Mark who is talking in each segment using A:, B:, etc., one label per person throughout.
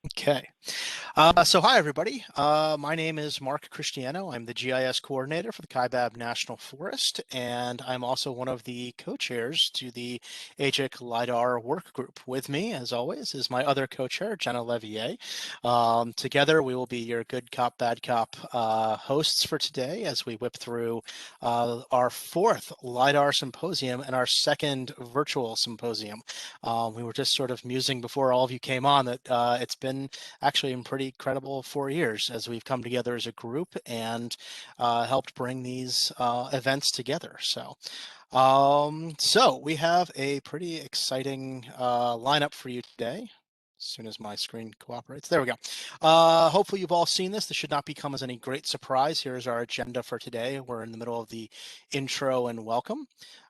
A: Okay. So hi, everybody. My name is Mark Christiano. I'm the GIS coordinator for the Kaibab National Forest, and I'm also one of the co-chairs to the AGIC LiDAR work group. With me, as always, is my other co-chair, Jenna Levielle. Together, we will be your good cop, bad cop hosts for today as we whip through our fourth LiDAR Symposium and our second virtual symposium. We were just sort of musing before all of you came on that it's been actually in pretty credible 4 years as we've come together as a group and helped bring these events together. So we have a pretty exciting lineup for you today. As soon as my screen cooperates. There we go. Hopefully you've all seen this. This should not become as any great surprise. Here's our agenda for today. We're in the middle of the intro and welcome.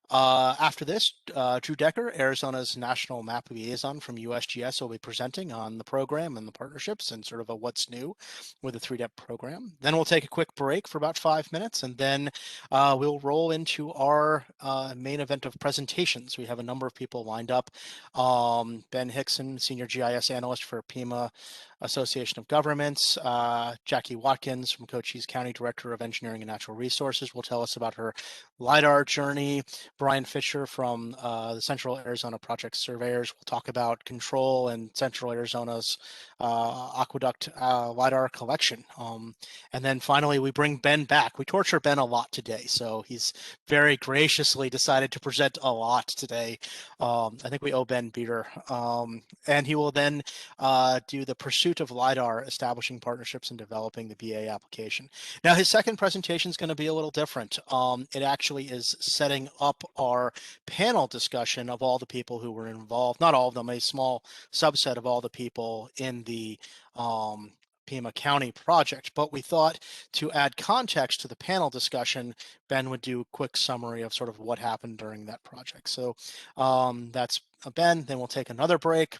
A: After this, Drew Decker, Arizona's National Map Liaison from USGS, will be presenting on the program and the partnerships and sort of a what's new with the 3DEP program. Then we'll take a quick break for about 5 minutes, and then we'll roll into our main event of presentations. We have a number of people lined up. Ben Hickson, Senior GIS Analyst for PEMA Association of Governments. Jackie Watkins from Cochise County, Director of Engineering and Natural Resources, will tell us about her LiDAR journey. Brian Fisher from the Central Arizona Project Surveyors will talk about control in Central Arizona's Aqueduct LiDAR collection. And then finally, we bring Ben back. We torture Ben a lot today, so he's very graciously decided to present a lot today. I think we owe Ben Beater. And he will then do the pursuit of LiDAR, establishing partnerships and developing the BA application. Now, his second presentation is going to be a little different. It actually is setting up our panel discussion of all the people who were involved, not all of them, a small subset of all the people in the Pima County project. But we thought to add context to the panel discussion, Ben would do a quick summary of sort of what happened during that project. So that's Ben. Then we'll take another break.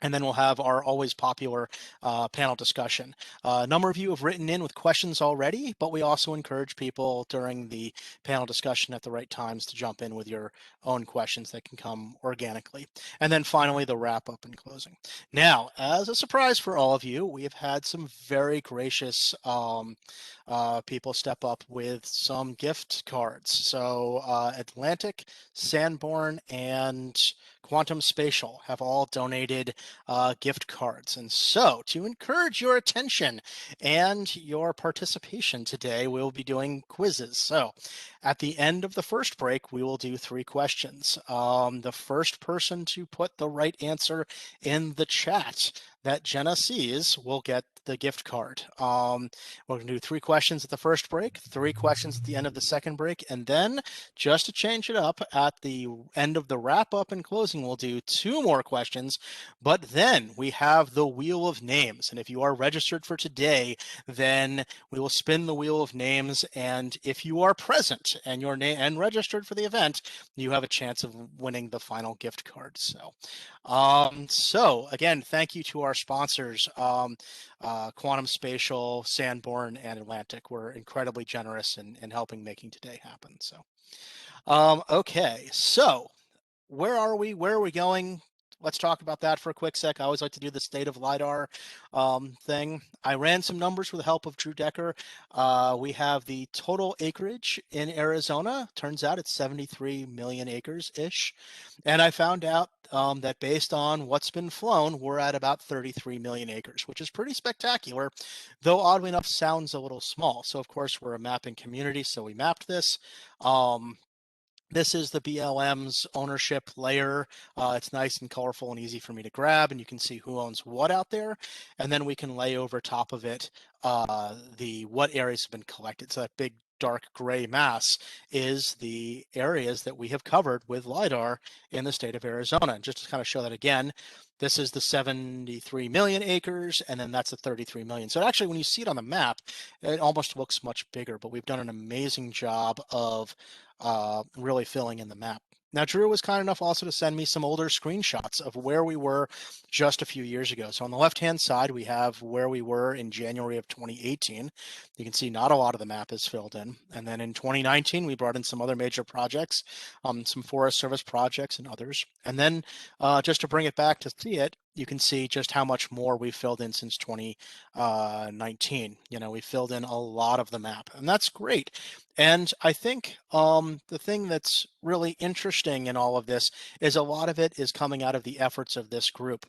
A: And then we'll have our always popular panel discussion. A number of you have written in with questions already, but we also encourage people during the panel discussion at the right times to jump in with your own questions that can come organically. And then finally, the wrap up and closing. Now, as a surprise for all of you, we have had some very gracious people step up with some gift cards. So Atlantic, Sanborn, and Quantum Spatial have all donated gift cards. And so to encourage your attention and your participation today, we'll be doing quizzes. So at the end of the first break, we will do 3 questions. The first person to put the right answer in the chat that Jenna sees will get the gift card. We're going to do 3 questions at the first break, 3 questions at the end of the second break, and then just to change it up at the end of the wrap up and closing, we'll do 2 more questions, but then we have the wheel of names. And if you are registered for today, then we will spin the wheel of names. And if you are present and your name and registered for the event, you have a chance of winning the final gift card. So again, thank you to our sponsors, Quantum Spatial, Sanborn, and Atlantic. We're incredibly generous in helping making today happen. Okay, so where are we? Where are we going? Let's talk about that for a quick sec. I always like to do the state of LiDAR thing. I ran some numbers with the help of Drew Decker. We have the total acreage in Arizona. Turns out it's 73 million acres-ish. And I found out that based on what's been flown, we're at about 33 million acres, which is pretty spectacular, though oddly enough sounds a little small. So of course we're a mapping community, so we mapped this. This is the BLM's ownership layer. It's nice and colorful and easy for me to grab, and you can see who owns what out there. And then we can lay over top of it what areas have been collected. So that big dark gray mass is the areas that we have covered with LiDAR in the state of Arizona. And just to kind of show that again, this is the 73 million acres, and then that's the 33 million. So actually, when you see it on the map, it almost looks much bigger, but we've done an amazing job of really filling in the map. Now, Drew was kind enough also to send me some older screenshots of where we were just a few years ago. So on the left-hand side, we have where we were in January of 2018. You can see not a lot of the map is filled in. And then in 2019, we brought in some other major projects, some Forest Service projects and others. And then just to bring it back to see it, you can see just how much more we filled in since 2019. We filled in a lot of the map, and that's great. And I think the thing that's really interesting in all of this is a lot of it is coming out of the efforts of this group.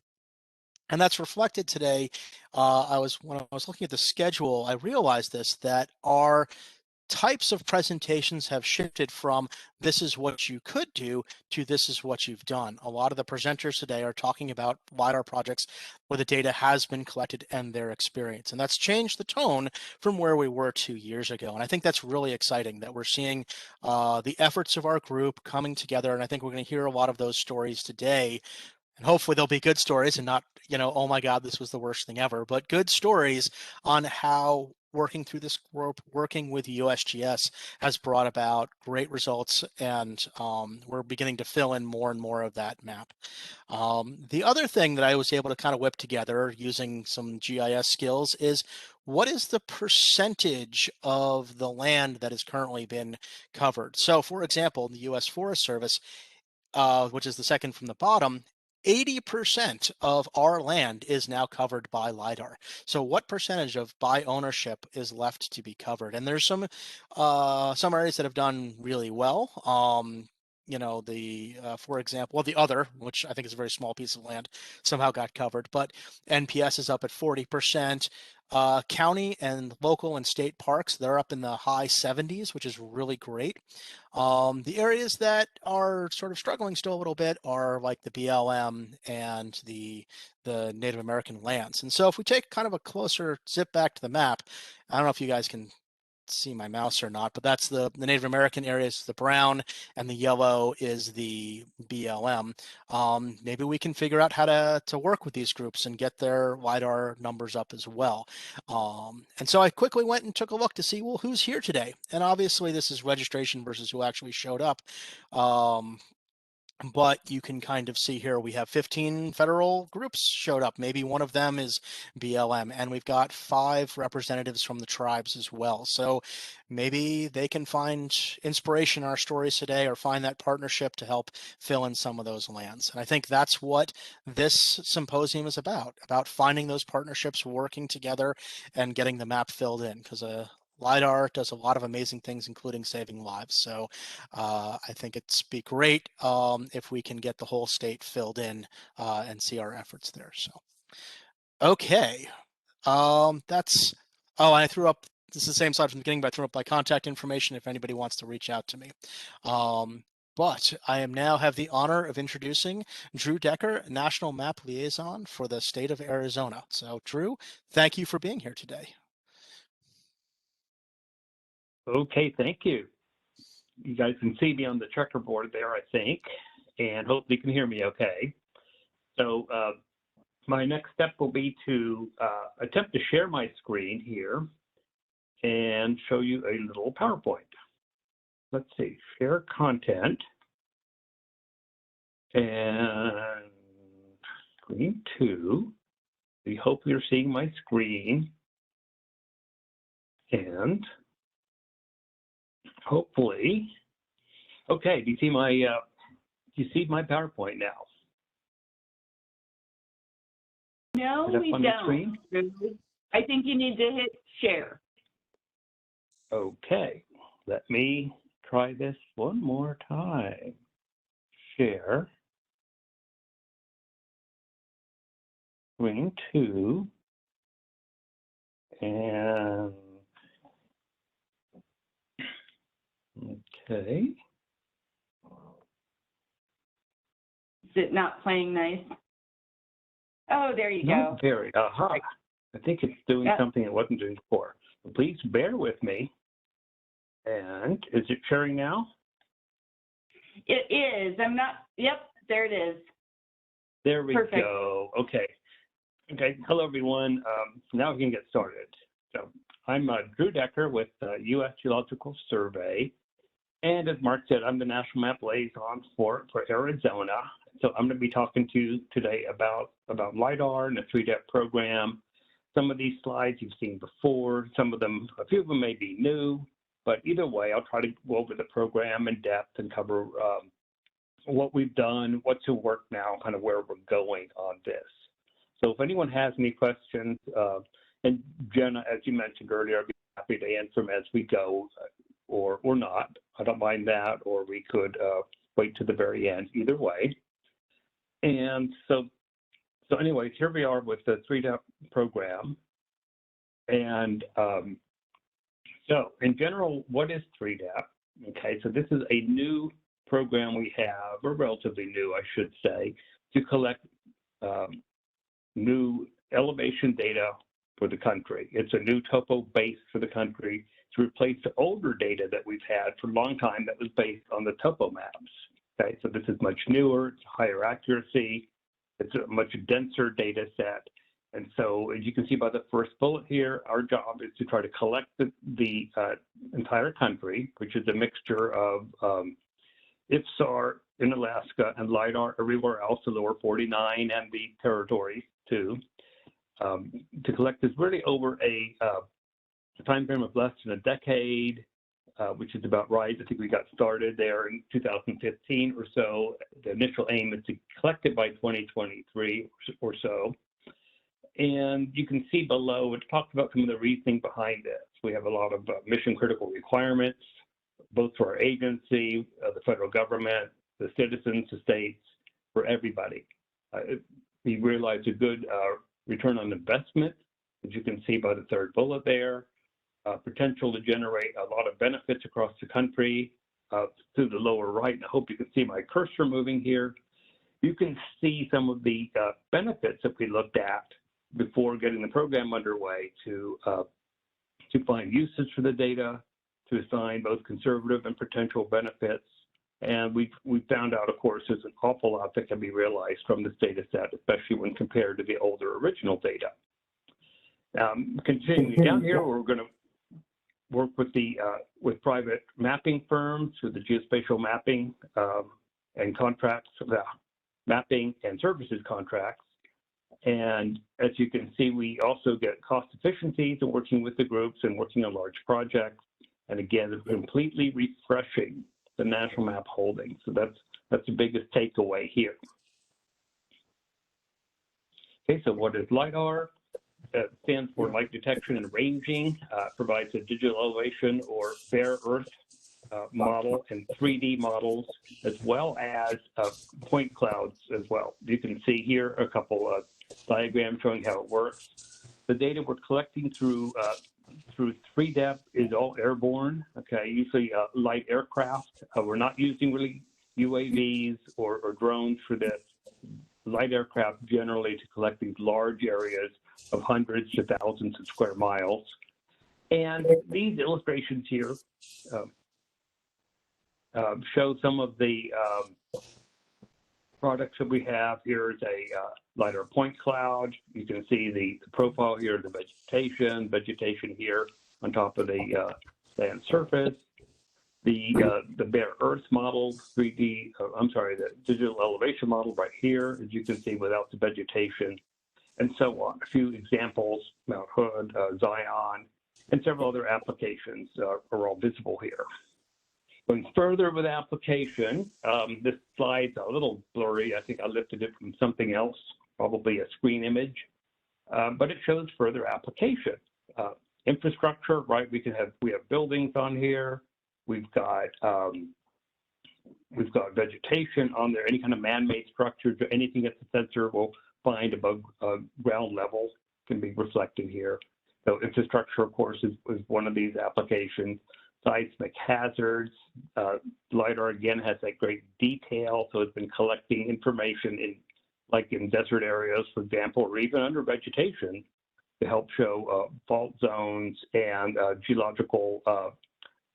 A: And that's reflected today. When I was looking at the schedule, I realized that our types of presentations have shifted from this is what you could do to this is what you've done. A lot of the presenters today are talking about LiDAR projects where the data has been collected and their experience. And that's changed the tone from where we were 2 years ago. And I think that's really exciting that we're seeing the efforts of our group coming together. And I think we're going to hear a lot of those stories today. And hopefully they'll be good stories and not, oh my God, this was the worst thing ever, but good stories on how working through this group, working with USGS has brought about great results, and we're beginning to fill in more and more of that map. The other thing that I was able to kind of whip together using some GIS skills is what is the percentage of the land that has currently been covered? So for example, the U.S. Forest Service, which is the second from the bottom, 80% of our land is now covered by LiDAR. So what percentage of by ownership is left to be covered? And there's some areas that have done really well. For example, the other, which I think is a very small piece of land, somehow got covered, but NPS is up at 40%. County and local and state parks, they're up in the high 70s, which is really great. The areas that are sort of struggling still a little bit are like the BLM and the Native American lands. And so if we take kind of a closer zip back to the map, I don't know if you guys can see my mouse or not, but that's the Native American areas, the brown, and the yellow is the BLM. Maybe we can figure out how to work with these groups and get their LiDAR numbers up as well. And so I quickly went and took a look to see, well, who's here today? And obviously this is registration versus who actually showed up. But you can kind of see here we have 15 federal groups showed up. Maybe one of them is BLM, and we've got 5 representatives from the tribes as well. So maybe they can find inspiration in our stories today or find that partnership to help fill in some of those lands. And I think that's what this symposium is about finding those partnerships, working together, and getting the map filled in, because LiDAR does a lot of amazing things, including saving lives. So I think it'd be great if we can get the whole state filled in and see our efforts there. So, okay, and I threw up, this is the same slide from the beginning, but I threw up my contact information if anybody wants to reach out to me. But I now have the honor of introducing Drew Decker, National Map Liaison for the state of Arizona. So Drew, thank you for being here today.
B: Okay, thank you. You guys can see me on the checkerboard there, I think, and hopefully you can hear me okay. So my next step will be to attempt to share my screen here and show you a little PowerPoint. Let's see, share content, and screen 2. We hope you're seeing my screen, and hopefully, okay. Do you see my PowerPoint now?
C: No, we don't. I think you need to hit share.
B: Okay, let me try this one more time. Share. Screen 2. And okay.
C: Is it not playing nice? Oh, there you go.
B: Very. Aha. I think it's doing something it wasn't doing before. Please bear with me. And is it sharing now?
C: It is. I'm not. Yep, there it is.
B: There we
C: Perfect.
B: go. Okay. Okay. Hello, everyone. Now we can get started. So I'm Drew Decker with U.S. Geological Survey. And as Mark said, I'm the National Map Liaison for Arizona. So I'm going to be talking to you today about LiDAR and the 3DEP program. Some of these slides you've seen before. A few of them may be new. But either way, I'll try to go over the program in depth and cover what we've done, what's to work now, kind of where we're going on this. So if anyone has any questions, and Jenna, as you mentioned earlier, I'd be happy to answer them as we go, or not. I don't mind that, or we could wait to the very end, either way. And so anyways, here we are with the 3DEP program. And so in general, what is 3DEP? Okay, so this is a new program we have, or relatively new, I should say, to collect new elevation data for the country. It's a new topo base for the country to replace the older data that we've had for a long time that was based on the topo maps. Okay, so this is much newer, it's higher accuracy, it's a much denser data set. And so as you can see by the first bullet here, our job is to try to collect the entire country, which is a mixture of IFSAR in Alaska and LiDAR everywhere else, the lower 49 and the territories too, to collect this really over a time frame of less than a decade, which is about right. I think we got started there in 2015 or so. The initial aim is to collect it by 2023 or so. And you can see below, it talks about some of the reasoning behind this. We have a lot of mission critical requirements, both for our agency, the federal government, the citizens, the states, for everybody. We realize a good return on investment, as you can see by the third bullet there, potential to generate a lot of benefits across the country. To the lower right, and I hope you can see my cursor moving here. You can see some of the benefits that we looked at before getting the program underway to find uses for the data, to assign both conservative and potential benefits. And we found out, of course, there's an awful lot that can be realized from this data set, especially when compared to the older original data. Continuing down here, we're going to work with private mapping firms with the geospatial mapping and contracts, mapping and services contracts. And as you can see, we also get cost efficiencies in working with the groups and working on large projects. And again, completely refreshing the national map holdings. So that's the biggest takeaway here. Okay, so what is LiDAR? It stands for light detection and ranging. Provides a digital elevation or bare earth model and 3D models, as well as point clouds as well. You can see here a couple of diagrams showing how it works. The data we're collecting through 3DEP is all airborne, okay, usually light aircraft. We're not using really UAVs or drones for this. Light aircraft generally to collect these large areas of hundreds to thousands of square miles. And these illustrations here show some of the products that we have. Here is a LiDAR point cloud. You can see the profile here of the vegetation here on top of the land surface. The bare earth model, the digital elevation model right here, as you can see, without the vegetation, and so on. A few examples, Mount Hood, Zion, and several other applications are all visible here. Going further with application, this slide's a little blurry. I think I lifted it from something else, probably a screen image, but it shows further application. Infrastructure, right? We have buildings on here. We've got vegetation on there. Any kind of man-made structures or anything that the sensor will find above ground level can be reflected here. So infrastructure, of course, is one of these applications. Seismic hazards. LiDAR again has that great detail, so it's been collecting information like in desert areas, for example, or even under vegetation to help show fault zones and geological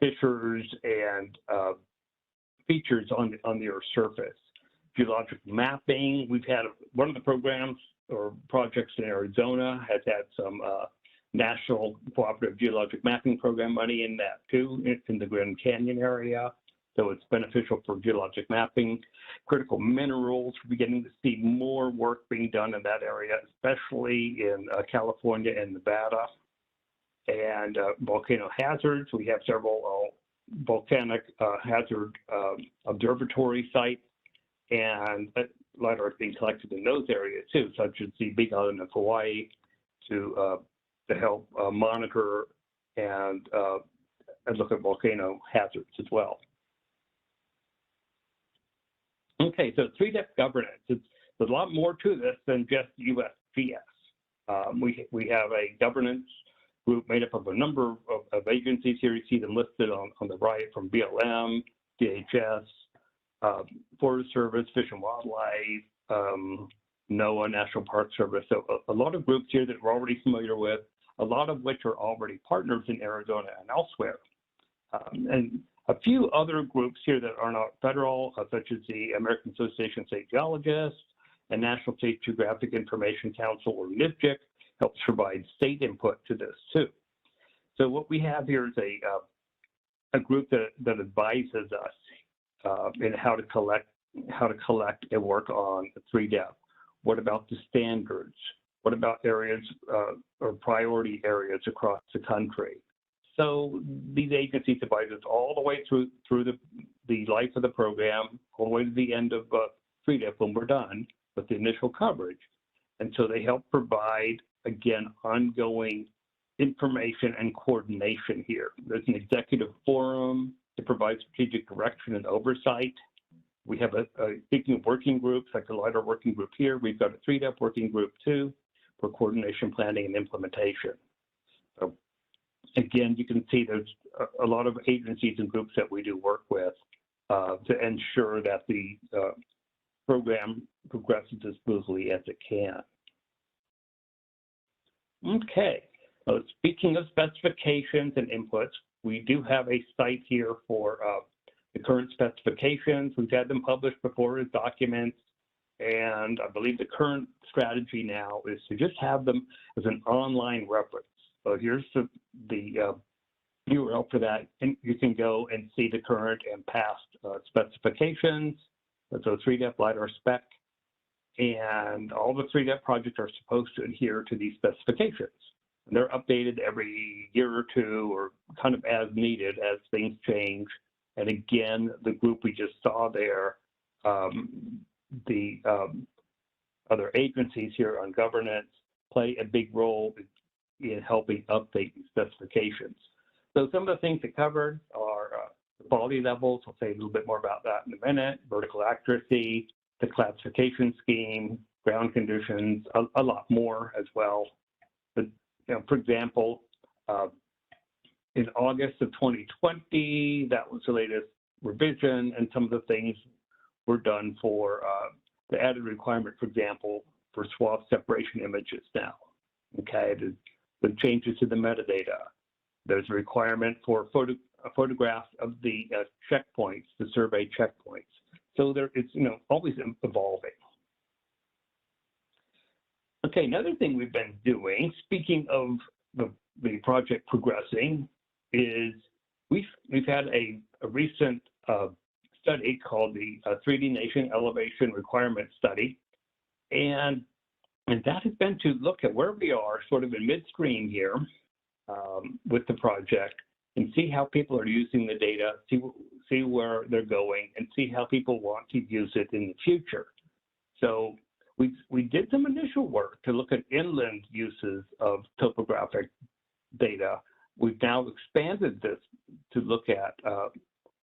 B: fissures and features on the Earth's surface. Geological mapping. We've had one of the programs or projects in Arizona has had some National Cooperative Geologic Mapping Program money in that too, in the Grand Canyon area. So it's beneficial for geologic mapping. Critical minerals, we're beginning to see more work being done in that area, especially in California and Nevada. And volcano hazards, we have several volcanic hazard observatory sites. And LiDAR is being collected in those areas too, such as the Big Island of Hawaii, to help monitor and look at volcano hazards as well. Okay, so 3-depth governance. There's a lot more to this than just USGS. We have a governance group made up of a number of agencies here. You see them listed on the right, from BLM, DHS, Forest Service, Fish and Wildlife, NOAA, National Park Service. So a lot of groups here that we're already familiar with, a lot of which are already partners in Arizona and elsewhere. And a few other groups here that are not federal, such as the American Association of State Geologists and National State Geographic Information Council, or NISGIC, helps provide state input to this too. So what we have here is a group that advises us in how to collect and work on 3-depth. What about the standards? What about areas or priority areas across the country? So these agencies advise us all the way through the life of the program, all the way to the end of 3-depth when we're done with the initial coverage. And so they help provide, again, ongoing information and coordination here. There's an executive forum to provide strategic direction and oversight. We have speaking of working groups, like the LiDAR working group here, we've got a 3-depth working group too for coordination, planning, and implementation. So again, you can see there's a lot of agencies and groups that we do work with to ensure that the program progresses as smoothly as it can. Okay, speaking of specifications and inputs, we do have a site here for the current specifications. We've had them published before as documents, and I believe the current strategy now is to just have them as an online reference. So here's the URL for that, and you can go and see the current and past specifications. So 3-depth LiDAR spec, and all the 3-depth projects are supposed to adhere to these specifications. And they're updated every year or two, or kind of as needed as things change. And again, the group we just saw there, the other agencies here on governance play a big role in helping update these specifications. So some of the things it covered are the quality levels. I'll say a little bit more about that in a minute. Vertical accuracy, the classification scheme, ground conditions, a lot more as well. But, you know, for example, in August of 2020, that was the latest revision, and some of the things were done for the added requirement, for example, for swath separation images now. Okay, the changes to the metadata. There's a requirement for a photograph of the checkpoints, the survey checkpoints. So it's always evolving. Okay, another thing we've been doing, speaking of the project progressing, is we've had a recent study called the 3D Nation Elevation Requirement Study, and that has been to look at where we are sort of in midstream here with the project, and see how people are using the data, see where they're going, and see how people want to use it in the future. So we did some initial work to look at inland uses of topographic data. We've now expanded this to look at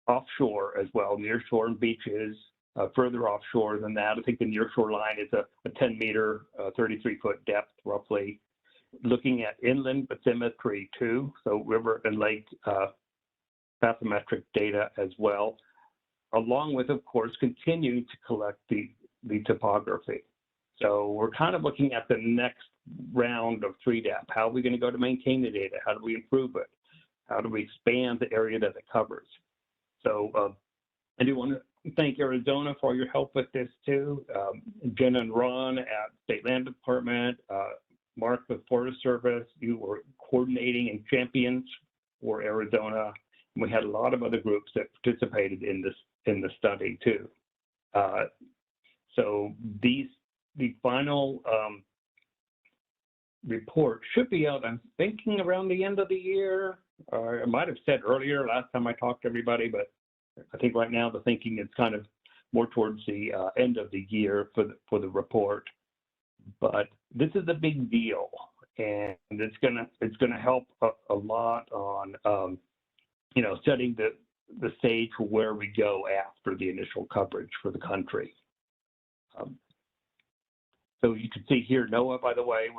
B: offshore as well, nearshore and beaches, further offshore than that. I think the nearshore line is a 10-meter, 33-foot depth roughly. Looking at inland bathymetry too, so river and lake bathymetric data as well, along with, of course, continuing to collect the topography. So we're kind of looking at the next round of 3-depth. How are we going to go to maintain the data? How do we improve it? How do we expand the area that it covers? So I do want to thank Arizona for your help with this too. Jenna and Ron at State Land Department, Mark with Forest Service, you were coordinating and champions for Arizona. And we had a lot of other groups that participated in the study too. So the final report should be out, I'm thinking, around the end of the year. I might have said earlier last time I talked to everybody, but I think right now the thinking is kind of more towards the end of the year for the report. But this is a big deal, and it's gonna help a lot on setting the stage for where we go after the initial coverage for the country. So you can see here, NOAA, by the way,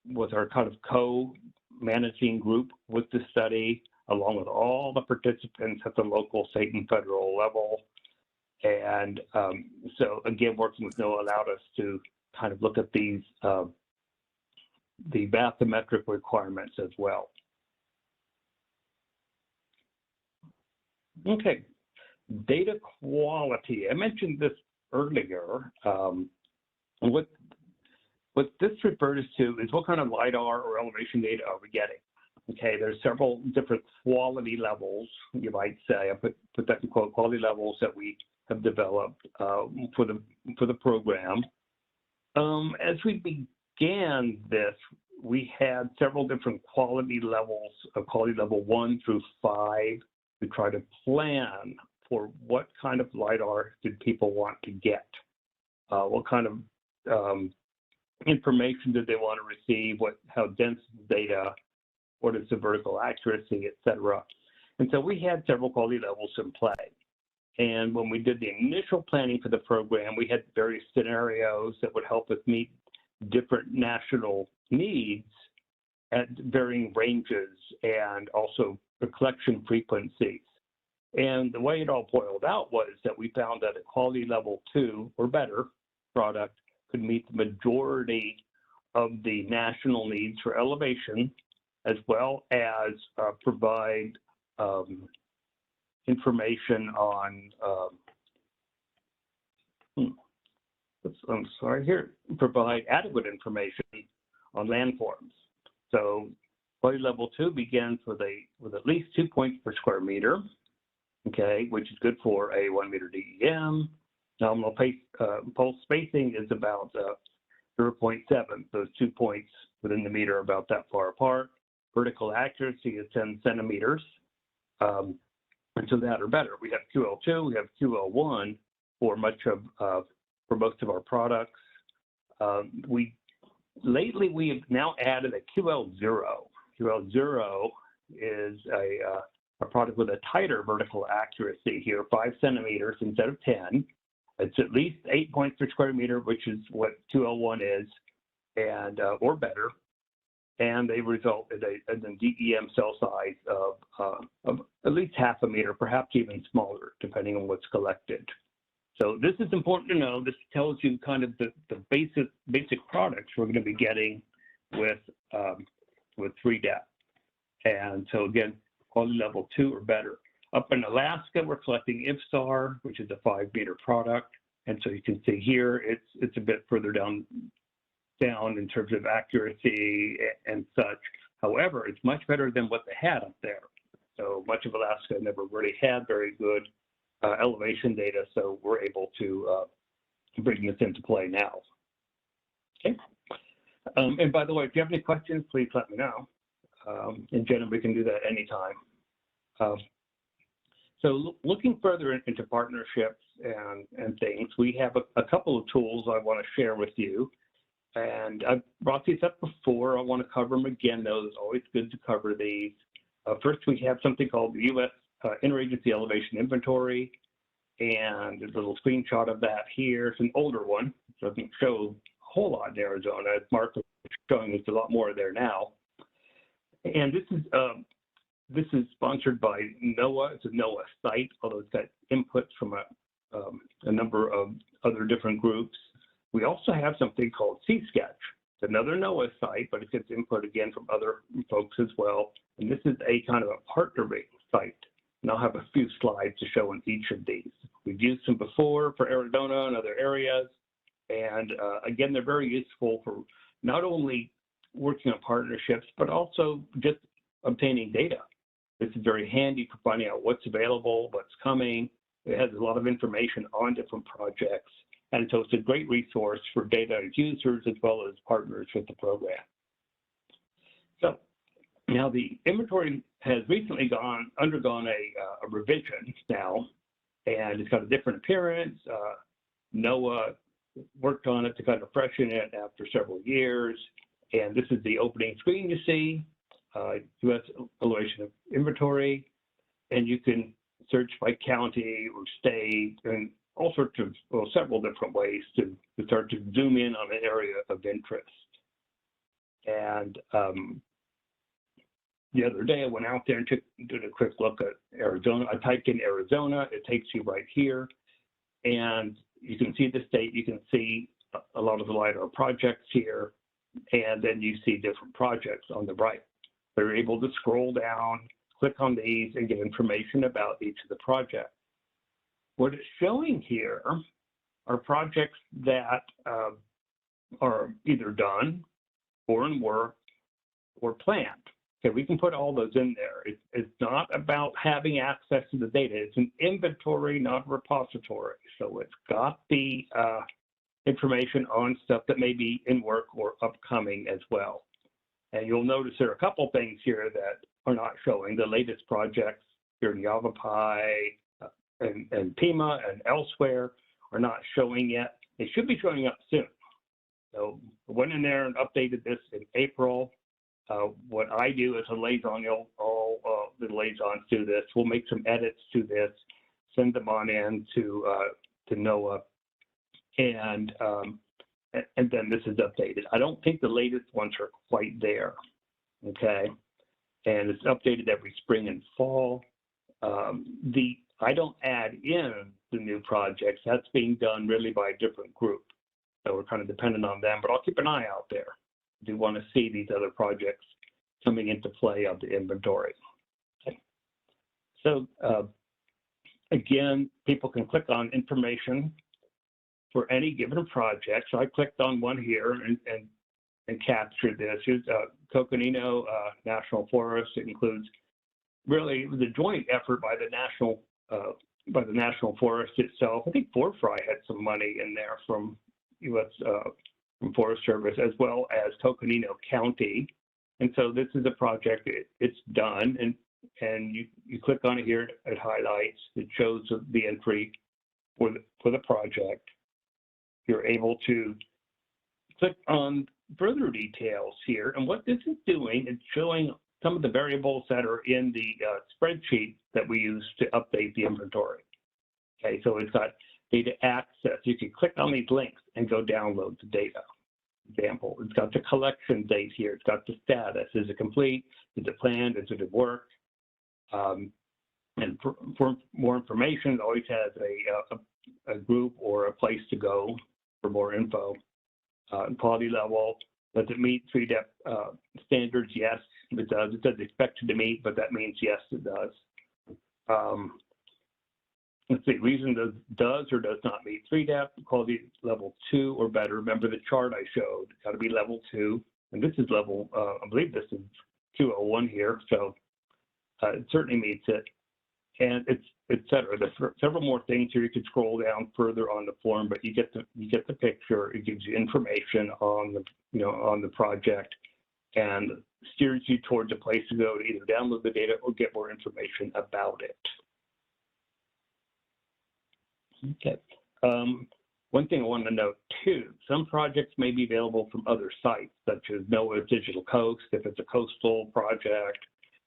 B: was our kind of co-managing group with the study, along with all the participants at the local, state, and federal level. And so again, working with NOAA allowed us to kind of look at these, the bathymetric requirements as well. Okay, data quality. I mentioned this earlier. What this refers to is what kind of LiDAR or elevation data are we getting? Okay, there's several different quality levels, you might say. I put that in quote, quality levels that we have developed for the program. As we began this, we had several different quality levels, quality level 1 through 5, to try to plan for what kind of LiDAR did people want to get, what kind of information did they want to receive, how dense is the data, what is the vertical accuracy, et cetera. And so we had several quality levels in play. And when we did the initial planning for the program, we had various scenarios that would help us meet different national needs at varying ranges and also the collection frequencies. And the way it all boiled out was that we found that a quality level 2 or better product could meet the majority of the national needs for elevation, as well as provide information on, provide adequate information on landforms. So quality level 2 begins with at least 2 points per square meter, okay, which is good for a 1 meter DEM. Nominal pulse spacing is about 0.7. Those 2 points within the meter are about that far apart. Vertical accuracy is 10 centimeters. And so that or better. We have QL2, we have QL1 for for most of our products. Lately we have now added a QL0. QL0 is a product with a tighter vertical accuracy here, 5 centimeters instead of 10. It's at least 8 points per square meter, which is what QL1 is, and or better. And they result in a DEM cell size of at least half a meter, perhaps even smaller, depending on what's collected. So this is important to know. This tells you kind of the basic products we're going to be getting with 3DEP. And so again, quality level 2 or better. Up in Alaska, we're collecting IFSAR, which is a 5 meter product. And so you can see here, it's a bit further down in terms of accuracy and such. However, it's much better than what they had up there. So much of Alaska never really had very good elevation data, so we're able to bring this into play now. Okay. And by the way, if you have any questions, please let me know. And Jenna, we can do that anytime. So looking further into partnerships and things, we have a couple of tools I want to share with you. And I've brought these up before. I want to cover them again, though. It's always good to cover these. First, we have something called the U.S. Interagency Elevation Inventory. And there's a little screenshot of that here. It's an older one. It doesn't show a whole lot in Arizona. As Mark was showing us a lot more there now. And this is sponsored by NOAA. It's a NOAA site, although it's got inputs from a number of other different groups. We also have something called SeaSketch. It's another NOAA site, but it gets input again from other folks as well. And this is a kind of a partnering site. And I'll have a few slides to show on each of these. We've used them before for Arizona and other areas. And again, they're very useful for not only working on partnerships, but also just obtaining data. This is very handy for finding out what's available, what's coming. It has a lot of information on different projects. And so it's a great resource for data users as well as partners with the program. So now the inventory has recently undergone a revision now, and it's got a different appearance. NOAA worked on it to kind of freshen it after several years. And this is the opening screen you see, U.S. Evaluation of Inventory, and you can search by county or state and all sorts of, well, several different ways to start to zoom in on an area of interest. And the other day I went out there and did a quick look at Arizona. I typed in Arizona, it takes you right here. And you can see the state, you can see a lot of the LiDAR projects here, and then you see different projects on the right. They're able to scroll down, click on these, and get information about each of the projects. What it's showing here are projects that are either done or in work or planned. Okay, we can put all those in there. It's not about having access to the data. It's an inventory, not a repository. So it's got the information on stuff that may be in work or upcoming as well. And you'll notice there are a couple things here that are not showing. The latest projects here in 𝐀𝐆𝐈𝐂 and PEMA and elsewhere are not showing yet. They should be showing up soon. So I went in there and updated this in April. What I do as a liaison, all the liaisons do this. We'll make some edits to this, send them on in to NOAA, and then this is updated. I don't think the latest ones are quite there, okay? And it's updated every spring and fall. I don't add in the new projects. That's being done really by a different group. So we're kind of dependent on them, but I'll keep an eye out there. I do want to see these other projects coming into play of the inventory. Okay. So again, people can click on information for any given project. So I clicked on one here and captured this. Here's 𝐀𝐫𝐢𝐳𝐸 National Forest. It includes really the joint effort by the National Forest itself. I think Forefry had some money in there from U.S. From Forest Service, as well as 𝐀𝐫𝐢𝐳𝐸 County. And so this is a project, it's done, and you click on it here, it highlights, it shows the entry for the project. You're able to click on further details here, and what this is doing, it's showing some of the variables that are in the spreadsheet that we use to update the inventory. Okay, so it's got data access. You can click on these links and go download the data. Example, it's got the collection date here. It's got the status. Is it complete? Is it planned? Is it at work? And for more information, it always has a group or a place to go for more info. Quality level, does it meet 3-depth standards? Yes, it does. It says expected to meet, but that means yes, it does. Let's see, reason does or does not meet 3-depth, quality level 2 or better. Remember the chart I showed, it's got to be level 2. And this is level, I believe this is 201 here. So it certainly meets it. And it's et cetera. There's several more things here. You could scroll down further on the form, but you get the picture. It gives you information on the project and steers you towards a place to go to either download the data or get more information about it. Okay. One thing I want to note too, some projects may be available from other sites, such as NOAA's Digital Coast, if it's a coastal project,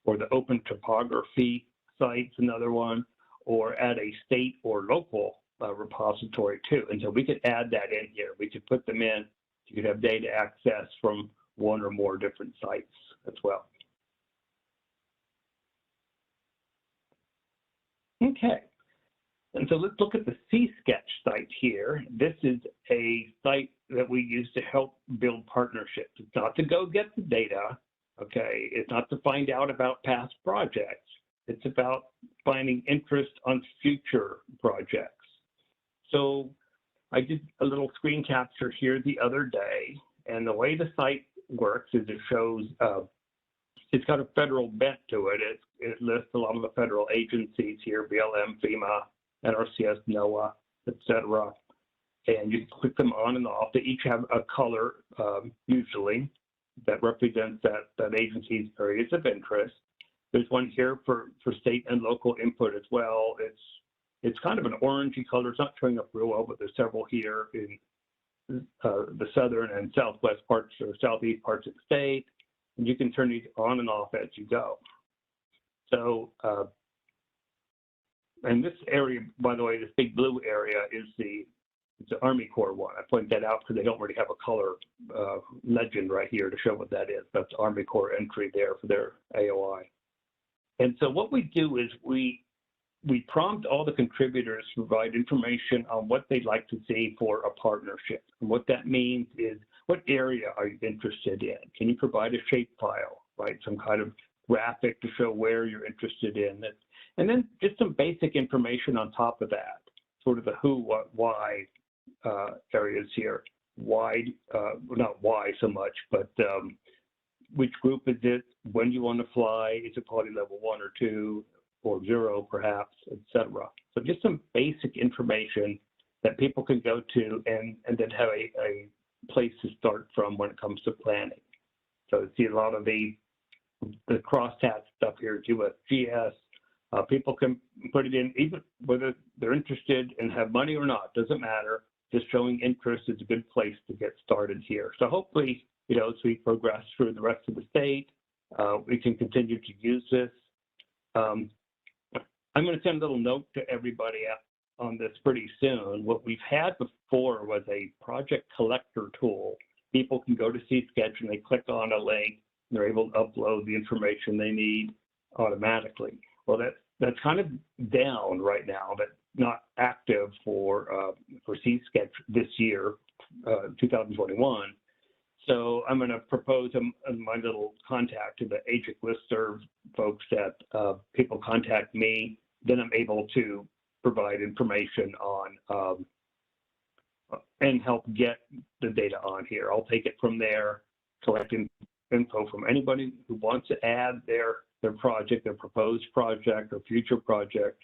B: or the Open Topography site's another one, or at a state or local repository too. And so we could add that in here. We could put them in. You could have data access from one or more different sites as well. Okay. And so let's look at the 𝐀𝐫𝐲 site here. This is a site that we use to help build partnerships. It's not to go get the data, okay? It's not to find out about past projects. It's about finding interest on future projects. So I did a little screen capture here the other day, and the way the site works is it shows, it's got a federal bent to it. It lists a lot of the federal agencies here, BLM, FEMA, NRCS, NOAA, et cetera. And you can click them on and off. They each have a color, usually, that represents that agency's areas of interest. There's one here for state and local input as well. It's It's kind of an orangey color. It's not showing up real well, but there's several here in the southern and southwest parts or southeast parts of the state. And you can turn these on and off as you go. So, and this area, by the way, this big blue area is it's the Army Corps one. I point that out because they don't really have a color legend right here to show what that is. That's Army Corps entry there for their AOI. And so what we do is we prompt all the contributors to provide information on what they'd like to see for a partnership. And what that means is, what area are you interested in? Can you provide a shape file, right? Some kind of graphic to show where you're interested in it. And then just some basic information on top of that, sort of the who, what, why areas here. Why, not why so much, but which group is it? When do you want to fly? Is it quality level 1 or 2 or 0 perhaps, etc. So just some basic information that people can go to and then have a place to start from when it comes to planning. So you see a lot of the crosshatch stuff here, USGS. People can put it in even whether they're interested and have money or not, doesn't matter. Just showing interest is a good place to get started here. So hopefully, you know, as we progress through the rest of the state, we can continue to use this. I'm going to send a little note to everybody on this pretty soon. What we've had before was a project collector tool. People can go to 𝐶sketch and they click on a link and they're able to upload the information they need automatically. Well, that's kind of down right now, but not active for 𝐶sketch this year, 2021. So I'm going to propose my little contact to the AGIC listserv folks that people contact me. Then I'm able to provide information on and help get the data on here. I'll take it from there, collecting info from anybody who wants to add their project, their proposed project or future project,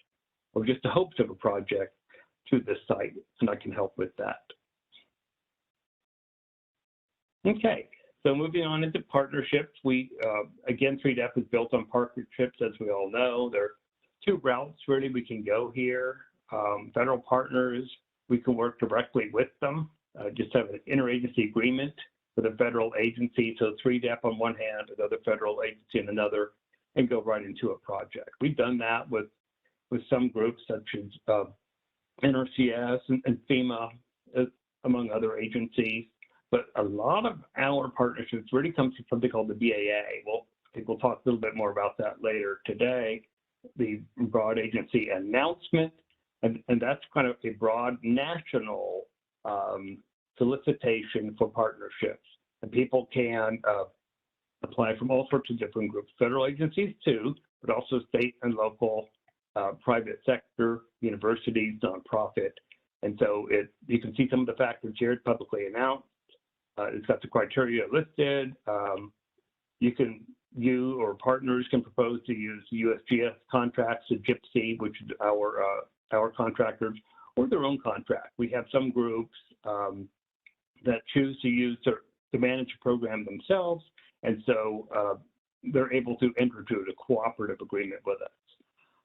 B: or just the hopes of a project to this site, and I can help with that. Okay, so moving on into partnerships, we, again, 3DEP is built on partnerships, as we all know. There are two routes really we can go here. Federal partners, we can work directly with them, just have an interagency agreement with a federal agency, so 3DEP on one hand, another federal agency on another, and go right into a project. We've done that with some groups such as NRCS and FEMA, among other agencies. But a lot of our partnerships really comes from something called the BAA. Well, I think we'll talk a little bit more about that later today, the broad agency announcement. And that's kind of a broad national solicitation for partnerships. And people can apply from all sorts of different groups, federal agencies too, but also state and local, private sector, universities, nonprofit. And so you can see some of the factors here, it's publicly announced. It's got the criteria listed. You or partners can propose to use USGS contracts to GIPC, which is our contractors, or their own contract. We have some groups that choose to manage a program themselves, and so they're able to enter into a cooperative agreement with us.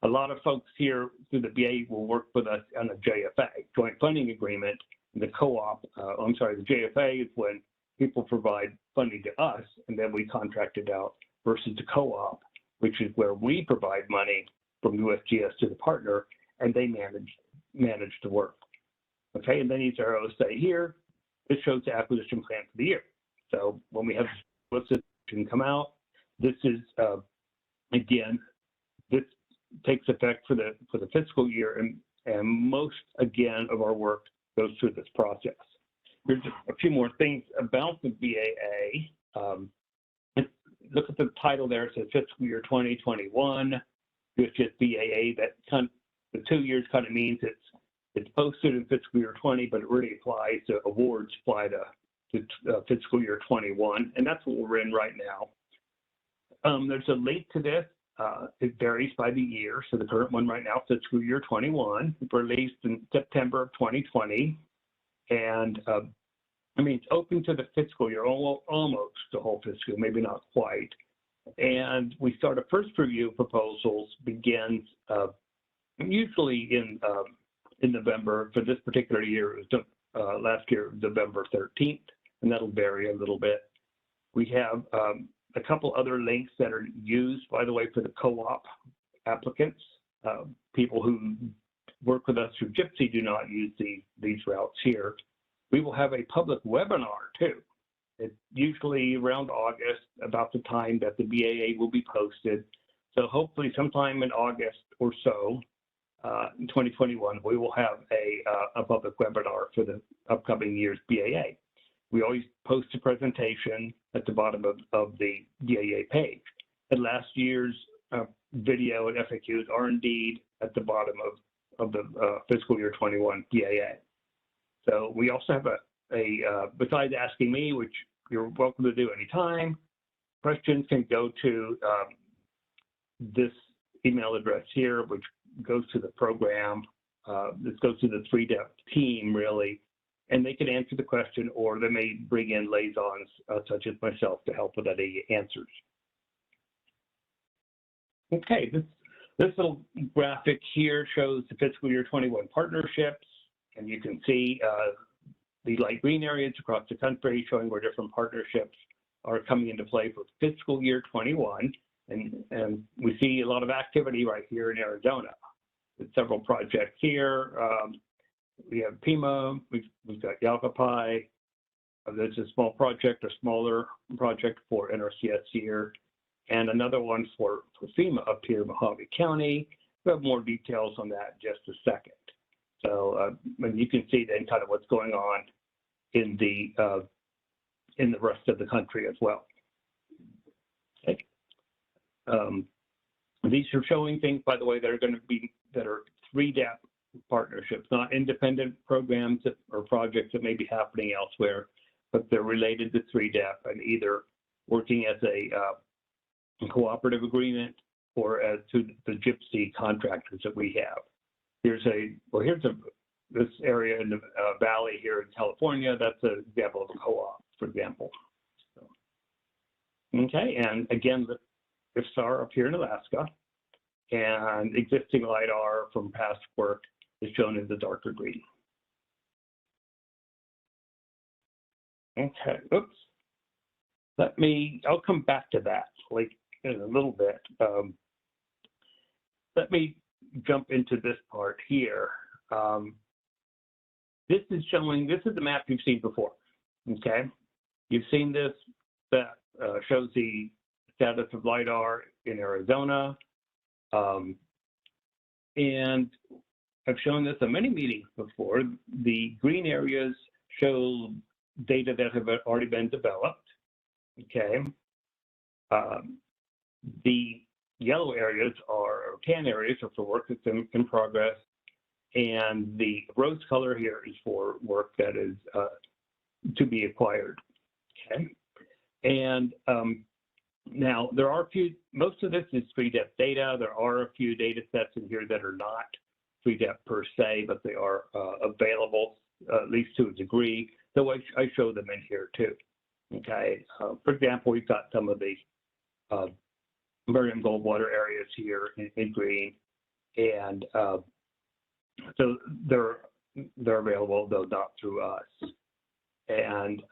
B: A lot of folks here through the BA will work with us on a JFA, joint funding agreement. The co-op, the JFA is when people provide funding to us and then we contract it out, versus the co-op, which is where we provide money from USGS to the partner and they manage the work. Okay, and then these arrows say here, this shows the acquisition plan for the year. So when we have the solicitation come out, this is, again, this takes effect for the fiscal year, and most, again, of our work goes through this process. Here's a few more things about the BAA. Look at the title there. It says fiscal year 2021. It's just BAA. That the 2 years kind of means it's posted in fiscal year 20, but it really applies to awards apply to fiscal year 21, and that's what we're in right now. There's a link to this. It varies by the year. So the current one right now, fiscal year 21, released in September of 2020. And I mean, it's open to the fiscal year, almost the whole fiscal, maybe not quite. And we start a first review of proposals begins usually in November. For this particular year, it was last year, November 13th, and that'll vary a little bit. We have a couple other links that are used, by the way, for the co-op applicants. People who work with us through GIPSY do not use these routes here. We will have a public webinar too. It's usually around August, about the time that the BAA will be posted. So hopefully sometime in August or so, in 2021, we will have a public webinar for the upcoming year's BAA. We always post a presentation at the bottom of the BAA page. And last year's video and FAQs are indeed at the bottom of the fiscal year 21 BAA. So we also have besides asking me, which you're welcome to do anytime, questions can go to this email address here, which goes to the program. This goes to the 3DEP team, really, and they can answer the question, or they may bring in liaisons such as myself to help with any answers. Okay, this little graphic here shows the fiscal year 21 partnerships, and you can see the light green areas across the country showing where different partnerships are coming into play for fiscal year 21. And we see a lot of activity right here in Arizona. There's several projects here. We have PEMA, we've got 𝐀𝐫𝐈𝐂. There's a small project, a smaller project for NRCS here, and another one for FEMA up here in Mohave County. We'll have more details on that in just a second. So and you can see then kind of what's going on in the rest of the country as well. Okay. These are showing things, by the way, that are 3DEP partnerships, not independent programs or projects that may be happening elsewhere, but they're related to 3DEP and either working as a cooperative agreement or as to the GIPSY contractors that we have. Here's this area in the valley here in California. That's an example of a co-op, for example. So, okay, and again, the IFSAR up here in Alaska, and existing LiDAR from past work is shown in the darker green. Okay, oops. I'll come back to that like in a little bit. Let me jump into this part here. This is the map you've seen before, okay? You've seen this, that shows the status of LiDAR in Arizona. And I've shown this in many meetings before. The green areas show data that have already been developed, okay? The yellow areas or tan areas are for work that's in progress, and the rose color here is for work that is to be acquired, okay? And now there are most of this is 3DEP data. There are a few data sets in here that are not 3DEP per se, but they are available, at least to a degree, so I show them in here too, okay? For example, we've got some of the Miriam Goldwater areas here in green, and so they're available, though not through us. And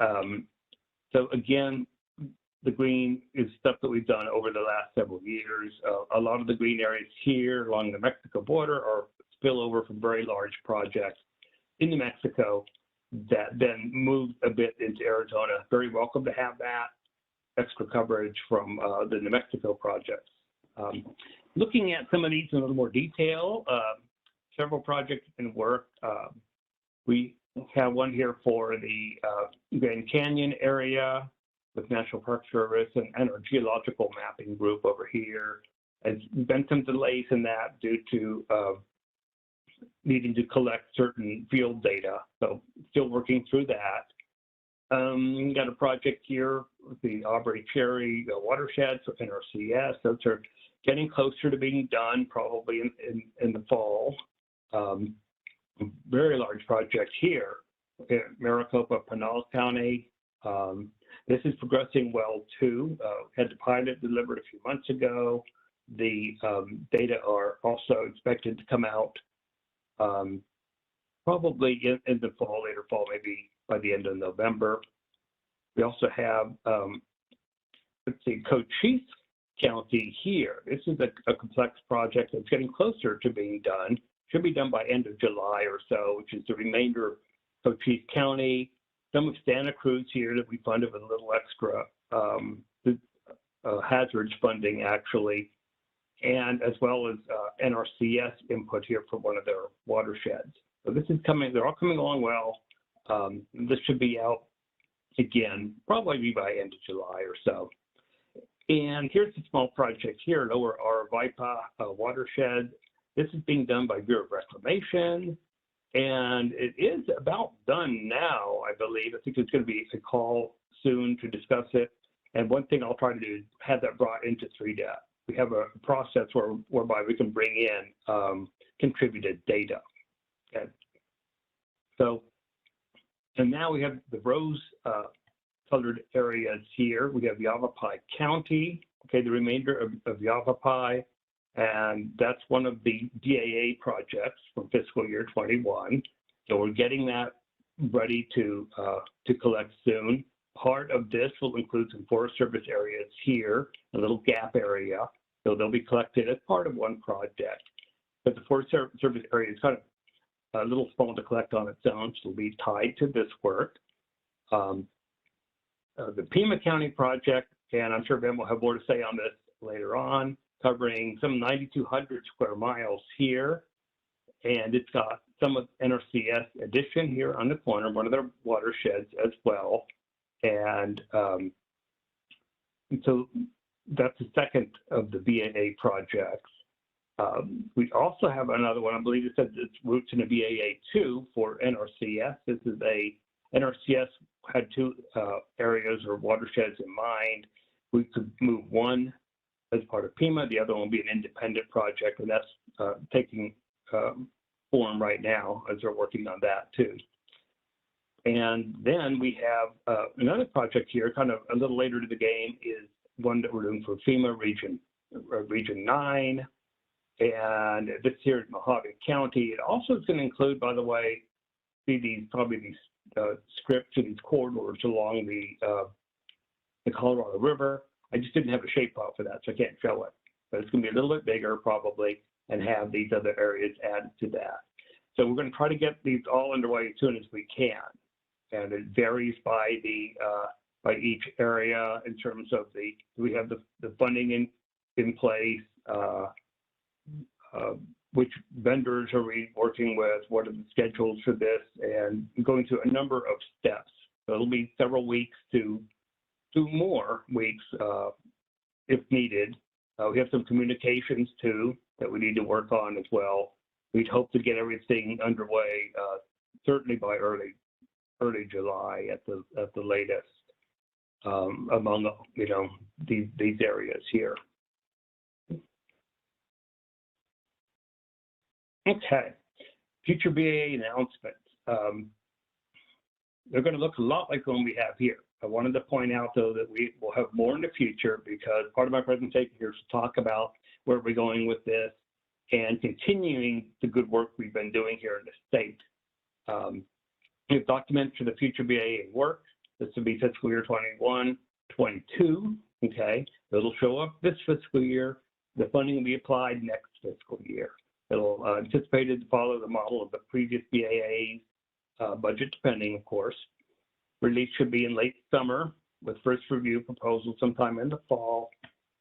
B: so again, the green is stuff that we've done over the last several years. A lot of the green areas here along the Mexico border are spillover from very large projects in New Mexico that then moved a bit into Arizona. Very welcome to have that extra coverage from the New Mexico projects. Looking at some of these in a little more detail, several projects in work. We have one here for the Grand Canyon area with National Park Service and our geological mapping group over here. There's been some delays in that due to needing to collect certain field data, so still working through that. Got a project here with the Aubrey Cherry watersheds for NRCS. Those are getting closer to being done, probably in the fall. Very large project here in Maricopa, Pinal County. This is progressing well too. Had the pilot delivered a few months ago. The data are also expected to come out probably in the fall, later fall, maybe by the end of November. We also have, let's see, Cochise County here. This is a complex project that's getting closer to being done. Should be done by end of July or so, which is the remainder of Cochise County. Some of Santa Cruz here that we funded with a little extra hazards funding, actually, and as well as NRCS input here for one of their watersheds. So this is coming, they're all coming along well. This should be out again, probably by end of July or so. And here's a small project here, Lower 𝐀𝐫𝐈𝐂 watershed. This is being done by Bureau of Reclamation, and it is about done now, I believe. I think there's going to be a call soon to discuss it. And one thing I'll try to do is have that brought into 3DAT. We have a process whereby we can bring in contributed data. Okay. So, and now we have the rose colored areas here. We have Yavapai County, okay, the remainder of Yavapai, and that's one of the DAA projects from fiscal year 21. So we're getting that ready to collect soon. Part of this will include some Forest Service areas here, a little gap area. So they'll be collected as part of one project. But the Forest Service area is kind of a little small to collect on its own, so it'll be tied to this work. The Pima County project, and I'm sure Ben will have more to say on this later on, covering some 9,200 square miles here. And it's got some of NRCS addition here on the corner, one of their watersheds as well. And so that's the second of the BAA projects. We also have another one, I believe it says it's roots in a BAA2 for NRCS. This is NRCS had two areas or watersheds in mind. We could move one as part of Pima, the other one will be an independent project, and that's taking form right now as they're working on that too. And then we have another project here, kind of a little later to the game, is one that we're doing for FEMA Region 9. And this here is Mohave County. It also is going to include, by the way, probably these scripts and these corridors along the Colorado River. I just didn't have a shape file for that, so I can't show it. But it's going to be a little bit bigger probably and have these other areas added to that. So we're going to try to get these all underway as soon as we can. And it varies by each area in terms of we have the funding in place, which vendors are we working with, what are the schedules for this, and going through a number of steps. So it'll be several weeks to 2 more weeks if needed. We have some communications too that we need to work on as well. We'd hope to get everything underway certainly by early July at the latest among these areas here. Okay, future BAA announcements. They're going to look a lot like the one we have here. I wanted to point out, though, that we will have more in the future because part of my presentation here is to talk about where we're going with this and continuing the good work we've been doing here in the state. We have documents for the future BAA work. This will be fiscal year 21, 22, okay? It'll show up this fiscal year. The funding will be applied next fiscal year. It'll anticipated to follow the model of the previous BAA's budget, depending, of course. Release should be in late summer with first review proposal sometime in the fall.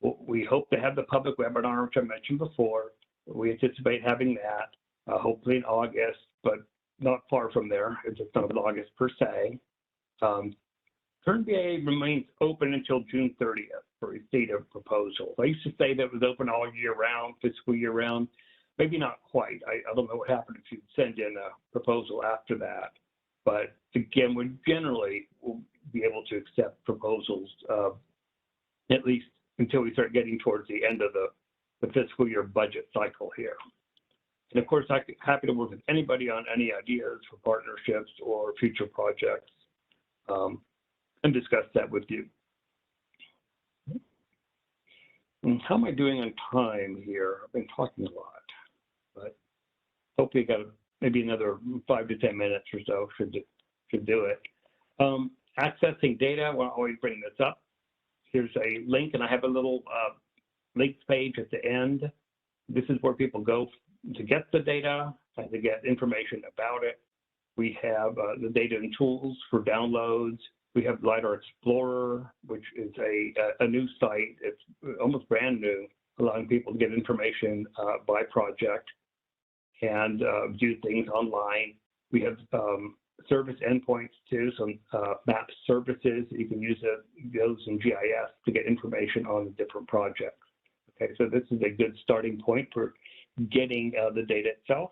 B: We hope to have the public webinar, which I mentioned before. We anticipate having that hopefully in August, but not far from there. It's just not in August per se. Current BAA remains open until June 30th for receipt of proposals. I used to say that it was open all year round, fiscal year round. Maybe not quite. I don't know what happened if you send in a proposal after that. But again, we generally will be able to accept proposals at least until we start getting towards the end of the fiscal year budget cycle here. And of course, I'm happy to work with anybody on any ideas for partnerships or future projects and discuss that with you. How am I doing on time here? I've been talking a lot, but hopefully got maybe another 5 to 10 minutes or so should do it. Accessing data, I want to always bring this up. Here's a link, and I have a little links page at the end. This is where people go to get the data and to get information about it. We have the data and tools for downloads. We have LiDAR Explorer, which is a new site. It's almost brand new, allowing people to get information by project and view things online. We have service endpoints too, some map services. You can use those in GIS to get information on the different projects. Okay, so this is a good starting point for getting the data itself.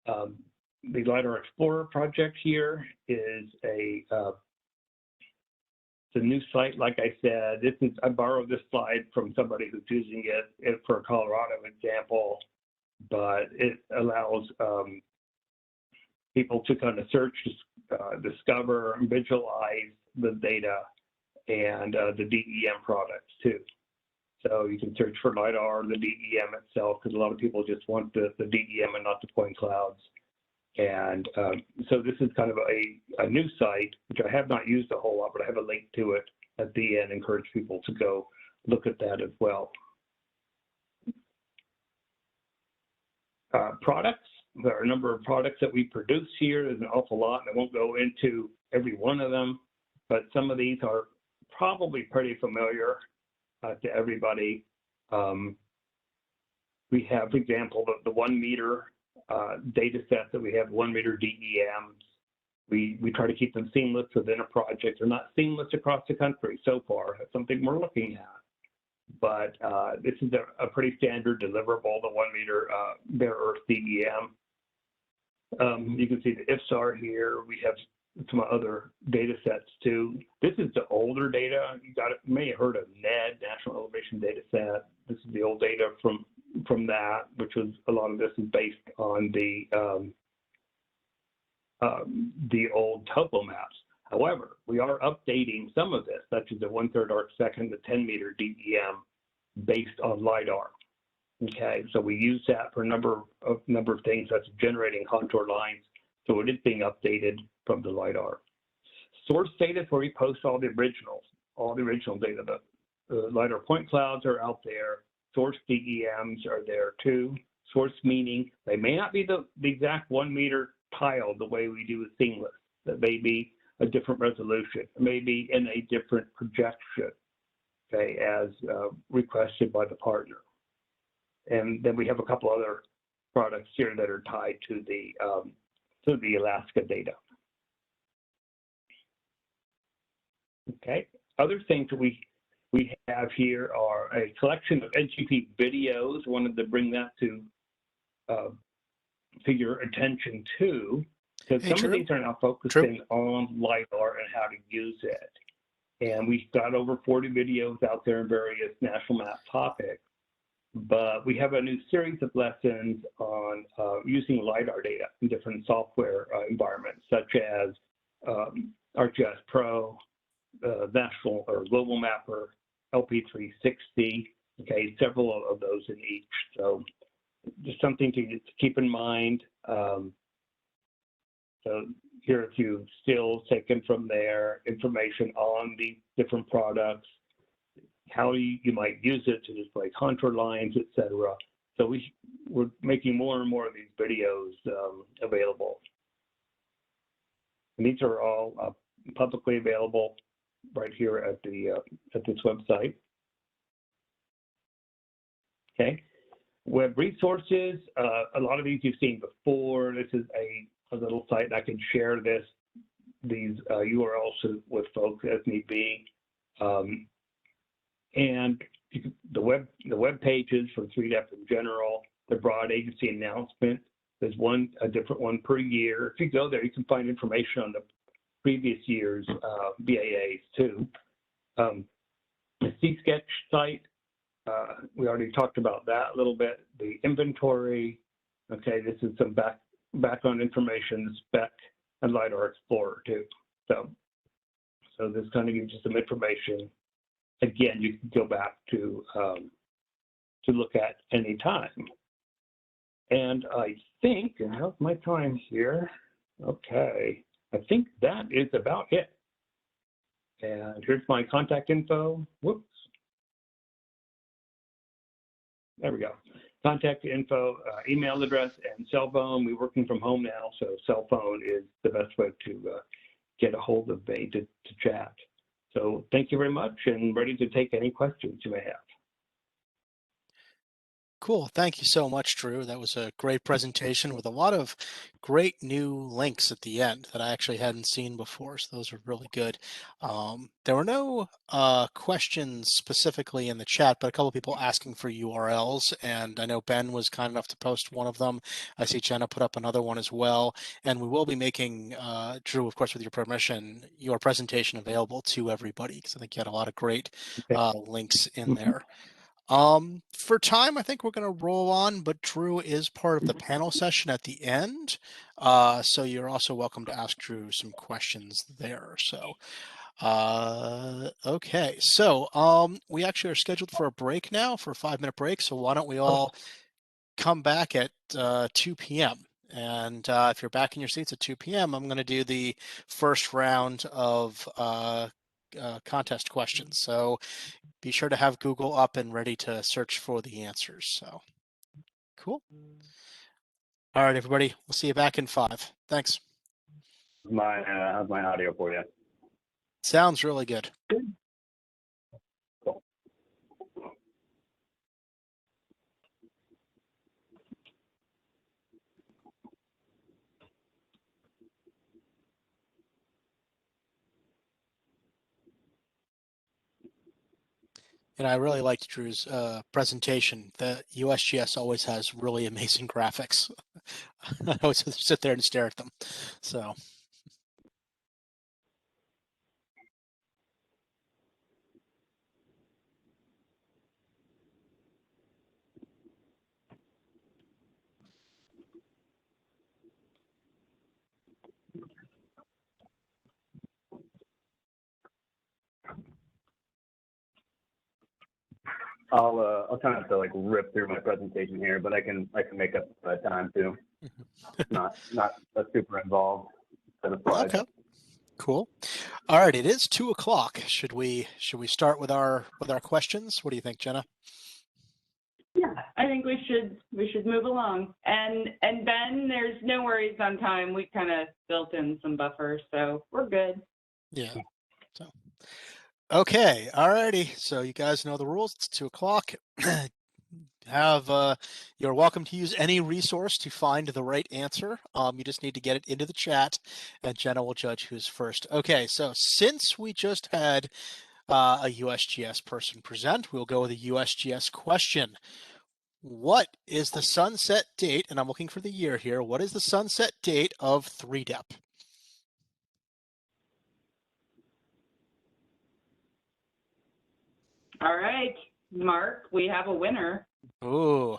B: The LiDAR Explorer project here is it's a new site, like I said. I borrowed this slide from somebody who's using it for a Colorado example, but it allows people to kind of search, discover, and visualize the data and the DEM products too. So you can search for LiDAR, the DEM itself, because a lot of people just want the DEM and not the point clouds. And so this is kind of a new site, which I have not used a whole lot, but I have a link to it at the end. Encourage people to go look at that as well. Products. There are a number of products that we produce here. There's an awful lot, and I won't go into every one of them, but some of these are probably pretty familiar to everybody. We have, for example, the 1 meter data set that we have, 1 meter DEMs. We try to keep them seamless within a project. They're not seamless across the country so far. That's something we're looking at. But this is a pretty standard deliverable, the 1 meter bare earth DEM. You can see the IFSAR here. We have some other data sets too. This is the older data. You may have heard of NED, National Elevation Data Set. This is the old data from that, which was a lot of this is based on the old topo maps. However, we are updating some of this, such as the 1/3 arcsecond, the 10 meter DEM, based on LiDAR. Okay, so we use that for a number of things, such as generating contour lines. So it is being updated from the LiDAR. Source data is where we post all the original data. The LiDAR point clouds are out there. Source DEMs are there too. Source meaning they may not be the exact 1 meter tile the way we do with seamless. That may be a different resolution. It may be in a different projection, okay, as requested by the partner. And then we have a couple other products here that are tied to the Alaska data. Okay, other things that we have here are a collection of NGP videos. I wanted to bring that to your attention too, because some of these are now focusing on LiDAR and how to use it. And we've got over 40 videos out there in various national map topics. But we have a new series of lessons on using LiDAR data in different software environments, such as ArcGIS Pro, National or Global Mapper, LP360, okay, several of those in each. So just something to keep in mind. So here are a few stills taken from there, information on the different products, how you might use it to display contour lines, etc. So we're making more and more of these videos available. And these are all publicly available right here at this website. Okay, web resources. A lot of these you've seen before. This is a little site. I can share these URLs with folks as need be. And the web pages for 3DEP in general, the broad agency announcement. There's a different one per year. If you go there, you can find information on the previous year's BAAs too. The C-Sketch site, we already talked about that a little bit. The inventory, okay, this is some background information, the spec, and LiDAR Explorer too. So this kind of gives you some information again, you can go back to look at any time. And I think, and how's my time here? Okay, I think that is about it. And here's my contact info. Whoops. There we go. Contact info, email address, and cell phone. We're working from home now, so cell phone is the best way to get a hold of me to chat. So thank you very much, and ready to take any questions you may have.
A: Cool. Thank you so much, Drew. That was a great presentation with a lot of great new links at the end that I actually hadn't seen before. So those are really good. There were no questions specifically in the chat, but a couple of people asking for URLs. And I know Ben was kind enough to post one of them. I see Jenna put up another one as well. And we will be making, Drew, of course, with your permission, your presentation available to everybody, because I think you had a lot of great links in there. For time, I think we're going to roll on, but Drew is part of the panel session at the end. So you're also welcome to ask Drew some questions there. So, okay. So, we actually are scheduled for a break now, for a 5-minute break. So why don't we all come back at 2 p.m. And if you're back in your seats at 2 p.m., I'm going to do the first round of contest questions. So be sure to have Google up and ready to search for the answers. So cool. All right, everybody. We'll see you back in 5. Thanks.
D: How's my audio for you?
A: Sounds really good.
D: Cool.
A: And I really liked Drew's presentation. The USGS always has really amazing graphics. I always sit there and stare at them. So.
D: I'll try not to like rip through my presentation here, but I can make up time too. not a super involved set of slides.
A: Okay. Cool. All right, it is 2 o'clock. Should we start with our questions? What do you think, Jenna?
C: Yeah, I think we should move along. And Ben, there's no worries on time. We kind of built in some buffers, so we're good.
A: Yeah. So. Okay. All righty. So you guys know the rules. It's 2 o'clock. You're welcome to use any resource to find the right answer. You just need to get it into the chat, and Jenna will judge who's first. Okay, so since we just had a USGS person present, we'll go with a USGS question. What is the sunset date, and I'm looking for the year here, what is the sunset date of 3DEP?
C: All right, Mark, we have a winner.
A: Ooh.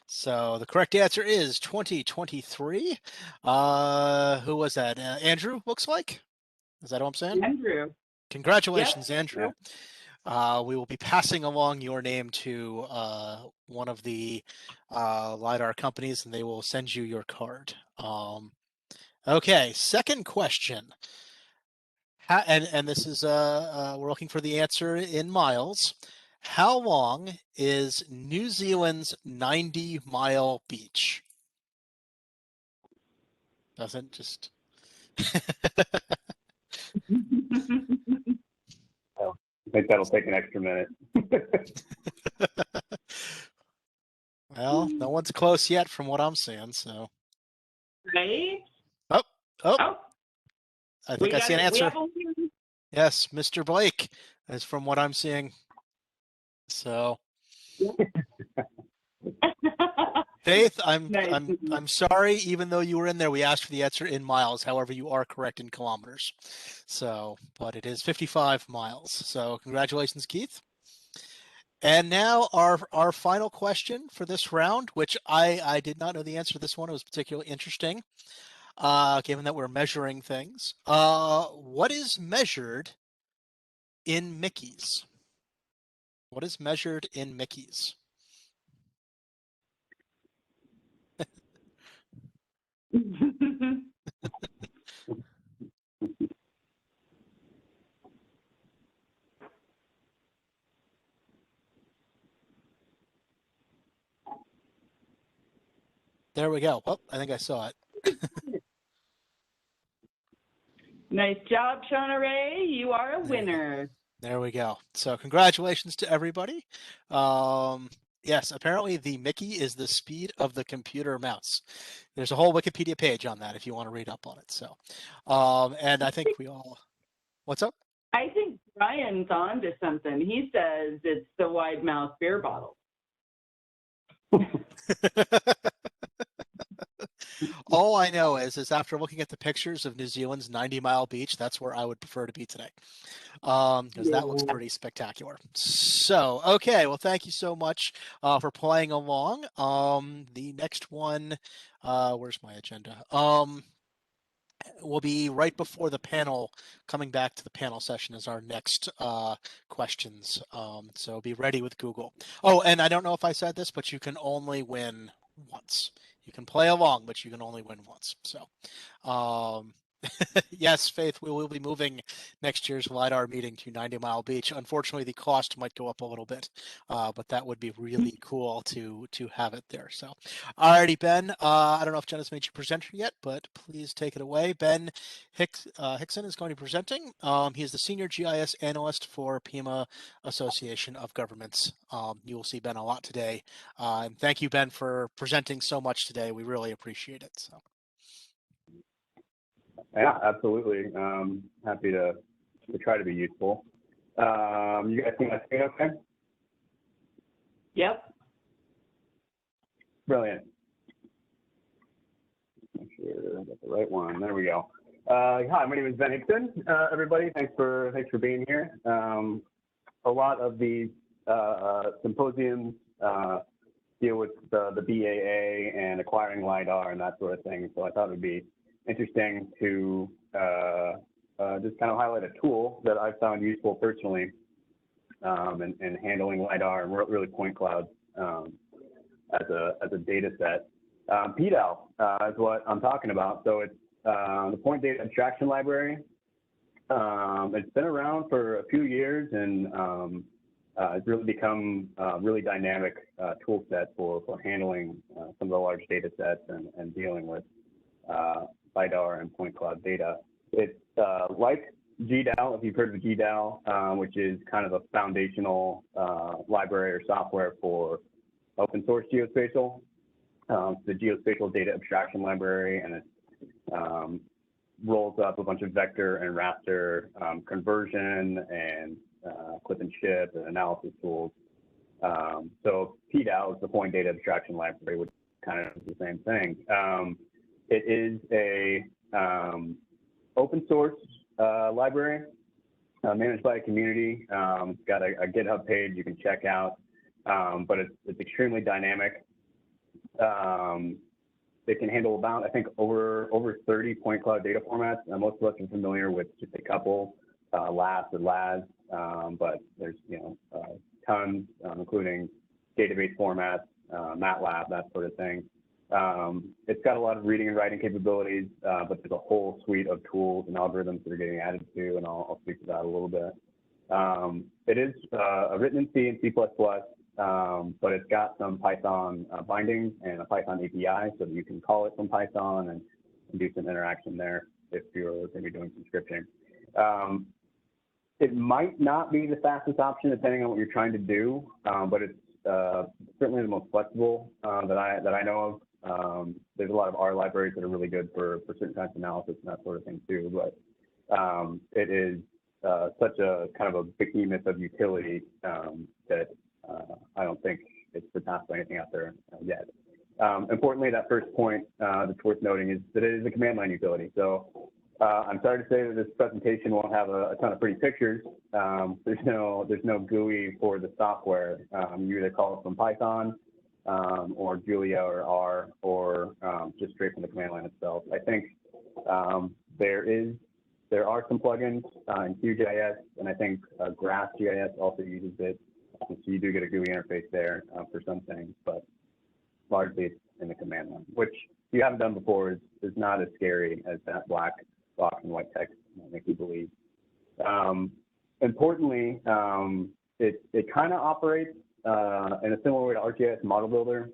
A: So the correct answer is 2023. Who was that? Andrew, looks like? Is that what I'm saying?
C: Andrew.
A: Congratulations,
C: Yep.
A: Andrew. We will be passing along your name to one of the LiDAR companies, and they will send you your card. Okay, second question. And this is, we're looking for the answer in miles. How long is New Zealand's 90-mile beach? Doesn't just...
D: I think that'll take an extra minute.
A: Well, no one's close yet from what I'm seeing, so.
C: Right?
A: Oh. I think I see an answer. Yes, Mr. Blake is from what I'm seeing. So. Faith, I'm sorry, even though you were in there, we asked for the answer in miles. However, you are correct in kilometers. So, but it is 55 miles. So congratulations, Keith. And now our final question for this round, which I did not know the answer to this one. It was particularly interesting, given that we're measuring things. What is measured in Mickeys? What is measured in Mickeys? There we go. Oh, I think I saw it.
C: Nice job, Shauna Ray. You are a winner.
A: There we go. So congratulations to everybody. Yes, apparently the Mickey is the speed of the computer mouse. There's a whole Wikipedia page on that if you want to read up on it. So, and I think we all, what's up?
C: I think Brian's on to something. He says it's the wide mouth beer bottle.
A: All I know is after looking at the pictures of New Zealand's 90-mile beach, that's where I would prefer to be today, because that looks pretty spectacular. So, okay, well, thank you so much for playing along. The next one, where's my agenda? Will be right before the panel. Coming back to the panel session is our next questions. So be ready with Google. Oh, and I don't know if I said this, but you can only win once. You can play along, but you can only win once. So, yes, Faith, we will be moving next year's LiDAR meeting to 90-Mile Beach. Unfortunately, the cost might go up a little bit, but that would be really cool to have it there. So, alrighty, Ben. I don't know if Jenna's made you presenter yet, but please take it away. Ben Hickson is going to be presenting. He is the Senior GIS Analyst for PEMA Association of Governments. You will see Ben a lot today. And thank you, Ben, for presenting so much today. We really appreciate it. So.
D: Yeah, absolutely. Happy to try to be useful. You guys see my screen okay?
C: Yep.
D: Brilliant. Make sure I got the right one. There we go. Hi, my name is Ben Hickson. Everybody, thanks for being here. A lot of these symposiums deal with the BAA and acquiring LiDAR and that sort of thing. So I thought it would be interesting to just kind of highlight a tool that I've found useful personally in handling LiDAR and really point clouds as a data set. PDAL is what I'm talking about. So it's the Point Data Abstraction Library. It's been around for a few years and it's really become a really dynamic tool set for handling some of the large data sets and dealing with LiDAR and point cloud data. It's like GDAL, if you've heard of GDAL, which is kind of a foundational library or software for open source geospatial. It's the Geospatial Data Abstraction Library, and it rolls up a bunch of vector and raster conversion and clip and ship and analysis tools. So PDAL is the Point Data Abstraction Library, which kind of is the same thing. It is a open source library managed by a community. It's got a GitHub page you can check out, but it's extremely dynamic. It can handle about, I think, over 30 point cloud data formats. Most of us are familiar with just a couple, LAS or LAS, but there's tons, including database formats, MATLAB, that sort of thing. It's got a lot of reading and writing capabilities, but there's a whole suite of tools and algorithms that are getting added to, and I'll speak to that a little bit. It is written in C and C++, but it's got some Python bindings and a Python API, so that you can call it from Python and do some interaction there if you're going to be doing some scripting. It might not be the fastest option depending on what you're trying to do, but it's certainly the most flexible that I know of. There's a lot of R libraries that are really good for certain kinds of analysis and that sort of thing too, but it is such a kind of a behemoth of utility that I don't think it's surpassed by anything out there yet. Importantly, that first point that's worth noting is that it is a command line utility. So I'm sorry to say that this presentation won't have a ton of pretty pictures. There's no GUI for the software. You either call it from Python or Julia or R or just straight from the command line itself. I think there is There are some plugins in QGIS, and I think GraphGIS also uses it. So you do get a GUI interface there for some things, but largely it's in the command line, which if you haven't done before is not as scary as that black box and white text might make you believe. Importantly, it kind of operates in a similar way to ArcGIS Model Builder,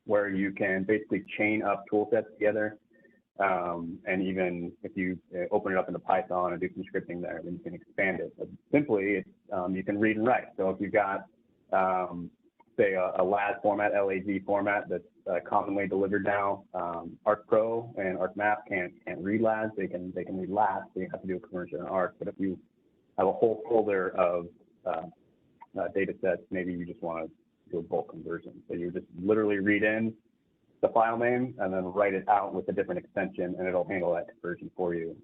D: where you can basically chain up tool sets together. And even if you open it up into Python and do some scripting there, then you can expand it. But simply, you can read and write. So if you've got, say, a LAS format, LAZ format that's commonly delivered now, ArcPro and ArcMap can't read LAS. They can read LAS, so you have to do a conversion in Arc. But if you have a whole folder of data sets, maybe you just want to do a bulk conversion. So you just literally read in the file name and then write it out with a different extension, and it'll handle that conversion for you.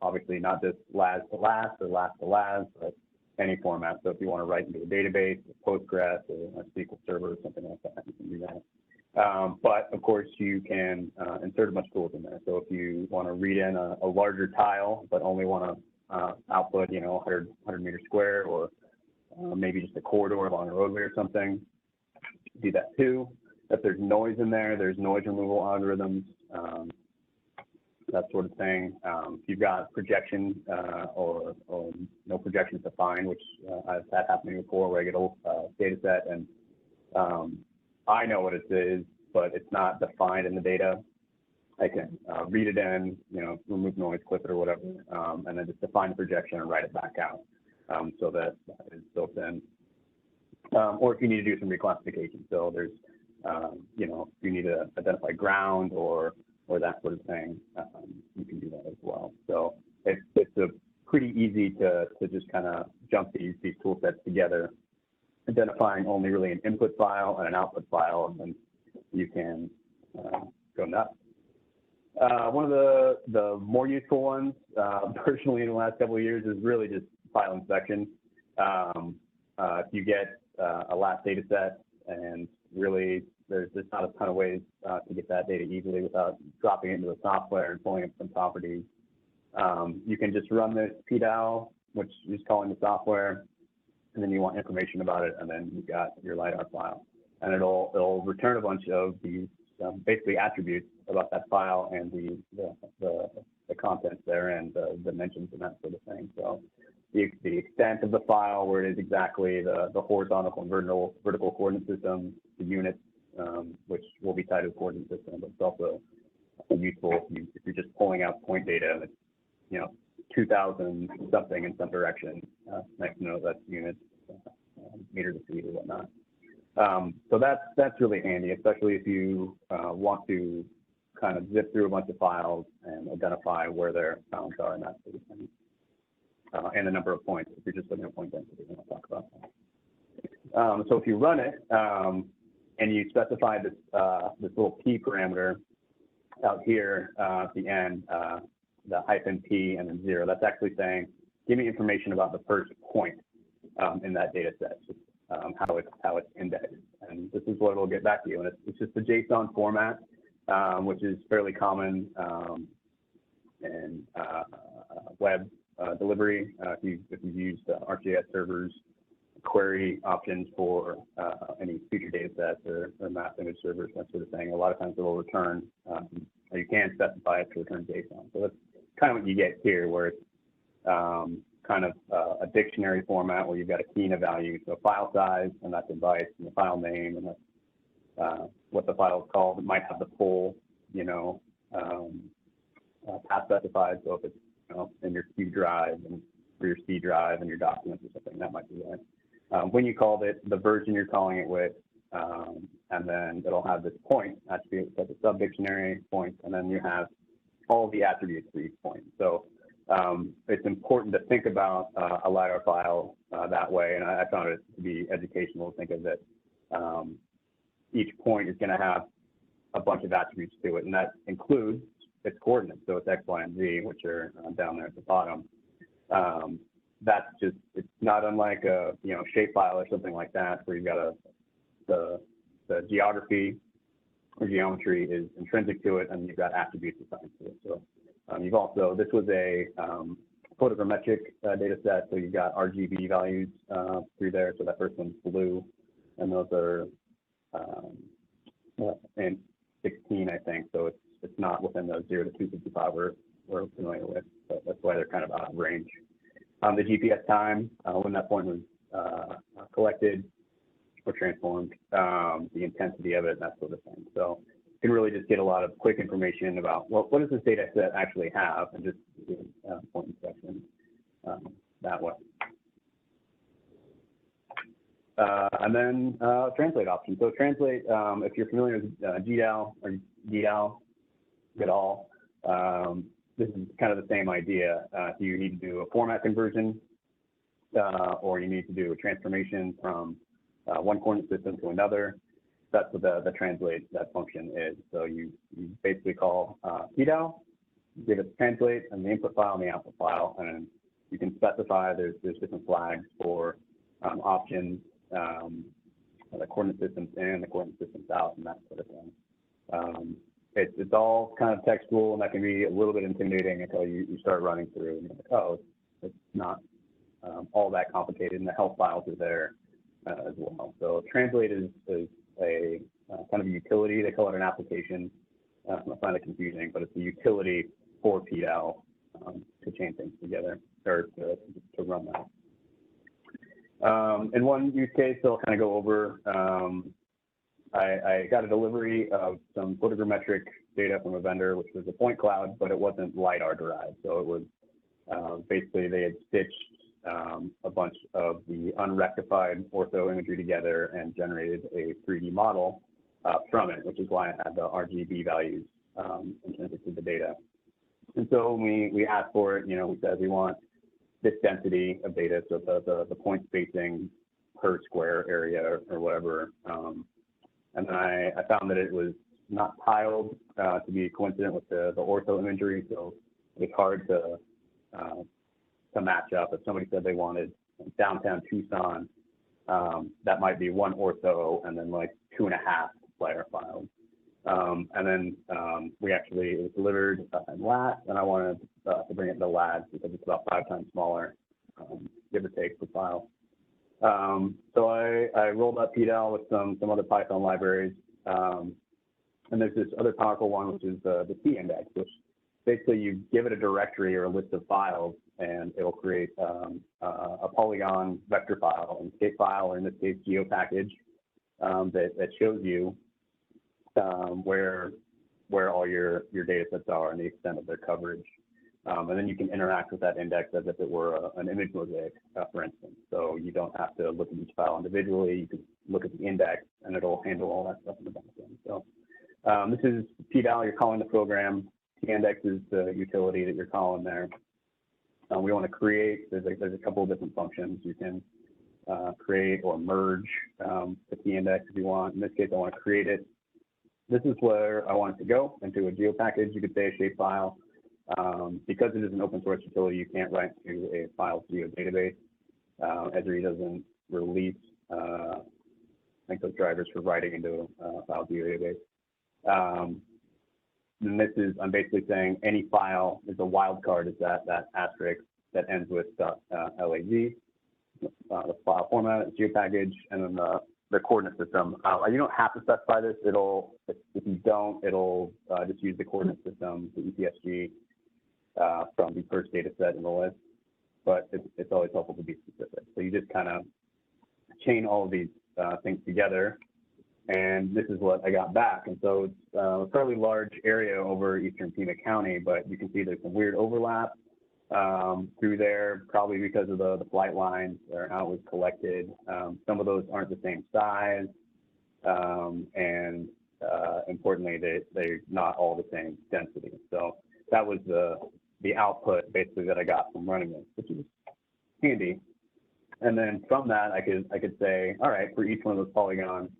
D: Obviously, not just LAS to LAS or LAS to LAS, but any format. So if you want to write into a database, a Postgres, or a SQL Server, or something like that, you can do that. But of course, you can insert a bunch of tools in there. So if you want to read in a larger tile, but only want to output, 100 meters square, or maybe just a corridor along a roadway or something, do that too. If there's noise in there, there's noise removal algorithms, that sort of thing. If you've got projection or no projections defined, which I've had happening before, where I get a data set and I know what it is, but it's not defined in the data, I can read it in, remove noise, clip it or whatever, and then just define the projection and write it back out so that is built in. Or if you need to do some reclassification. So there's if you need to identify ground or that sort of thing, you can do that as well. So it's a pretty easy to just kind of jump these tool sets together, identifying only really an input file and an output file, and then you can go nuts. One of the more useful ones, personally, in the last couple of years, is really just file inspection. If you get a LAS data set, and really there's just not a ton of ways to get that data easily without dropping it into the software and pulling up some properties. You can just run this PDAL, which is calling the software, and then you want information about it, and then you've got your LiDAR file. And it'll return a bunch of these basically attributes about that file and the contents there and the dimensions and that sort of thing. So the extent of the file, where it is exactly, the horizontal and vertical coordinate system, the units, which will be tied to the coordinate system, but it's also useful if you're just pulling out point data that's 2,000 something in some direction. Nice to know that's units, meter to feet or whatnot. So that's really handy, especially if you want to kind of zip through a bunch of files and identify where their bounds are and that sort of thing. And the number of points, if you're just looking at point density, and I'll talk about that. So if you run it and you specify this little p parameter out here at the end, the -p and then 0, that's actually saying, give me information about the first point in that data set, how it's indexed. And this is what it'll get back to you. And it's just the JSON format, which is fairly common in web delivery. If you've used ArcGIS servers, query options for any future data sets or map image servers, that sort of thing, a lot of times it will return, or you can specify it to return JSON. So that's kind of what you get here, where it's kind of a dictionary format where you've got a 𝐀𝐫𝐢𝐳𝐬 value, so file size, and that's a byte, and the file name, and that's what the file is called. It might have the full, path specified. So if it's in your Q drive and or your C drive and your documents or something, that might be right. When you called it, the version you're calling it with, and then it'll have this point attribute, like a sub-dictionary point, and then you have all the attributes for each point. So it's important to think about a LiDAR file that way, and I found it to be educational to think of it. Each point is going to have a bunch of attributes to it, and that includes its coordinates. So it's X, Y, and Z, which are down there at the bottom. That's just, it's not unlike a shapefile or something like that, where you've got the geography or geometry is intrinsic to it, and you've got attributes assigned to it. So you've also, this was a photogrammetric data set. So you've got RGB values through there. So that first one's blue, and those are and 16, I think. So it's not within the 0 to 255 we're familiar with. So that's why they're kind of out of range. The GPS time, when that point was collected or transformed, the intensity of it, and that sort of thing. So you can really just get a lot of quick information about, well, what does this data set actually have, and just do point inspection that way. And then translate option. So translate, if you're familiar with GDAL or GDAL, this is kind of the same idea. So you need to do a format conversion, or you need to do a transformation from one coordinate system to another. That's what the translate, that function is. So you basically call PDAL, give it translate and the input file and the output file, and you can specify there's different flags for options, the coordinate systems in, the coordinate systems out, and that sort of thing. It's all kind of textual, and that can be a little bit intimidating until you start running through, and you're like, oh, it's not all that complicated, and the help files are there as well. So translate is a kind of a utility. They call it an application. I find it confusing, but it's a utility for PDAL to chain things together, or to run that. In one use case, I'll kind of go over, I got a delivery of some photogrammetric data from a vendor, which was a point cloud, but it wasn't LiDAR derived. So it was basically they had stitched a bunch of the unrectified ortho imagery together and generated a 3D model from it, which is why I had the RGB values intrinsic to the data. And so when we asked for it, we said we want this density of data, so the point spacing per square area or whatever. And then I found that it was not tiled to be coincident with the ortho imagery, so it's hard to match up. If somebody said they wanted downtown Tucson, that might be one ortho and then like 2.5 layer files. And then it was delivered in LAT, and I wanted to bring it to LAD because it's about 5 times smaller, give or take, per file. So I rolled up PDAL with some other Python libraries, and there's this other powerful one, which is the T-index, which basically you give it a directory or a list of files, and it'll create a polygon vector file, an escape file, or in this case, GeoPackage, that shows you where all your data sets are and the extent of their coverage. And then you can interact with that index as if it were an image mosaic, for instance. So you don't have to look at each file individually. You can look at the index, and it'll handle all that stuff in the back end. So this is PDAL. You're calling the program. T-index is the utility that you're calling there. We want to create. There's a couple of different functions. You can create or merge the T-index if you want. In this case, I want to create it. This is where I want it to go, into a GeoPackage. You could say a shapefile. Because it is an open source utility, you can't write to a file geo database. Esri doesn't release, I think, those drivers for writing into a file geo database. And this is, I'm basically saying any file is a wildcard, is that asterisk that ends with .lag, the file format, GeoPackage, and then the coordinate system. You don't have to specify this. If you don't, it'll just use the coordinate system, the EPSG, from the first data set in the list. But it's always helpful to be specific. So you just kind of chain all of these things together, and this is what I got back. And so it's a fairly large area over eastern Pima County, but you can see there's some weird overlap through there, probably because of the flight lines or how it was collected. Some of those aren't the same size, and importantly, they're not all the same density. So that was the output basically that I got from running this, which is handy. And then from that, I could say, all right, for each one of those polygons,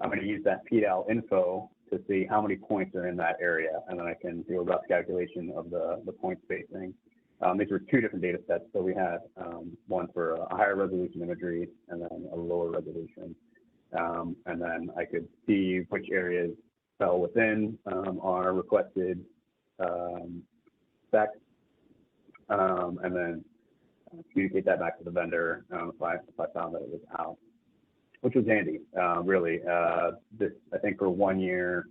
D: I'm going to use that PDAL info to see how many points are in that area, and then I can do a rough calculation of the point spacing. These were 2 different data sets, so we had one for a higher resolution imagery and then a lower resolution. And then I could see which areas fell within our requested specs. and then communicate that back to the vendor if I found that it was out, which was handy, really. This, I think for 1 year,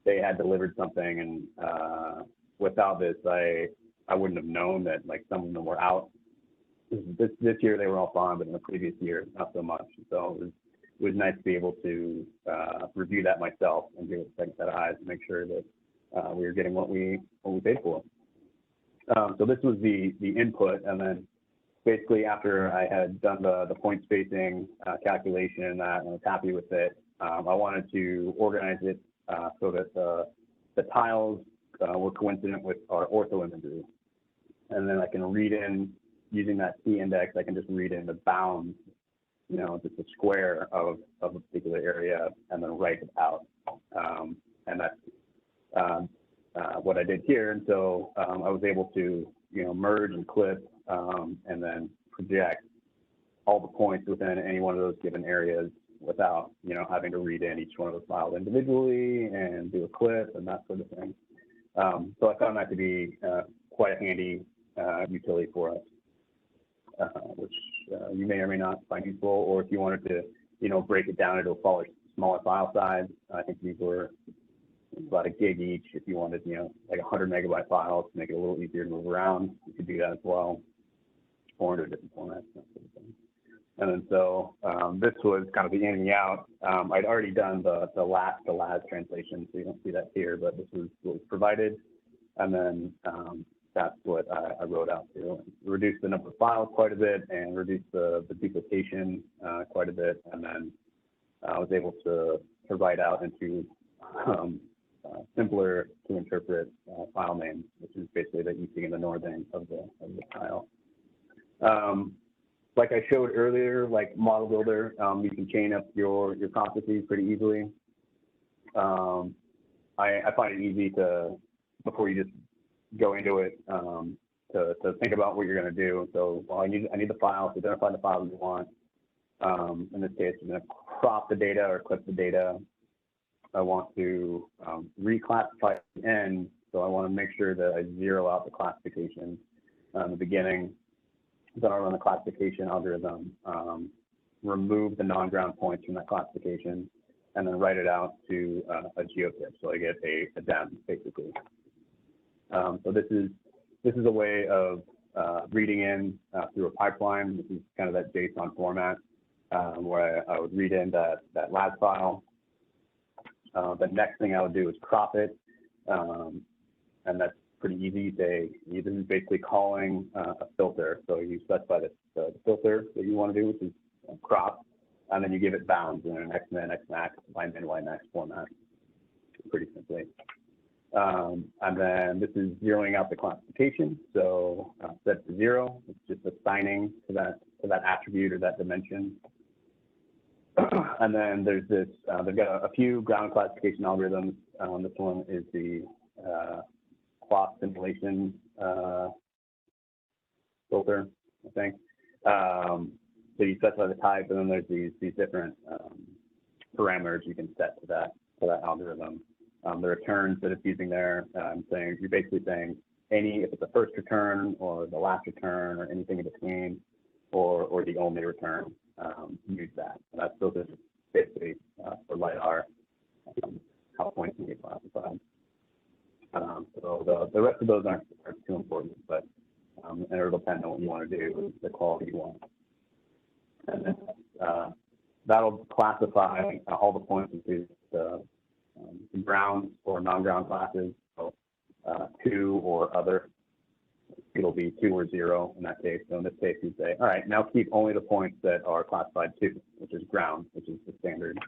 D: they had delivered something, and without this, I wouldn't have known that like some of them were out. This year they were all fine, but in the previous year, not so much. So it was nice to be able to review that myself and give it a second set of eyes to make sure that we were getting what we paid for. So this was the input, and then basically after I had done the point spacing calculation and that, and I was happy with it, I wanted to organize it so that the tiles were coincident with our ortho imagery. And then I can read in, using that C index, I can just read in the bounds, you know, just a square of a particular area, and then write it out. And that's what I did here. And so I was able to, you know, merge and clip and then project all the points within any one of those given areas without, you know, having to read in each one of those files individually and do a clip and that sort of thing. So I found that to be quite a handy utility for us, which you may or may not find useful, or if you wanted to, you know, break it down into a smaller file size. I think these were about 1 gig each. If you wanted, you know, like 100 megabyte files to make it a little easier to move around, you could do that as well, or into different formats, that sort of thing. And then so this was kind of the in and the out. I'd already done the last to last translation, so you don't see that here, but this was what was provided. And then that's what I wrote out to. Reduced the number of files quite a bit and reduced the duplication quite a bit. And then I was able to write out into simpler to interpret file names, which is basically that you see in the northern of the tile. Like I showed earlier, like Model Builder, you can chain up your processes pretty easily. I find it easy to, before you just go into it, to think about what you're going to do. So, well, I need the file, to identify the file you want. In this case, I'm going to crop the data or clip the data. I want to reclassify at the end, so I want to make sure that I zero out the classification in the beginning. Then I run the classification algorithm, remove the non-ground points from that classification, and then write it out to a geotip. So I get a DEM, basically. So this is a way of reading in through a pipeline. This is kind of that JSON format where I would read in that lab file. The next thing I would do is crop it, and that's pretty easy. This is basically calling a filter. So you specify the filter that you want to do, which is crop, and then you give it bounds in an xmin, xmax, ymin, ymax format, pretty simply. And then this is zeroing out the classification. So set to 0. It's just assigning to that attribute or that dimension. And then there's this, they've got a few ground classification algorithms. This one is the cloth simulation filter, I think. So you specify the type, and then there's these different parameters you can set to that algorithm. The returns that it's using there, you're basically saying if it's the first return or the last return or anything in between, or the only return, use that. And that's still just basically for LiDAR, how points can be classified. So the rest of those aren't too important, but and it'll depend on what you want to do, the quality you want. And then that'll classify all the points into the ground or non-ground classes, so 2 or other. It'll be 2 or 0 in that case. So in this case, you say, all right, now keep only the points that are classified 2, which is ground, which is the standard,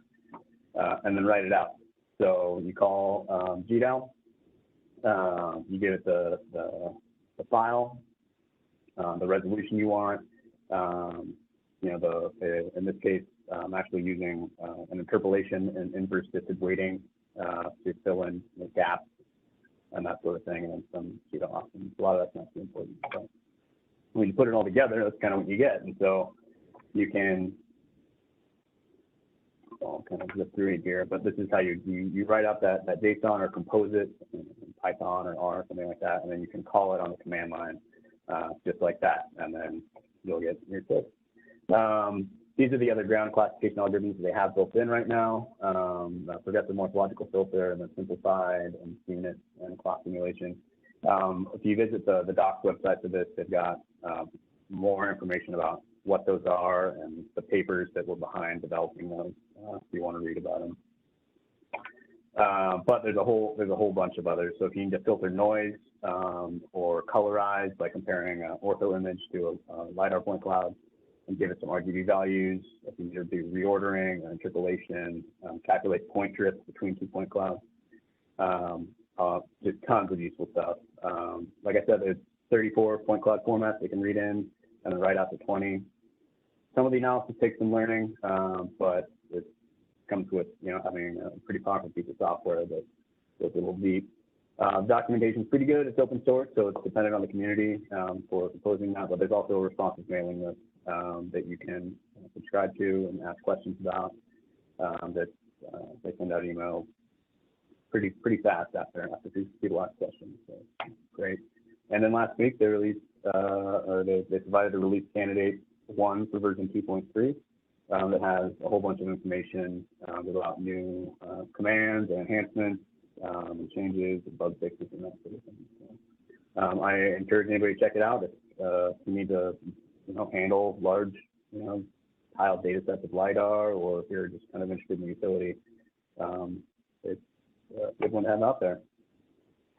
D: and then write it out. So you call PDAL, you give it the file, the resolution you want. You know, in this case, I'm actually using an interpolation and inverse distance weighting to fill in the gaps and that sort of thing, and then some pseudo options. A lot of that's not too important. So when you put it all together, that's kind of what you get. And so you can, I'll kind of zip through it here, but this is how you write out that JSON or compose it in Python or R, something like that, and then you can call it on the command line just like that, and then you'll get your tip. These are the other ground classification algorithms they have built in right now. Progressive morphological filter, and then simplified, and unit, and clock simulation. If you visit the docs website for this, they've got more information about what those are and the papers that were behind developing those, if you want to read about them. But there's a whole bunch of others. So if you need to filter noise or colorize by comparing an ortho image to a LiDAR point cloud and give it some RGB values, if you need to do reordering or interpolation, calculate point drifts between 2 point clouds, just tons of useful stuff. Like I said, there's 34 point cloud formats they can read in and then write out to 20. Some of the analysis takes some learning, but it comes with having a pretty powerful piece of software that goes a little deep. Documentation is pretty good. It's open source, so it's dependent on the community for proposing that. But there's also a responsive mailing list that you can subscribe to and ask questions about. That they send out emails pretty fast after people ask questions. So great. And then last week they released they provided a release candidate 1 for version 2.3 that has a whole bunch of information about new commands and enhancements and changes and bug fixes and that sort of thing. So, I encourage anybody to check it out if you need to handle large tile data sets of LiDAR, or if you're just kind of interested in the utility. It's a good one to have out there.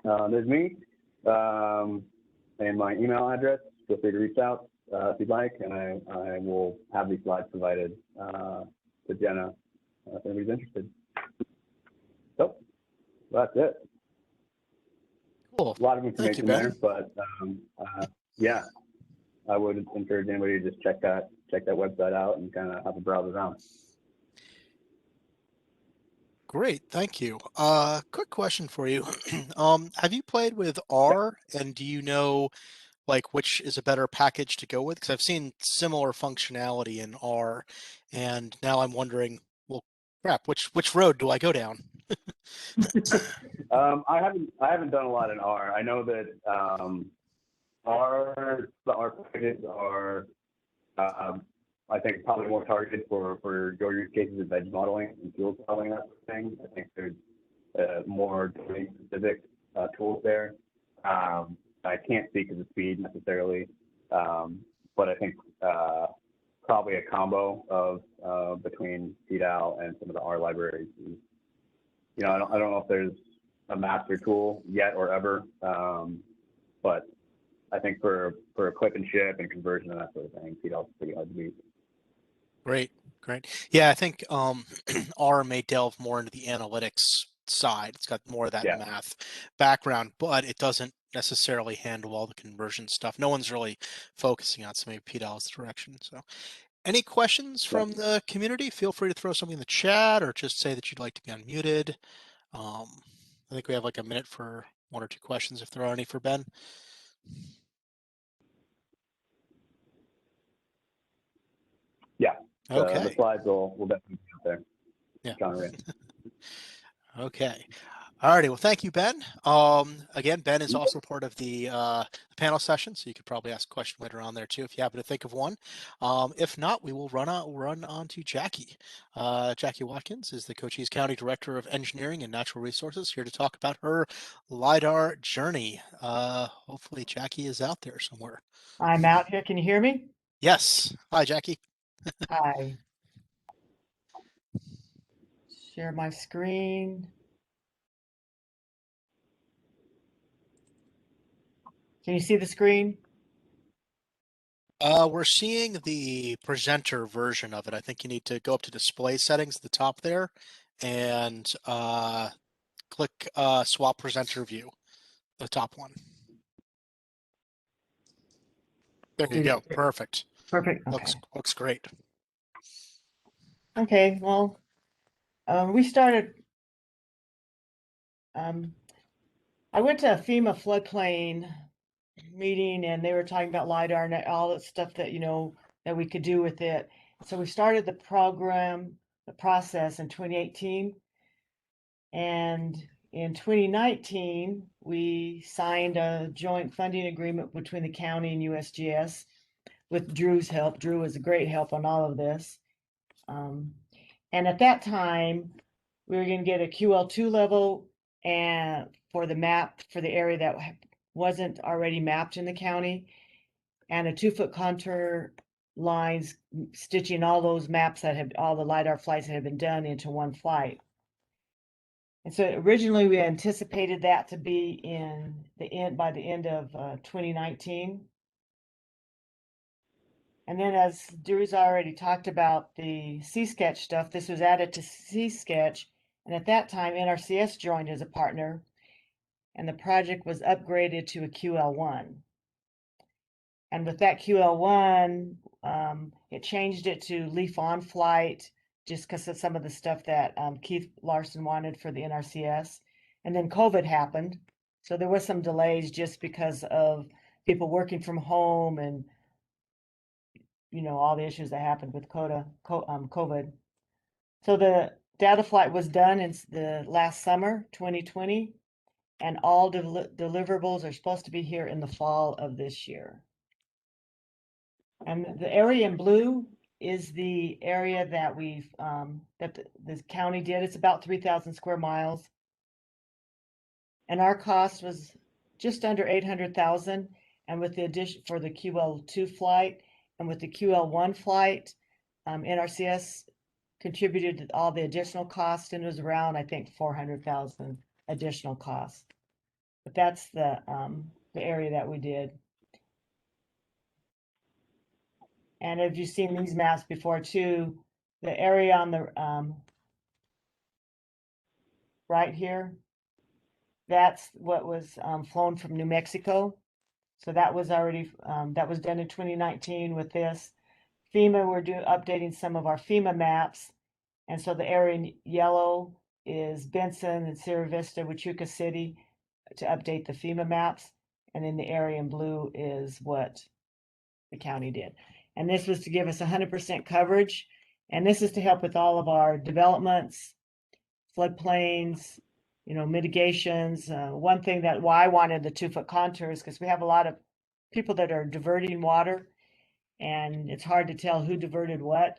D: There's me and my email address. Feel free to reach out if you'd like, and I will have these slides provided to Jenna if anybody's interested. So that's it.
A: Cool.
D: A lot of information there, but yeah, I would encourage anybody to just check that website out and kind of have a browse around.
A: Great, thank you. Quick question for you. Have you played with R, and do you know like which is a better package to go with? Because I've seen similar functionality in R, and now I'm wondering, well, crap, which road do I go down?
D: I haven't done a lot in R. I know that the R packages are I think probably more targeted for your use cases of edge modeling and field modeling, that sort of thing. I think there's more domain specific tools there. I can't speak to the speed necessarily, but I think probably a combo of between PDAL and some of the R libraries. I don't know if there's a master tool yet or ever, but I think for a clip and ship and conversion and that sort of thing, PDAL is pretty hard to beat.
A: Great. Yeah, I think R may delve more into the analytics side. It's got more of that math background, but it doesn't necessarily handle all the conversion stuff. No one's really focusing on, so maybe PDAL is the direction. So any questions from the community? Feel free to throw something in the chat or just say that you'd like to be unmuted. I think we have like a minute for 1 or 2 questions if there are any for Ben.
D: Yeah.
A: Okay.
D: The slides will definitely be out there.
A: Yeah. Okay. All righty. Well, thank you, Ben. Again, Ben is also part of the panel session, so you could probably ask a question later on there too if you happen to think of one. If not, we will run on to Jackie. Jackie Watkins is the Cochise County Director of Engineering and Natural Resources, here to talk about her LiDAR journey. Hopefully Jackie is out there somewhere.
E: I'm out here. Can you hear me?
A: Yes. Hi, Jackie.
E: Hi. Share my screen. Can you see the screen?
A: We're seeing the presenter version of it. I think you need to go up to display settings at the top there and click swap presenter view, the top one. There you go. Perfect.
E: Perfect. Okay.
A: Looks great.
E: Okay. Well, we started. I went to a FEMA floodplain meeting, and they were talking about LiDAR and all that stuff that that we could do with it. So we started the process in 2018, and in 2019, we signed a joint funding agreement between the county and USGS with Drew's help. Drew was a great help on all of this. And at that time, we were going to get a QL2 level and for the map for the area that wasn't already mapped in the county, and a 2-foot contour lines stitching all those maps that had all the LiDAR flights that had been done into one flight. And so originally we anticipated that to be by the end of 2019. And then as Drew's already talked about the 𝐶sketch stuff, this was added to 𝐶sketch. And at that time, NRCS joined as a partner, and the project was upgraded to a QL1. And with that QL1, it changed it to leaf on flight just because of some of the stuff that Keith Larson wanted for the NRCS. And then COVID happened. So there was some delays just because of people working from home and, you know, all the issues that happened with COVID. So the data flight was done in the last summer, 2020, and all deliverables are supposed to be here in the fall of this year. And the area in blue is the area that we've that the county did. It's about 3,000 square miles, and our cost was just under 800,000. And with the addition for the QL2 flight and with the QL1 flight, NRCS contributed all the additional cost, and it was around, I think, 400,000 additional cost. But that's the area that we did. And if you've seen these maps before too, the area on the right here, that's what was flown from New Mexico. So that was already that was done in 2019 with this. FEMA, we're updating some of our FEMA maps. And so the area in yellow is Benson and Sierra Vista, Huachuca City, to update the FEMA maps. And then the area in blue is what the county did. And this was to give us 100% coverage. And this is to help with all of our developments, floodplains, you know, mitigations. One thing that why I wanted the 2-foot contours, because we have a lot of people that are diverting water, and it's hard to tell who diverted what.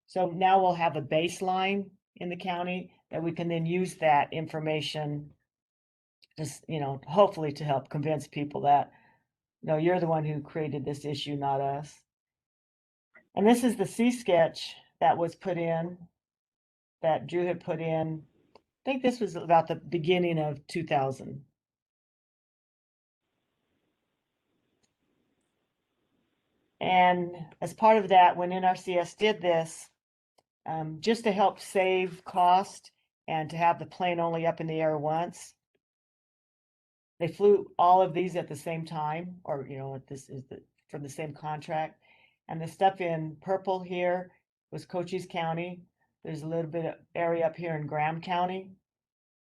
E: So now we'll have a baseline in the county that we can then use that information, just, you know, hopefully to help convince people that, no, you're the one who created this issue, not us. And this is the 𝐶sketch that was put in, that Drew had put in. I think this was about the beginning of 2000. And as part of that, when NRCS did this, just to help save cost and to have the plane only up in the air once, they flew all of these at the same time, or, you know, this is from the same contract. And the stuff in purple here was Cochise County. There's a little bit of area up here in Graham County.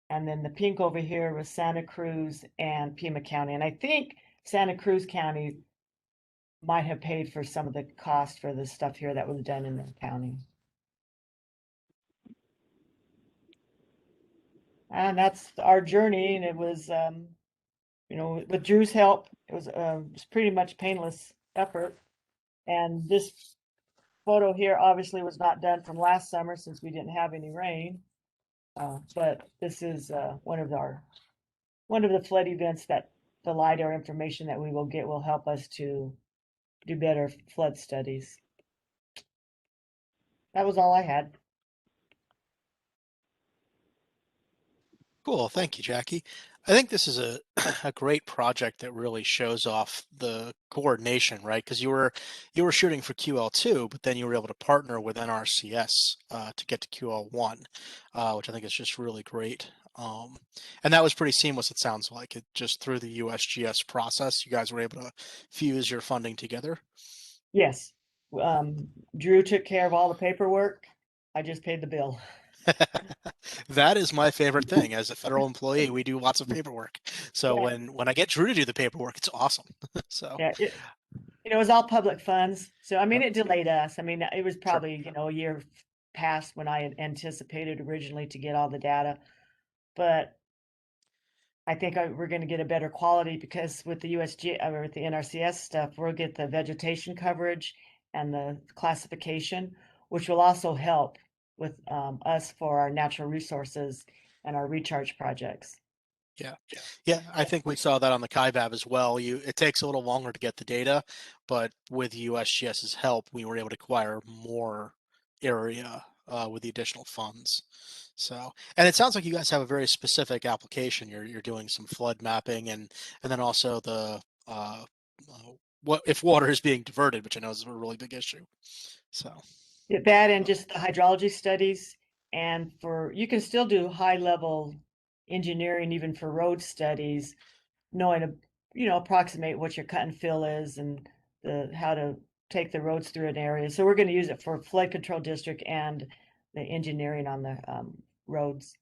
E: And then the pink over here was Santa Cruz and Pima County. And I think Santa Cruz County might have paid for some of the cost for the stuff here that was done in the county. And that's our journey. And it was, you know, with Drew's help, it was pretty much painless effort. And this photo here obviously was not done from last summer since we didn't have any rain. But this is one of the flood events that the LiDAR information that we will get will help us to do better flood studies. That was all I had.
A: Cool. Thank you, Jackie. I think this is a great project that really shows off the coordination, right? Because you were shooting for QL2, but then you were able to partner with NRCS to get to QL1, which I think is just really great. And that was pretty seamless, it sounds like. It just through the USGS process, you guys were able to fuse your funding together.
E: Yes. Drew took care of all the paperwork. I just paid the bill.
A: That is my favorite thing. As a federal employee, we do lots of paperwork. So
E: Yeah.
A: when I get Drew to do the paperwork, it's awesome. So
E: yeah, it was all public funds. So I mean, it delayed us. I mean, it was probably, you know, a year past when I had anticipated originally to get all the data. But I think we're going to get a better quality because with the USGS or with the NRCS stuff, we'll get the vegetation coverage and the classification, which will also help with us for our natural resources and our recharge projects.
A: Yeah, I think we saw that on the Kaibab as well. It takes a little longer to get the data, but with USGS's help, we were able to acquire more area with the additional funds. So, and it sounds like you guys have a very specific application. You're doing some flood mapping and then also the what if water is being diverted, which I know is a really big issue. So
E: Yeah, that and just the hydrology studies, and you can still do high level engineering even for road studies, knowing approximate what your cut and fill is and how to take the roads through an area. So we're going to use it for flood control district and the engineering on the roads.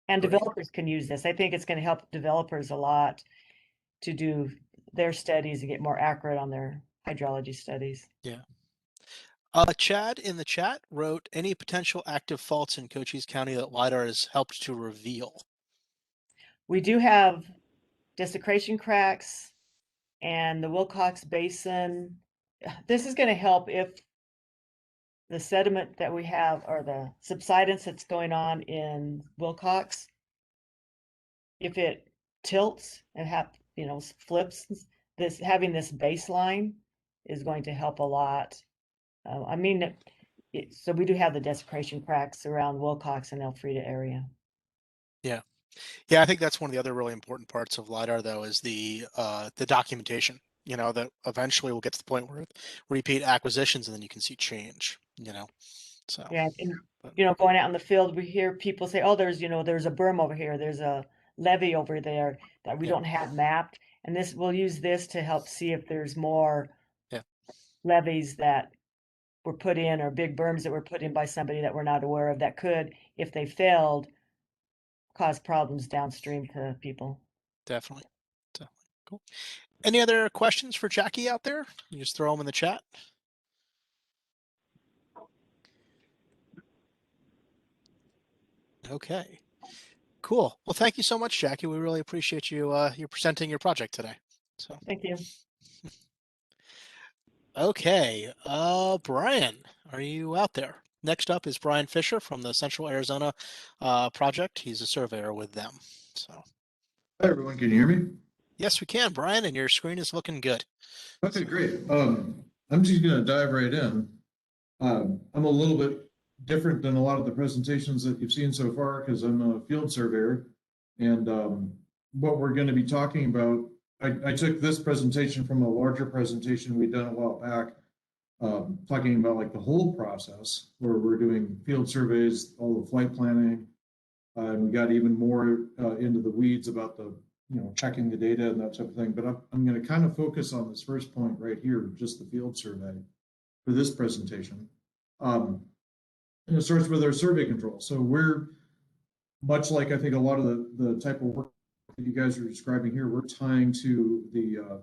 E: And
A: Great.
E: developers can use this. I think it's going to help developers a lot to do their studies and get more accurate on their hydrology studies.
A: Yeah. Chad in the chat wrote, any potential active faults in Cochise County that LiDAR has helped to reveal?
E: We do have desecration cracks and the Wilcox Basin. This is going to help if the sediment that we have or the subsidence that's going on in Wilcox, if it tilts and flips, having this baseline is going to help a lot. So we do have the desecration cracks around Wilcox and Elfrida area.
A: Yeah. Yeah, I think that's one of the other really important parts of LiDAR, though, is the documentation. That eventually we'll get to the point where repeat acquisitions, and then you can see change. So
E: yeah, and going out in the field, we hear people say, "Oh, there's a berm over here, there's a levee over there that we don't have mapped," and we'll use this to help see if there's more levees that were put in or big berms that were put in by somebody that we're not aware of that could, if they failed, cause problems downstream to people.
A: Definitely. Cool. Any other questions for Jackie out there? You just throw them in the chat. Okay. Cool. Well, thank you so much, Jackie. We really appreciate you presenting your project today. So
E: thank you.
A: Okay. Brian, are you out there? Next up is Brian Fisher from the Central Arizona project. He's a surveyor with them. So
F: hi everyone, can you hear me?
A: Yes, we can, Brian, and your screen is looking good.
F: Okay, great. I'm just gonna dive right in. I'm a little bit different than a lot of the presentations that you've seen so far because I'm a field surveyor, and what we're going to be talking about, I took this presentation from a larger presentation we'd done a while back, talking about like the whole process where we're doing field surveys, all the flight planning, and we got even more into the weeds about the checking the data and that type of thing. But I'm going to kind of focus on this first point right here, just the field survey for this presentation. And it starts with our survey control. So we're much like I think a lot of the type of work that you guys are describing here, we're tying to the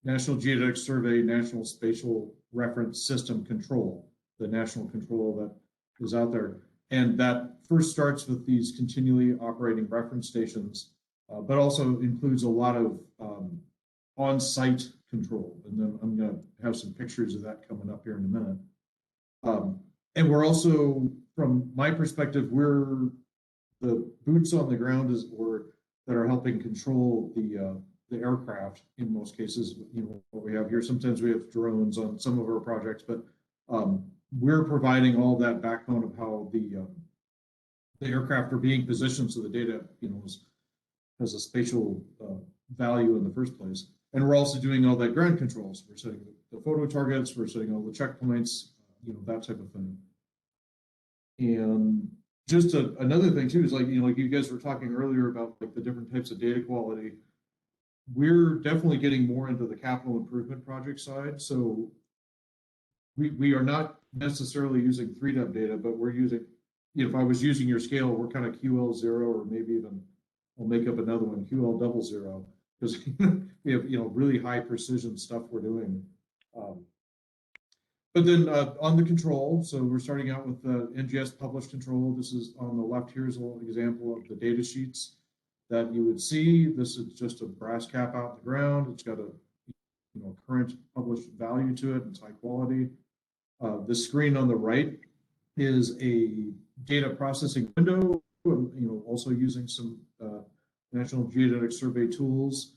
F: National Geodetic Survey National Spatial Reference System control, the national control that is out there. And that first starts with these continually operating reference stations, but also includes a lot of on-site control. And then I'm going to have some pictures of that coming up here in a minute. And we're also, from my perspective, we're the boots on the ground that are helping control the aircraft in most cases. What we have here, sometimes we have drones on some of our projects, but we're providing all that backbone of how the aircraft are being positioned so the data has a spatial value in the first place. And we're also doing all that ground controls. We're setting the photo targets, we're setting all the checkpoints, that type of thing. And just another thing too is like you guys were talking earlier about like the different types of data quality. We're definitely getting more into the capital improvement project side. So we are not necessarily using 3D data, but we're using, if I was using your scale, we're kind of QL0, or maybe even I'll make up another one, QL00, because we have really high precision stuff we're doing. But then on the control, so we're starting out with the NGS published control. This is on the left. Here's a little example of the data sheets that you would see. This is just a brass cap out in the ground. It's got a current published value to it. It's high quality. The screen on the right is a data processing window, also using some National Geodetic Survey tools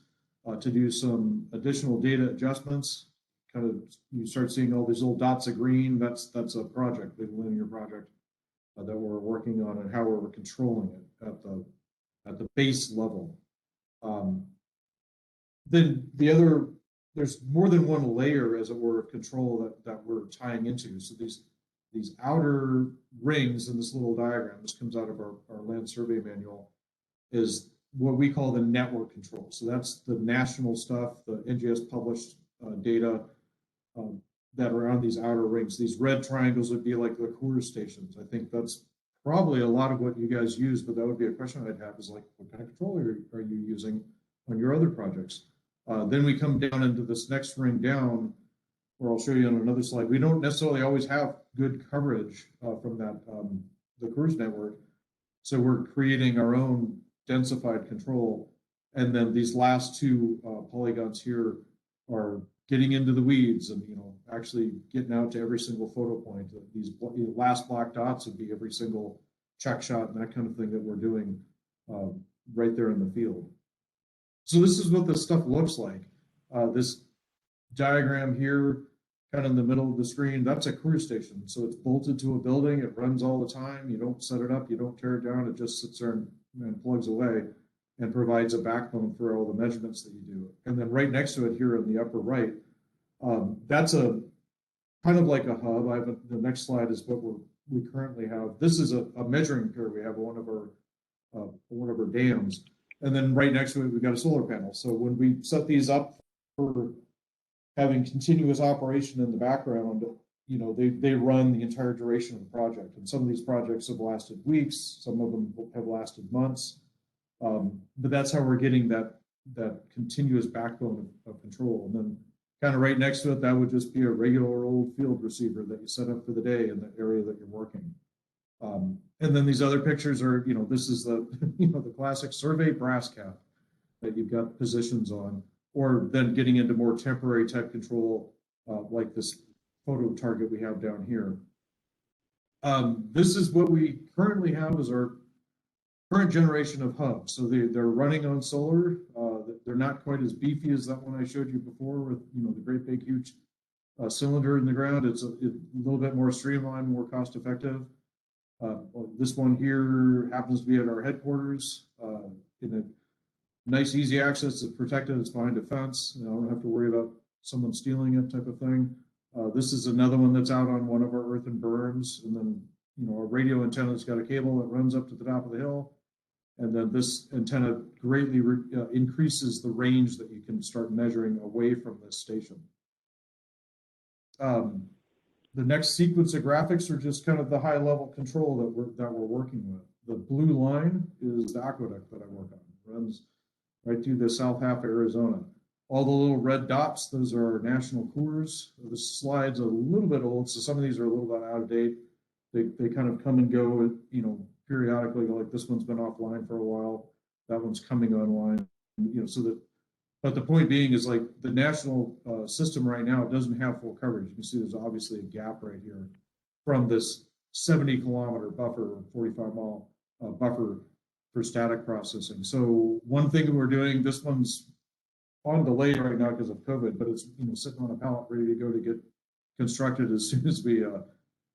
F: to do some additional data adjustments. Kind of, you start seeing all these little dots of green. That's a project, big linear project that we're working on, and how we're controlling it at the base level. Then there's more than one layer, as it were, of control that we're tying into. So these outer rings in this little diagram, this comes out of our land survey manual, is what we call the network control. So that's the national stuff, the NGS published data that are on these outer rings. These red triangles would be like the Coors stations. I think that's probably a lot of what you guys use, but that would be a question I'd have, is like, what kind of control are you using on your other projects? Then we come down into this next ring down, where I'll show you on another slide. We don't necessarily always have good coverage from that the Coors network, so we're creating our own densified control. And then these last two polygons here are getting into the weeds, and actually getting out to every single photo point. These last black dots would be every single check shot and that kind of thing that we're doing right there in the field. So this is what this stuff looks like. This diagram here, kind of in the middle of the screen, that's a Coors station. So it's bolted to a building. It runs all the time. You don't set it up. You don't tear it down. It just sits there and plugs away, and provides a backbone for all the measurements that you do. And then right next to it here in the upper right, that's a kind of like a hub. The next slide is what we currently have. This is a measuring pier. We have one of our dams. And then right next to it, we've got a solar panel. So when we set these up for having continuous operation in the background, they run the entire duration of the project. And some of these projects have lasted weeks, some of them have lasted months. But that's how we're getting that continuous backbone of control. And then kind of right next to it, that would just be a regular old field receiver that you set up for the day in the area that you're working. And then these other pictures are, this is the, the classic survey brass cap that you've got positions on, or then getting into more temporary type control, like this photo target we have down here. This is what we currently have as our current generation of hubs. So they're running on solar. They're not quite as beefy as that one I showed you before with, the great big huge cylinder in the ground. It's a little bit more streamlined, more cost effective. This one here happens to be at our headquarters in a nice, easy access. It's protected. It's behind a fence. I don't have to worry about someone stealing it, type of thing. This is another one that's out on one of our earthen berms, and then a radio antenna that's got a cable that runs up to the top of the hill, and then this antenna greatly increases the range that you can start measuring away from this station. The next sequence of graphics are just kind of the high-level control that we're working with. The blue line is the Aqueduct that I work on. It runs right through the south half of Arizona. All the little red dots, those are our national Coors. The slide's a little bit old, so some of these are a little bit out of date. They kind of come and go, periodically. Like this one's been offline for a while. That one's coming online. But the point being is, like, the national system right now doesn't have full coverage. You can see there's obviously a gap right here from this 70-kilometer buffer, 45-mile buffer for static processing. So one thing that we're doing, this one's on delay right now because of COVID, but it's sitting on a pallet ready to go to get constructed as soon as we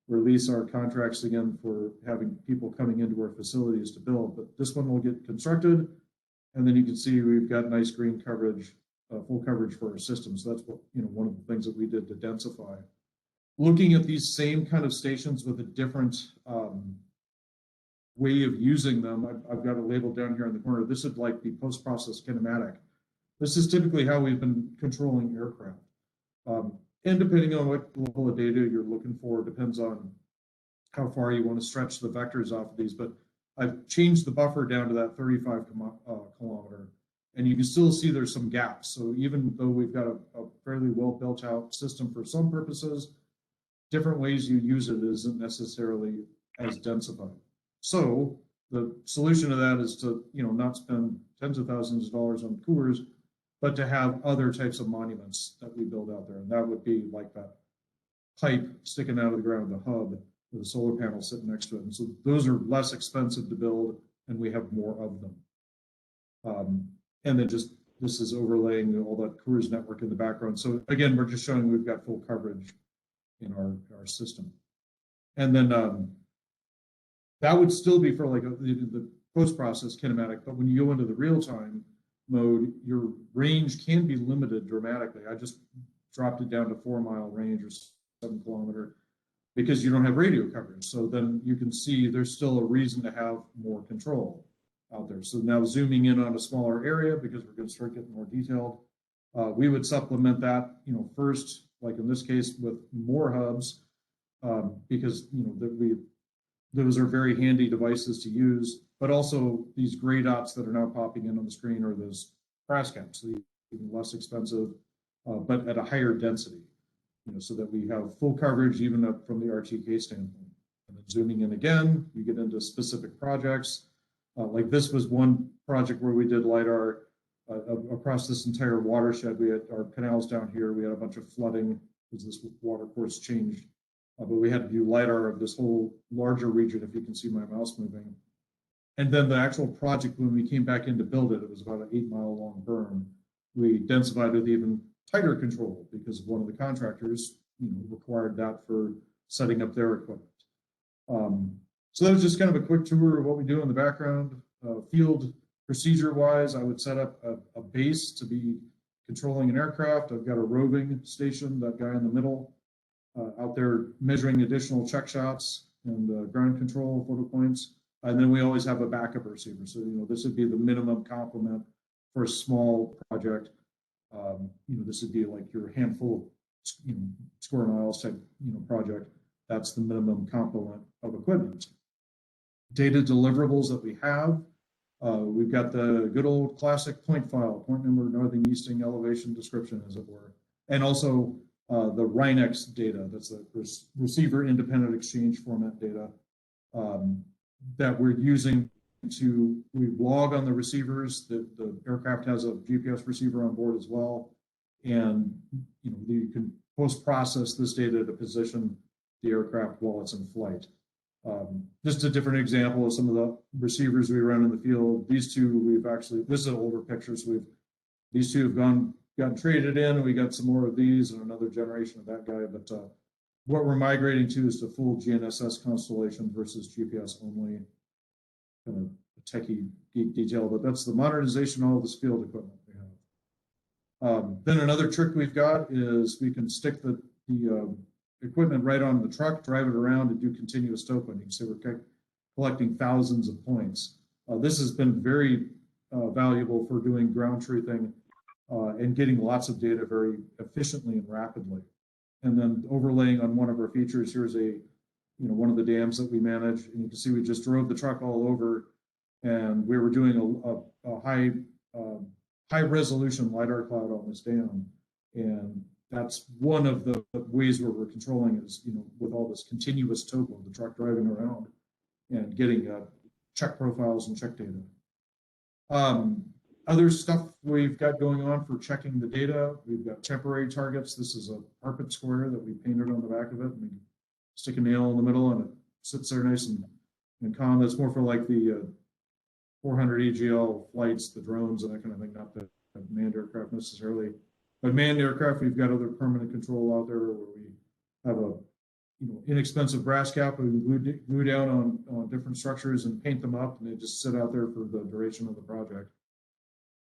F: release our contracts again for having people coming into our facilities to build. But this one will get constructed. And then you can see we've got nice green coverage, full coverage for our system. So that's what, one of the things that we did to densify. Looking at these same kind of stations with a different way of using them, I've got it labeled down here in the corner. This would like be post-process kinematic. This is typically how we've been controlling aircraft. And depending on what level of data you're looking for, depends on how far you want to stretch the vectors off of these. But I've changed the buffer down to that 35 kilometer, and you can still see there's some gaps. So even though we've got a fairly well built out system for some purposes, different ways you use it isn't necessarily as densified. So the solution to that is to, not spend tens of thousands of dollars on coolers, but to have other types of monuments that we build out there. And that would be like that pipe sticking out of the ground of the hub with a solar panel sitting next to it. And so those are less expensive to build, and we have more of them. And then just, this is overlaying all that cruise network in the background. So again, we're just showing we've got full coverage in our system. And then that would still be for like the post-process kinematic, but when you go into the real-time mode, your range can be limited dramatically. I just dropped it down to 4-mile range or 7-kilometer because you don't have radio coverage. So then you can see there's still a reason to have more control out there. So now zooming in on a smaller area, because we're going to start getting more detailed, we would supplement that, first, like in this case, with more hubs, because those are very handy devices to use, but also these gray dots that are now popping in on the screen are those crash caps, so even less expensive, but at a higher density, so that we have full coverage even up from the RTK standpoint. And then zooming in again, you get into specific projects. Like this was one project where we did LiDAR across this entire watershed. We had our canals down here. We had a bunch of flooding because this water course changed. But we had to do LiDAR of this whole larger region, if you can see my mouse moving. And then the actual project, when we came back in to build it, it was about an 8-mile long berm. We densified with even tighter control because one of the contractors required that for setting up their equipment. So that was just kind of a quick tour of what we do in the background. Field procedure-wise, I would set up a base to be controlling an aircraft. I've got a roving station, that guy in the middle, out there measuring additional check shots and ground control photo points. And then we always have a backup receiver. So, this would be the minimum complement for a small project. This would be like your handful, square miles type, project. That's the minimum complement of equipment. Data deliverables that we have. We've got the good old classic point file, point number, northern, easting, elevation description, as it were. And also the RINEX data, that's the receiver independent exchange format data that we're using we log on the receivers. The aircraft has a GPS receiver on board as well. And you can post-process this data to position the aircraft while it's in flight. Just a different example of some of the receivers we run in the field. These two, this is an older picture, so these two have gotten traded in, and we got some more of these and another generation of that guy. But what we're migrating to is the full GNSS constellation versus GPS only. Kind of a techie geek detail, but that's the modernization of all this field equipment we have. Then another trick we've got is we can stick the equipment right on the truck, drive it around, and do continuous topo. You can see we're collecting thousands of points. This has been very valuable for doing ground truthing and getting lots of data very efficiently and rapidly. And then overlaying on one of our features, here's one of the dams that we manage, and you can see we just drove the truck all over, and we were doing a high resolution LiDAR cloud on this dam, and that's one of the ways where we're controlling is with all this continuous topo, the truck driving around and getting check profiles and check data. Other stuff we've got going on for checking the data, we've got temporary targets. This is a carpet square that we painted on the back of it, and we stick a nail in the middle and it sits there nice and calm. That's more for like the 400 AGL flights, the drones and that kind of thing, not the manned aircraft necessarily. But manned aircraft, we've got other permanent control out there where we have a inexpensive brass cap we can glue down on different structures and paint them up, and they just sit out there for the duration of the project.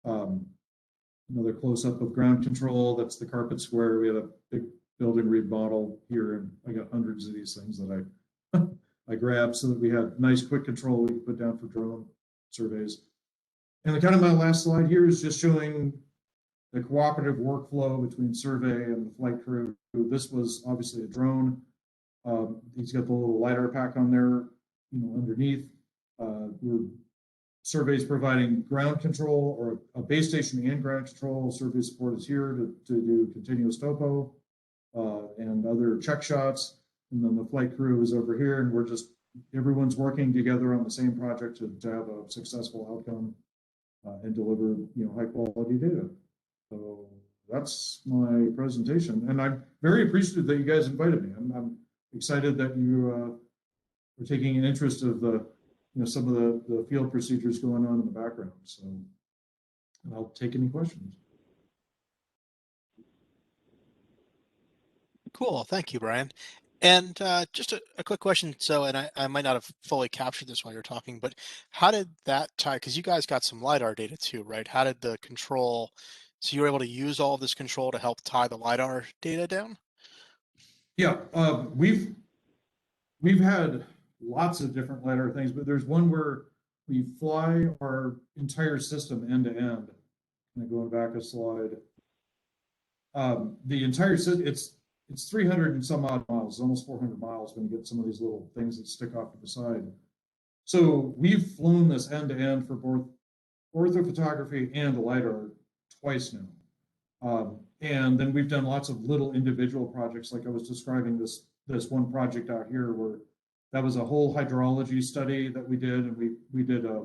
F: Another close-up of ground control, that's the carpet square. We had a big building remodel here, and I got hundreds of these things that I grabbed so that we had nice quick control we could put down for drone surveys. And kind of my last slide here is just showing the cooperative workflow between survey and the flight crew. This was obviously a drone. He's got the little LiDAR pack on there, underneath. Surveys providing ground control or a base station and ground control. Survey support is here to do continuous topo and other check shots. And then the flight crew is over here, and we're just everyone's working together on the same project to have a successful outcome and deliver, high quality data. So that's my presentation, and I'm very appreciative that you guys invited me. I'm excited that you are taking an interest of the, some of the field procedures going on in the background. So I'll take any questions.
A: Cool. Thank you, Brian. And just a quick question. So, and I might not have fully captured this while you're talking, but how did that tie? Because you guys got some LiDAR data too, right? How did the control, so you were able to use all of this control to help tie the LiDAR data down?
F: Yeah, we've had lots of different LiDAR things, but there's one where we fly our entire system end to end. And going back a slide, the entire system, it's 300 and some odd miles, almost 400 miles when you get some of these little things that stick off to the side. So we've flown this end to end for both orthophotography and LiDAR twice now. And then we've done lots of little individual projects, like I was describing this one project out here where that was a whole hydrology study that we did, and we did a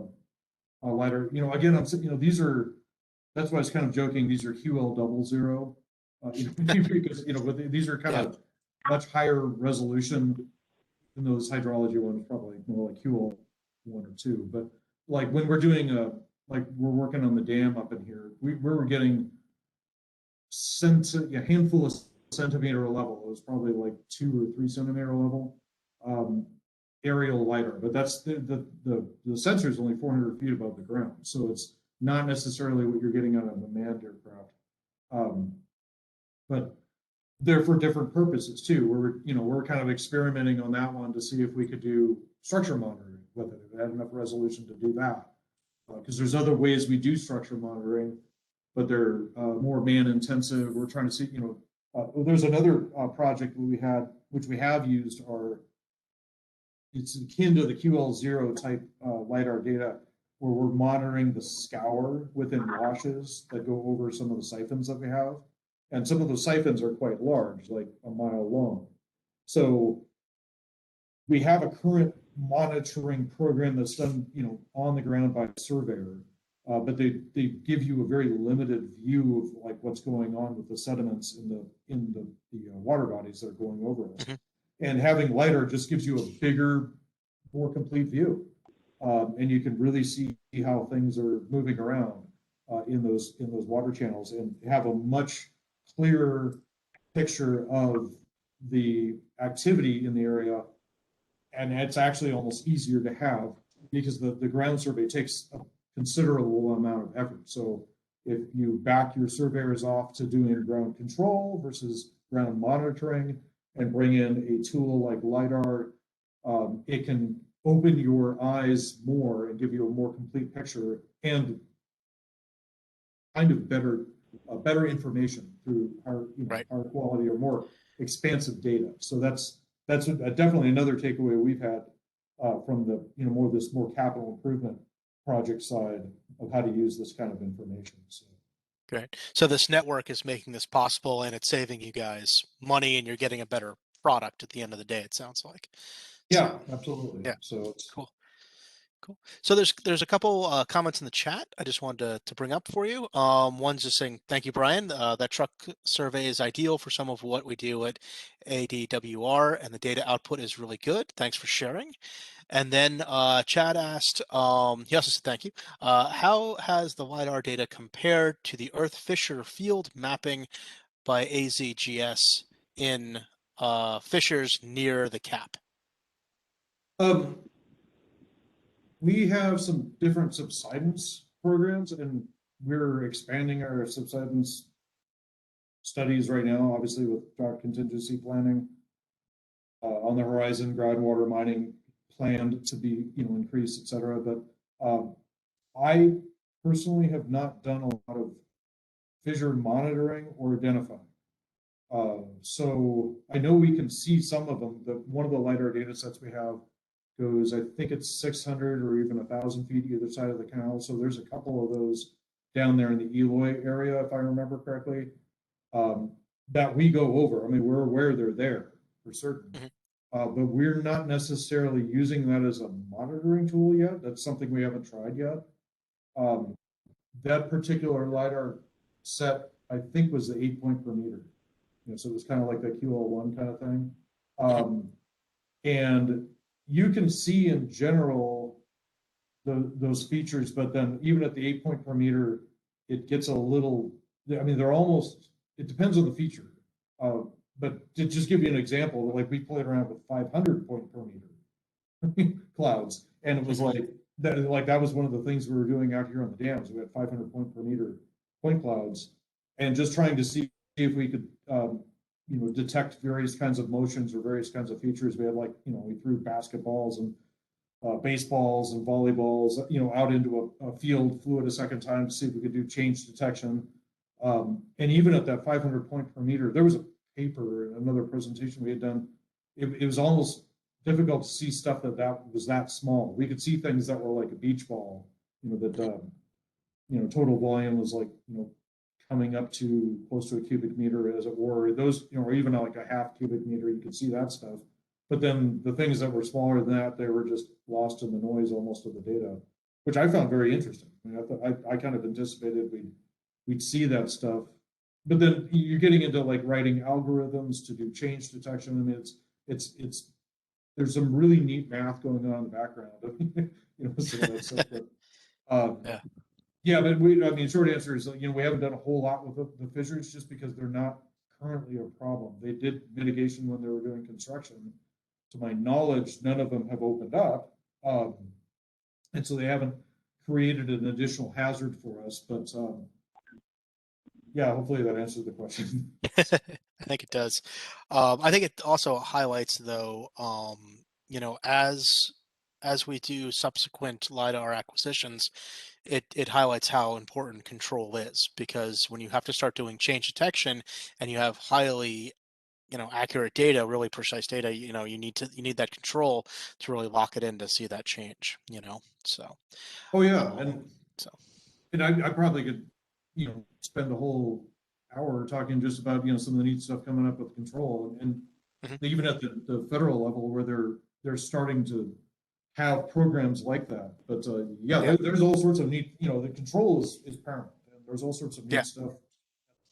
F: LiDAR. Again, these are, that's why I was kind of joking. These are QL00. Because these are kind of much higher resolution than those hydrology ones, probably more like QL1 or 2. But like when we're doing like we're working on the dam up in here, we were getting a handful of centimeter level. It was probably like 2 or 3 centimeter level aerial LiDAR, but that's the sensor is only 400 feet above the ground, so it's not necessarily what you're getting on a manned aircraft. But they're for different purposes too. We're kind of experimenting on that one to see if we could do structure monitoring with it. If it had enough resolution to do that, because there's other ways we do structure monitoring, but they're more man intensive. We're trying to see, there's another project which we have used it's akin to the QL0 type LiDAR data, where we're monitoring the scour within washes that go over some of the siphons that we have. And some of those siphons are quite large, like a mile long. So we have a current monitoring program that's done, on the ground by a surveyor, but they give you a very limited view of like what's going on with the sediments in the water bodies that are going over us. Mm-hmm. And having LiDAR just gives you a bigger, more complete view, and you can really see how things are moving around in those water channels, and have a much clearer picture of the activity in the area. And it's actually almost easier to have because the ground survey takes a considerable amount of effort. So if you back your surveyors off to doing ground control versus ground monitoring and bring in a tool like LiDAR, it can open your eyes more and give you a more complete picture and kind of better information through our our quality or more expansive data. So that's definitely another takeaway we've had from the more capital improvement project side of how to use this kind of information. So.
A: Great. So this network is making this possible, and it's saving you guys money, and you're getting a better product at the end of the day, it sounds like.
F: Yeah, absolutely.
A: Yeah.
F: So it's
A: cool. Cool. So there's a couple comments in the chat I just wanted to bring up for you. One's just saying, thank you, Brian. That truck survey is ideal for some of what we do at ADWR, and the data output is really good. Thanks for sharing. And then Chad asked, he also said thank you. How has the LiDAR data compared to the Earth Fissure field mapping by ASLD in fissures near the cap?
F: We have some different subsidence programs, and we're expanding our subsidence studies right now, obviously with drought contingency planning on the horizon, groundwater mining planned to be increased, et cetera. But I personally have not done a lot of fissure monitoring or identifying. So I know we can see some of them. One of the LiDAR data sets we have goes, I think it's 600 or even 1,000 feet either side of the canal. So there's a couple of those down there in the Eloy area, if I remember correctly, that we go over. I mean, we're aware they're there for certain. but we're not necessarily using that as a monitoring tool yet. That's something we haven't tried yet. That particular LiDAR set, I think, was the 8-point per meter. So it was kind of like the QL1 kind of thing. And you can see in general those features, but then even at the 8-point per meter, it gets a little, I mean, they're almost, it depends on the feature. But to just give you an example, like we played around with 500-point per meter clouds, and it was like that was one of the things we were doing out here on the dams. We had 500-point per meter point clouds, and just trying to see if we could detect various kinds of motions or various kinds of features. We had we threw basketballs and baseballs and volleyballs, out into a field, flew it a second time to see if we could do change detection. And even at that 500-point per meter, there was a paper in another presentation we had done. It was almost difficult to see stuff that was that small. We could see things that were like a beach ball, that total volume was coming up to close to a cubic meter, as it were. Those, or even like a half cubic meter, you could see that stuff. But then the things that were smaller than that, they were just lost in the noise almost of the data, which I found very interesting. I mean, I kind of anticipated we'd see that stuff, but then you're getting into writing algorithms to do change detection. I mean, it's there's some really neat math going on in the background. Some of that stuff. But, yeah, but I mean, short answer is, we haven't done a whole lot with the fissures just because they're not currently a problem. They did mitigation when they were doing construction. To my knowledge, none of them have opened up. And so they haven't created an additional hazard for us. But yeah, hopefully that answers the question.
A: I think it does. I think it also highlights, though, as we do subsequent LiDAR acquisitions, it highlights how important control is, because when you have to start doing change detection and you have highly accurate data, really precise data, you need that control to really lock it in to see that change, so.
F: Oh yeah. And I probably could, spend a whole hour talking just about, some of the neat stuff coming up with control, and even at the federal level where they're starting to have programs like that. But there's all sorts of neat, the control is paramount, and there's all sorts of neat stuff at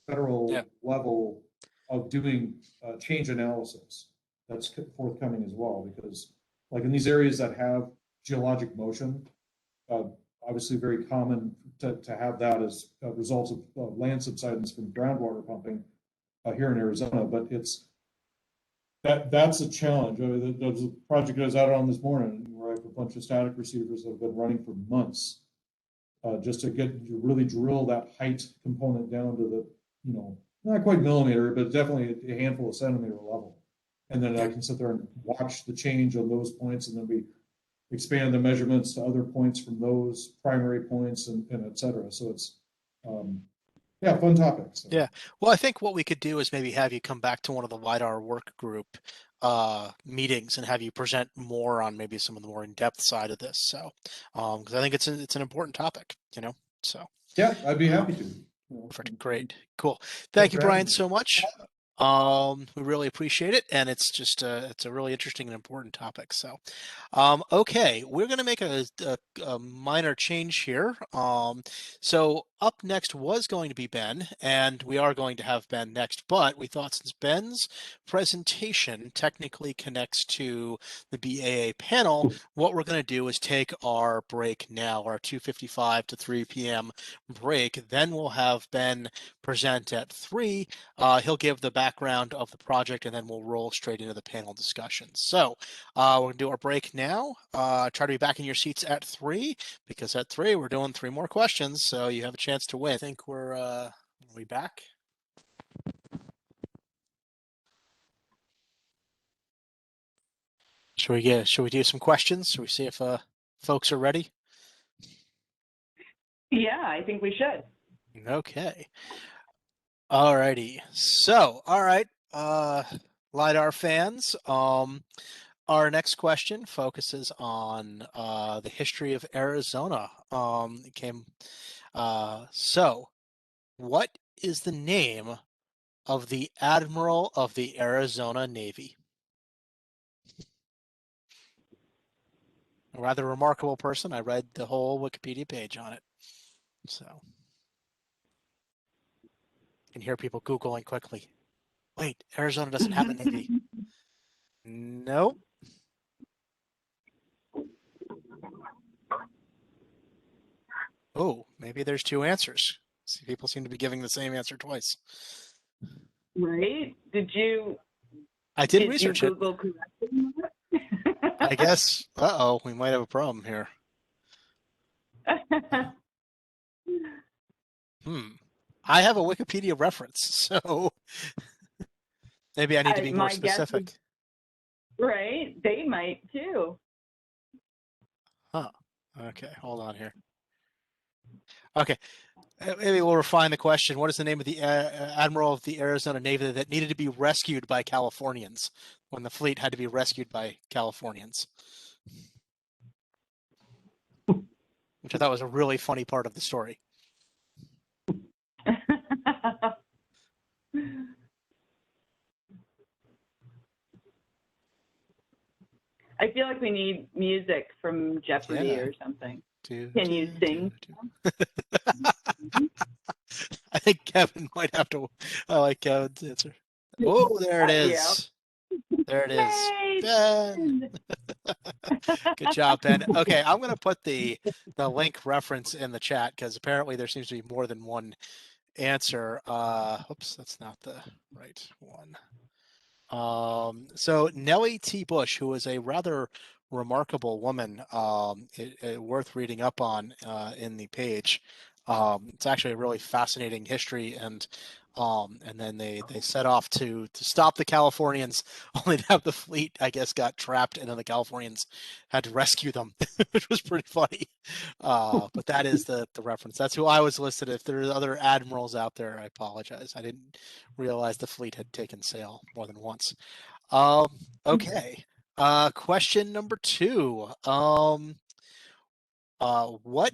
F: the federal level of doing change analysis that's forthcoming as well, because in these areas that have geologic motion, obviously very common to have that as a result of land subsidence from groundwater pumping here in Arizona. But that's a challenge. There's a project I was out on this morning where I have a bunch of static receivers that have been running for months, just to really drill that height component down to the, not quite millimeter, but definitely a handful of centimeter level. And then I can sit there and watch the change on those points, and then we expand the measurements to other points from those primary points, and et cetera. So it's, fun topics. So.
A: Yeah. Well, I think what we could do is maybe have you come back to one of the LiDAR work group meetings and have you present more on maybe some of the more in-depth side of this. So, because I think it's an important topipic, so.
F: Yeah, I'd be happy to.
A: Great. Cool. Thank you, Brian, so much. We really appreciate it, and it's just it's a really interesting and important topic. So okay, we're going to make a minor change here. So up next was going to be Ben, and we are going to have Ben next, but we thought since Ben's presentation technically connects to the BAA panel, what we're going to do is take our break now, our 2:55 to 3 p.m. break. Then we'll have Ben present at 3. He'll give the background of the project, and then we'll roll straight into the panel discussion. So we're going to do our break now. Try to be back in your seats at 3, because at 3 we're doing 3 more questions, so you have a chance to win. I think are we back? Should we do some questions? Should we see if folks are ready?
C: Yeah, I think we should.
A: Okay. Alrighty. So, all right, LiDAR fans, our next question focuses on the history of Arizona. So what is the name of the Admiral of the Arizona Navy? a rather remarkable person. I read the whole Wikipedia page on it. So you can hear people Googling quickly. Wait, Arizona doesn't have a Navy. Nope. Oh, maybe there's two answers. See, people seem to be giving the same answer twice.
C: Right?
A: I did research it.
C: Google correctly?
A: I guess. Uh-oh, we might have a problem here. I have a Wikipedia reference, so maybe I need to be more specific.
C: Right? They might too.
A: Huh. Okay, hold on here. Okay, maybe we'll refine the question. What is the name of the admiral of the Arizona Navy that needed to be rescued by Californians when the fleet had to be rescued by Californians? Which I thought was a really funny part of the story.
C: I feel like we need music from Jeopardy or something. Can you sing?
A: I think Kevin might have to. I like Kevin's answer. Oh, there it is. There it is.
C: Yay,
A: Ben. Good job, Ben. Okay, I'm going to put the link reference in the chat because apparently there seems to be more than one answer. Oops, that's not the right one. So Nellie T. Bush, who is a rather remarkable woman, worth reading up on in the page. It's actually a really fascinating history, and then they set off to stop the Californians, only to have the fleet, I guess, got trapped, and then the Californians had to rescue them, which was pretty funny. But that is the reference. That's who I was listed. If there are other admirals out there, I apologize. I didn't realize the fleet had taken sail more than once. Okay. Question number 2. What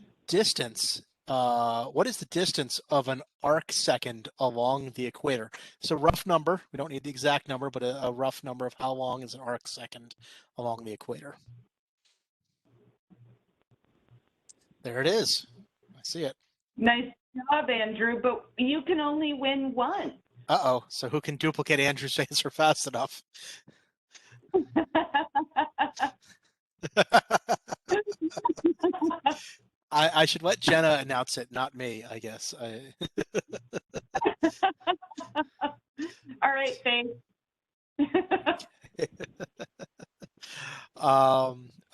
A: is the distance of an arc second along the equator? It's a rough number. We don't need the exact number, but a rough number of how long is an arc second along the equator. There it is. I see it.
C: Nice job, Andrew, but you can only win one.
A: Uh-oh. So who can duplicate Andrew's answer fast enough? I should let Jenna announce it, not me, I guess.
C: All right, thanks.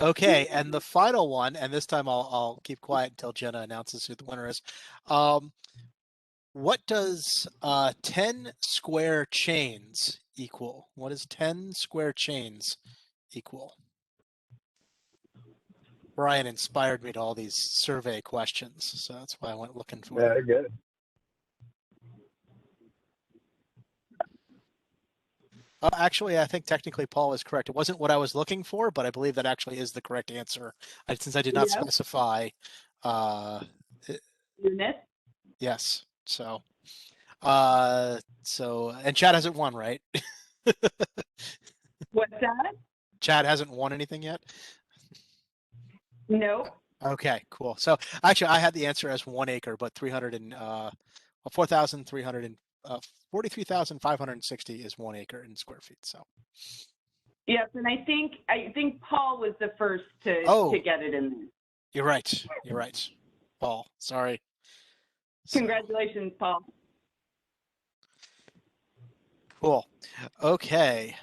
A: Okay, and the final one, and this time I'll keep quiet until Jenna announces who the winner is. What does 10 square chains equal? What does 10 square chains equal? Brian inspired me to all these survey questions, so that's why I went looking for
D: Yeah, good.
A: Actually, I think technically Paul is correct. It wasn't what I was looking for, but I believe that actually is the correct answer. Since I did not specify
C: unit.
A: Yes. So, and Chad hasn't won, right?
C: What's that?
A: Chad hasn't won anything yet?
C: No.
A: Okay, cool. So actually I had the answer as 1 acre, but 43,560 is 1 acre in square feet. So.
C: Yes, and I think Paul was the first to get it in there.
A: You're right. You're right. Paul, sorry.
C: Congratulations, Paul.
A: Cool. Okay.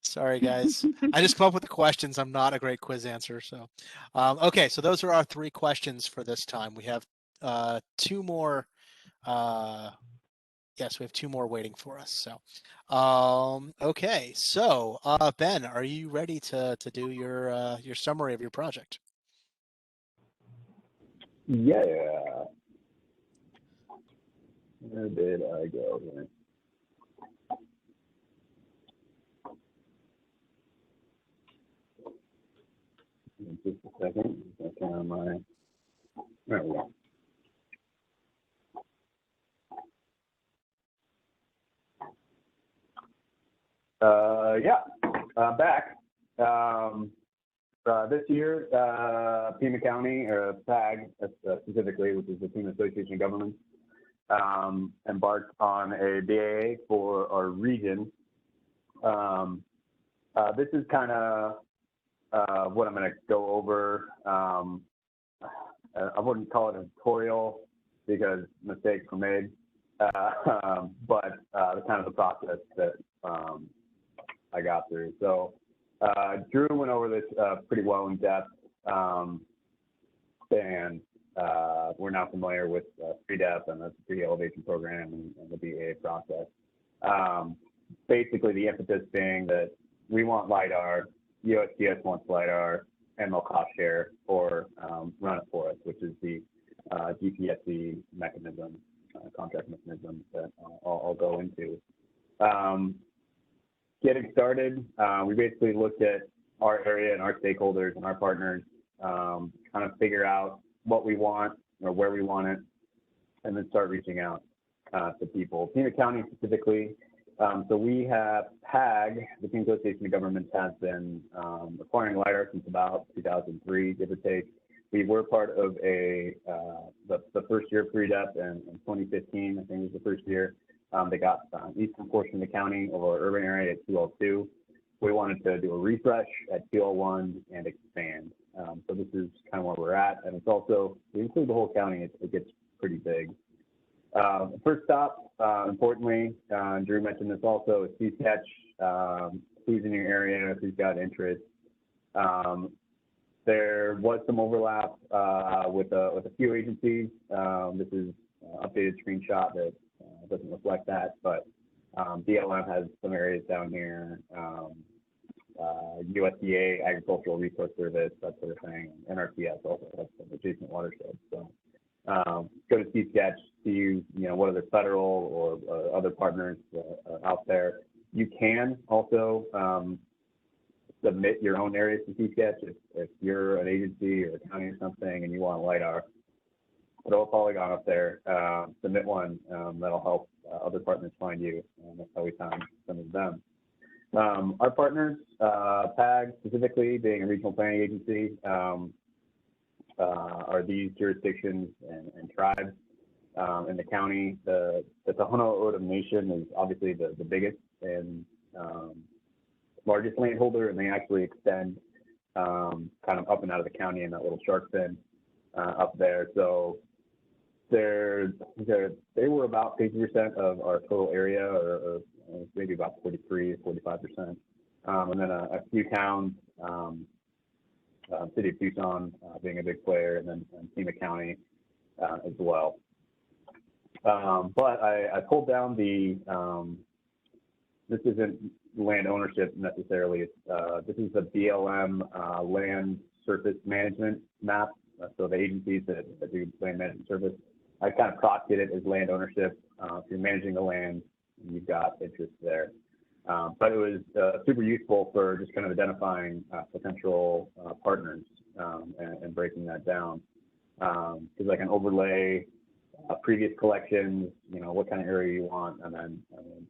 A: Sorry, guys. I just come up with the questions. I'm not a great quiz answer. So, okay. So those are our 3 questions for this time. We have 2 more. Yes, we have 2 more waiting for us. So, okay. So, Ben, are you ready to do your summary of your project?
D: Yeah. Where did I go here? Just a second. That's on my. There we go. Yeah, I'm back. This year, Pima County, or PAG specifically, which is the Pima Association of Governments, embarked on a BAA for our region. This is kind of what I'm going to go over. I wouldn't call it a tutorial because mistakes were made, but kind of the process that I got through. So Drew went over this pretty well in depth, and we're now familiar with PDEP and the pre-elevation program and the BAA process. Basically, the impetus being that we want LiDAR, USGS wants LiDAR, and they'll cost share or run it for us, which is the GPSC mechanism, contract mechanism that I'll go into. Getting started, we basically looked at our area and our stakeholders and our partners, kind of figure out what we want or where we want it, and then start reaching out to people. Pima County specifically, so we have PAG, the Pima Association of Governments, has been acquiring LiDAR since about 2003, give or take. We were part of the first year pre-DEP in 2015, I think was the first year. They got eastern portion of the county over our urban area at QL2. We wanted to do a refresh at QL1 and expand. So this is kind of where we're at. And it's also, we include the whole county, it gets pretty big. First stop, importantly, Drew mentioned this also, is 𝐶sketch. Who's in your area, who's got interest. There was some overlap with a few agencies. This is an updated screenshot that doesn't reflect that, but BLM has some areas down here. USDA, Agricultural Resource Service, that sort of thing. NRCS also has some adjacent watersheds. So go to 𝐶sketch, see what other federal or other partners out there. You can also submit your own areas to 𝐶sketch if you're an agency or a county or something and you want a LiDAR. Throw a polygon up there, submit one. That'll help other partners find you. And that's how we found some of them. Our partners, PAG specifically, being a regional planning agency, are these jurisdictions and tribes in the county. The 𝐀𝐫𝐢𝐳𝐸𝐷 Nation is obviously the biggest and largest landholder, and they actually extend kind of up and out of the county in that little shark fin up there. So they were about 50% of our total area, or maybe about 43, 45%. And then a few towns, City of Tucson being a big player, and then Pima County as well. But I pulled down this isn't land ownership necessarily. This is the BLM land surface management map. So the agencies that do land management service, I kind of proxied it as land ownership. If you're managing the land, you've got interest there. But it was super useful for just kind of identifying potential partners and breaking that down. Because I can overlay previous collections, what kind of area you want, and then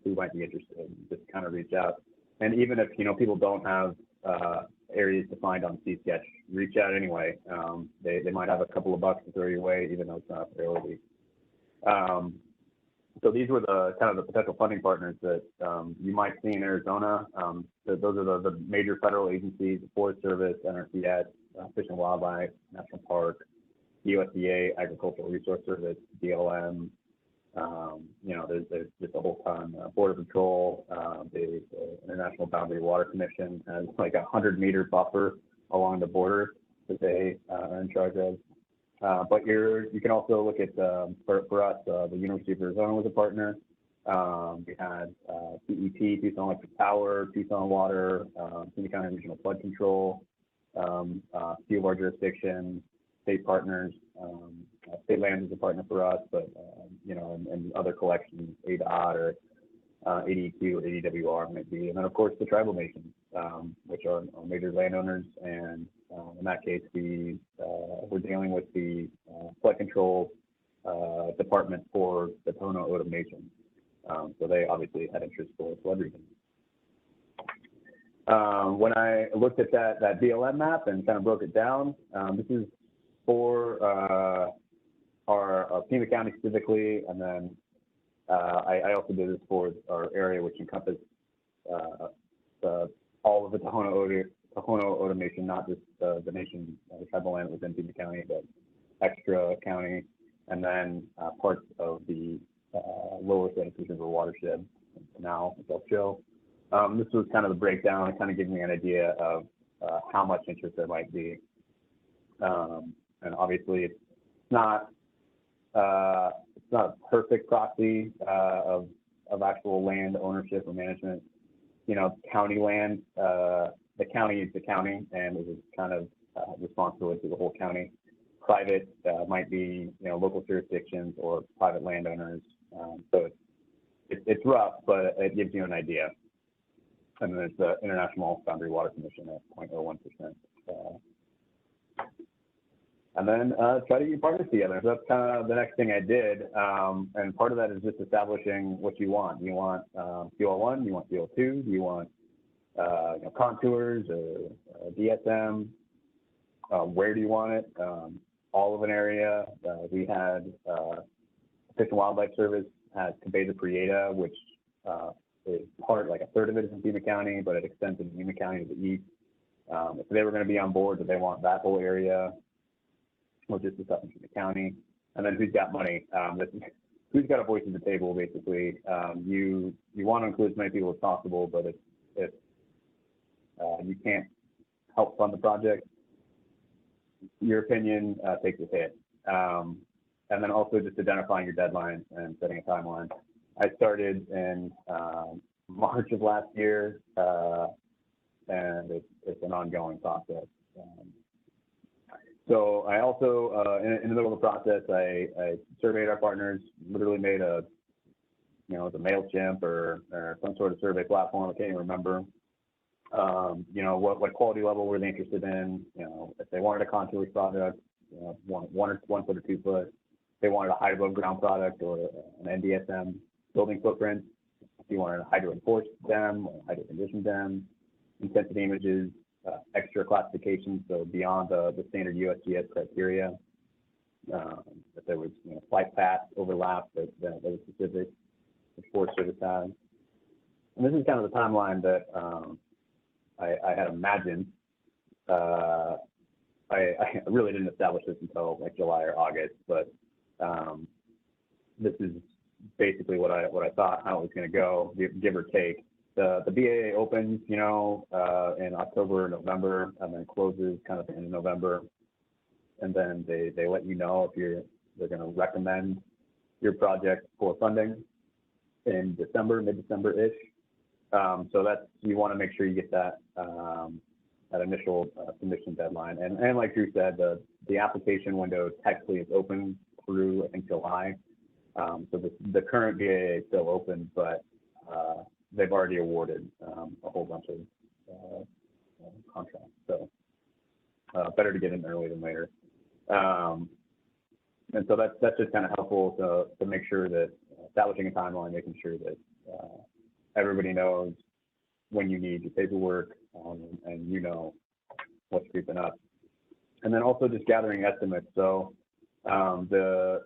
D: who might be interested, just kind of reach out. And even if, people don't have areas to find on 𝐶sketch, reach out anyway. They might have a couple of bucks to throw your way, even though it's not a priority. So these were the kind of the potential funding partners that you might see in Arizona. Those are the major federal agencies: the Forest Service, NRCS, Fish and Wildlife, National Park, USDA, Agricultural Resource Service, BLM. There's just a whole ton. Border Patrol, the International Boundary Water Commission has like a 100-meter buffer along the border that they are in charge of. But you can also look at, for us, the University of Arizona was a partner. We had CEP, Tucson Electric Power, Tucson Water, Pima County Regional Flood Control, a few of our jurisdictions, state partners. State Land is a partner for us, but and other collections, ADOT or ADEQ, ADWR might be, and then of course the tribal nations, which are major landowners, and in that case we're dealing with the flood control department for the 𝐀𝐫𝐢𝐳𝐸𝐷 Nation, so they obviously had interest for flood regions. When I looked at that BLM map and kind of broke it down, this is for our Pima County specifically, and then I also did this for our area, which encompassed all of the Tohono O'odham Nation, not just the nation, the tribal land within Pima County, but extra county, and then parts of the lower Santa Cruz River watershed. Now I'll show. This was kind of the breakdown. It kind of gives me an idea of how much interest there might be, and obviously it's not a perfect proxy of actual land ownership or management. You know, county land, the county is the county, and it is kind of responsibility to the whole county. Private might be, you know, local jurisdictions or private landowners. So it's rough, but it gives you an idea. And then there's the International Boundary Water Commission at 0.01%. And then try to get partners together. So that's kind of the next thing I did. And part of that is just establishing what you want. Do you want QL1? Do you want QL2? Do you want you know, contours or DSM? Where do you want it? All of an area. We had Fish and Wildlife Service has 𝐀𝐫𝐢𝐳𝐸𝐂, which is part, like a third of it is in Pima County, but it extends into Pima County to the east. If they were going to be on board, that they want that whole area, or just the stuff in Pima County. And then who's got money? Who's got a voice at the table, basically. You want to include as many people as possible, but if you can't help fund the project, your opinion takes a hit. And then also just identifying your deadlines and setting a timeline. I started in March of last year, and it's an ongoing process. So I also, in the middle of the process, I surveyed our partners, literally made a MailChimp or some sort of survey platform. I can't even remember. You know, what quality level were they interested in? You know, if they wanted a contours product, you know, 1 foot or 2 foot. If they wanted a height above ground product or an NDSM building footprint. If you wanted a hydro-enforced dam or hydro-conditioned dam, intensity images, extra classifications, so beyond the standard USGS criteria. If there was, you know, flight path overlap that was specific, which Forest Service has. And this is kind of the timeline that I had imagined. I really didn't establish this until like July or August, but this is basically what I thought how it was going to go, give or take. The BAA opens, you know, in October, November, and then closes kind of in November, and then they let you know if they're going to recommend your project for funding in December, mid-December-ish. So that's, you want to make sure you get that that initial submission deadline. And like Drew said, the application window technically is open through I think July. So the current BAA is still open, but they've already awarded a whole bunch of contracts. So better to get in early than later. And so that's just kind of helpful to make sure that establishing a timeline, making sure that everybody knows when you need your paperwork, and you know what's creeping up. And then also just gathering estimates. So the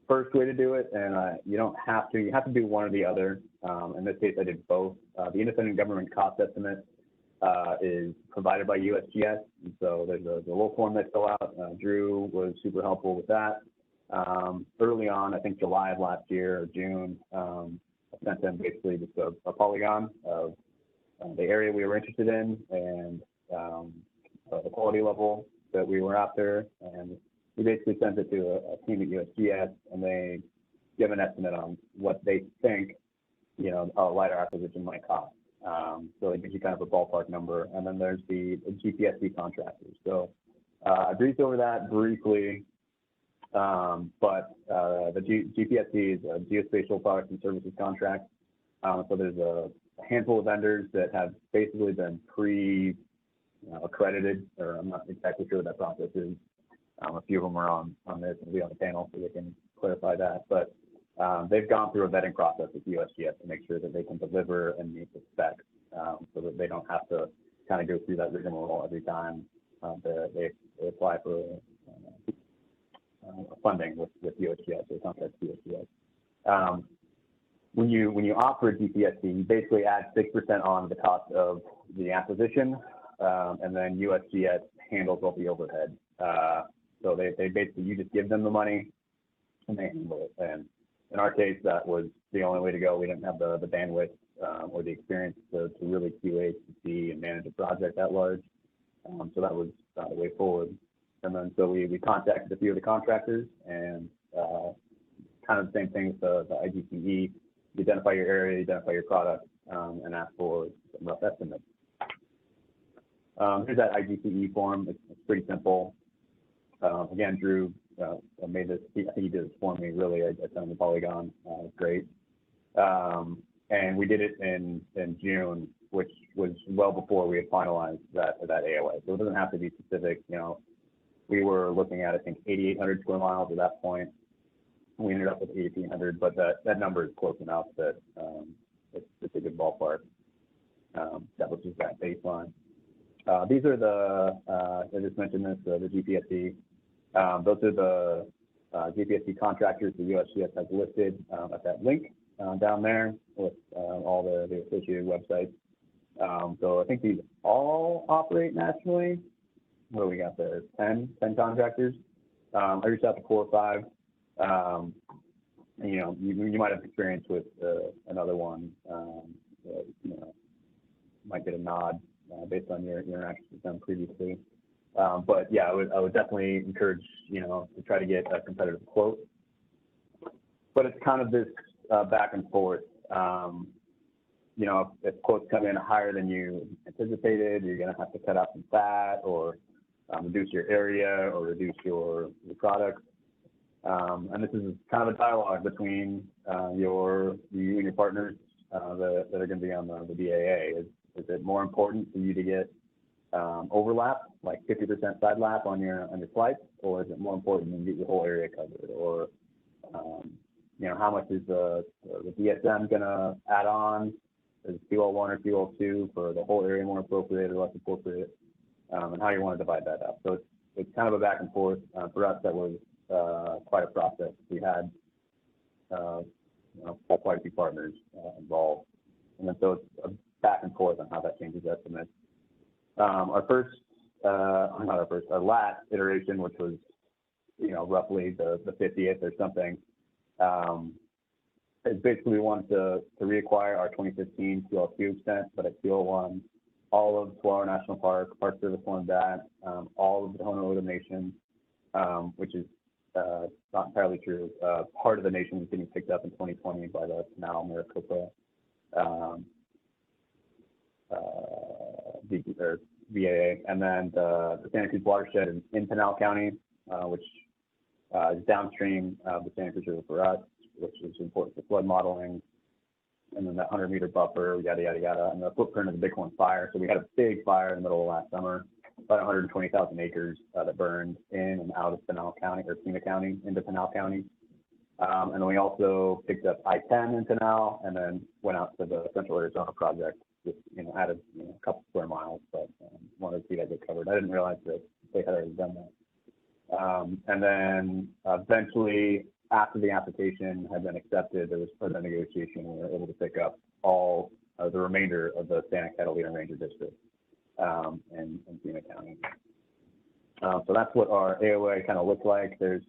D: first way to do it, and you don't have to, you have to do one or the other. In this case, I did both. The independent government cost estimate is provided by USGS. And so there's a little form they fill out. Drew was super helpful with that. Early on, I think July of last year or June, I sent them basically just a polygon of the area we were interested in and the quality level that we were after. And we basically sent it to a team at USGS, and they give an estimate on what they think, you know, a LiDAR acquisition might cost. So it gives you kind of a ballpark number. And then there's the GPSC contractors. So I breezed over that briefly, but the GPSC is a Geospatial Products and Services contract. So there's a handful of vendors that have basically been accredited, or I'm not exactly sure what that process is. A few of them are on this and be on the panel, so they can clarify that. But they've gone through a vetting process with USGS to make sure that they can deliver and meet the specs. so that they don't have to kind of go through that rigmarole every time they apply for funding with USGS or contract with USGS. When you opt for a GPSC, you basically add 6% on the cost of the acquisition, and then USGS handles all the overhead. So they basically, you just give them the money and they handle it. And in our case, that was the only way to go. We didn't have the bandwidth or the experience to really QA, see, and manage a project that large. So that was the way forward. And then so we contacted a few of the contractors and kind of the same thing with the IGCE. You identify your area, you identify your product, and ask for some rough estimates. Here's that IGCE form. It's pretty simple. Again, Drew made this, I think he did this for me, really. I sent him the Polygon. It's great. And we did it in June, which was well before we had finalized that AOA. So it doesn't have to be specific. You know, we were looking at, I think, 8,800 square miles at that point. We ended up with 1,800, but that number is close enough that it's a good ballpark. That was just that baseline. These are I just mentioned this, the GPSC. Those are the GPSC contractors the USGS has listed at that link down there with all the associated websites. So I think these all operate nationally. What do we got there? 10 contractors. I reached out to 4 or 5. You know, you might have experience with another one. You know, might get a nod based on your interactions with them previously. But yeah, I would definitely encourage, you know, to try to get a competitive quote. But it's kind of this back and forth. You know, if quotes come in higher than you anticipated, you're going to have to cut out some fat or reduce your area or reduce your product. And this is kind of a dialogue between you and your partners that are going to be on the BAA. Is it more important for you to get overlap, like 50% side lap on your flights, or is it more important to get your whole area covered? Or you know, how much is the DSM going to add on? Is QL1 or QL2 for the whole area more appropriate or less appropriate? And how you want to divide that up. So it's kind of a back and forth. For us, that was quite a process. We had you know, quite a few partners involved, and then so it's a back and forth on how that changes estimates. Our last iteration, which was, you know, roughly the 50th or something, is basically we wanted to reacquire our 2015 QL2 extent, but at QL1, all of Saguaro National Park, Park Service wanted that, all of the Tohono O'odham Nation, which is not entirely true. Part of the nation was getting picked up in 2020 by the Pinal Maricopa VAA, and then the Santa Cruz watershed in Pinal County, which is downstream of the Santa Cruz River for us, which is important for flood modeling, and then that 100-meter buffer, yada, yada, yada, and the footprint of the Bighorn fire. So we had a big fire in the middle of last summer, about 120,000 acres that burned in and out of Pinal County, or Pima County, into Pinal County. And then we also picked up I-10 in Pinal, and then went out to the Central Arizona project, just, you know, added, you know, a couple square miles, but wanted to see that get covered. I didn't realize that they had already done that. And then eventually, after the application had been accepted, there was further negotiation, and we were able to pick up all the remainder of the Santa Catalina Ranger District in Pima County. So that's what our AOA kind of looked like. There's,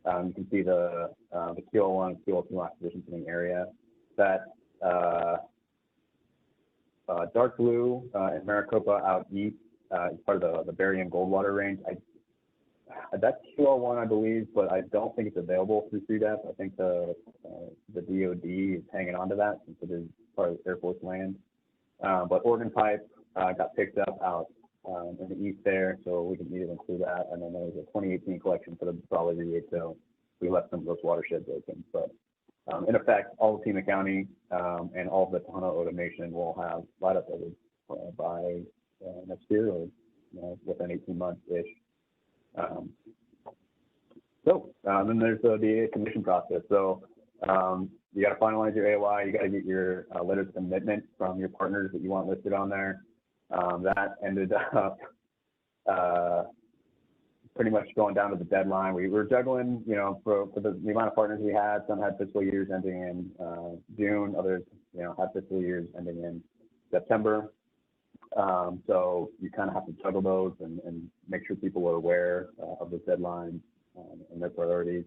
D: you can see the QL1 and QL2 acquisitions in the area. That dark blue in Maricopa out east is part of the Berrien Goldwater Range. That's QL1, I believe, but I don't think it's available through CDEP. I think the DOD is hanging on to that since it is part of Air Force land. But Oregon Pipe got picked up out in the east there, so we can either include that. And then there was a 2018 collection for the solid read, so we left some of those watersheds open. But in effect, all of Pima County and all of the Tohono O'odham Nation will have LiDAR coverage by next year, or, you know, within 18 months-ish. Then there's the commission process. So you got to finalize your AOI. You got to get your letter of commitment from your partners that you want listed on there. That ended up pretty much going down to the deadline. We were juggling, you know, for the amount of partners we had. Some had fiscal years ending in June. Others, you know, had fiscal years ending in September. So you kind of have to juggle those and make sure people are aware of the deadlines and their priorities.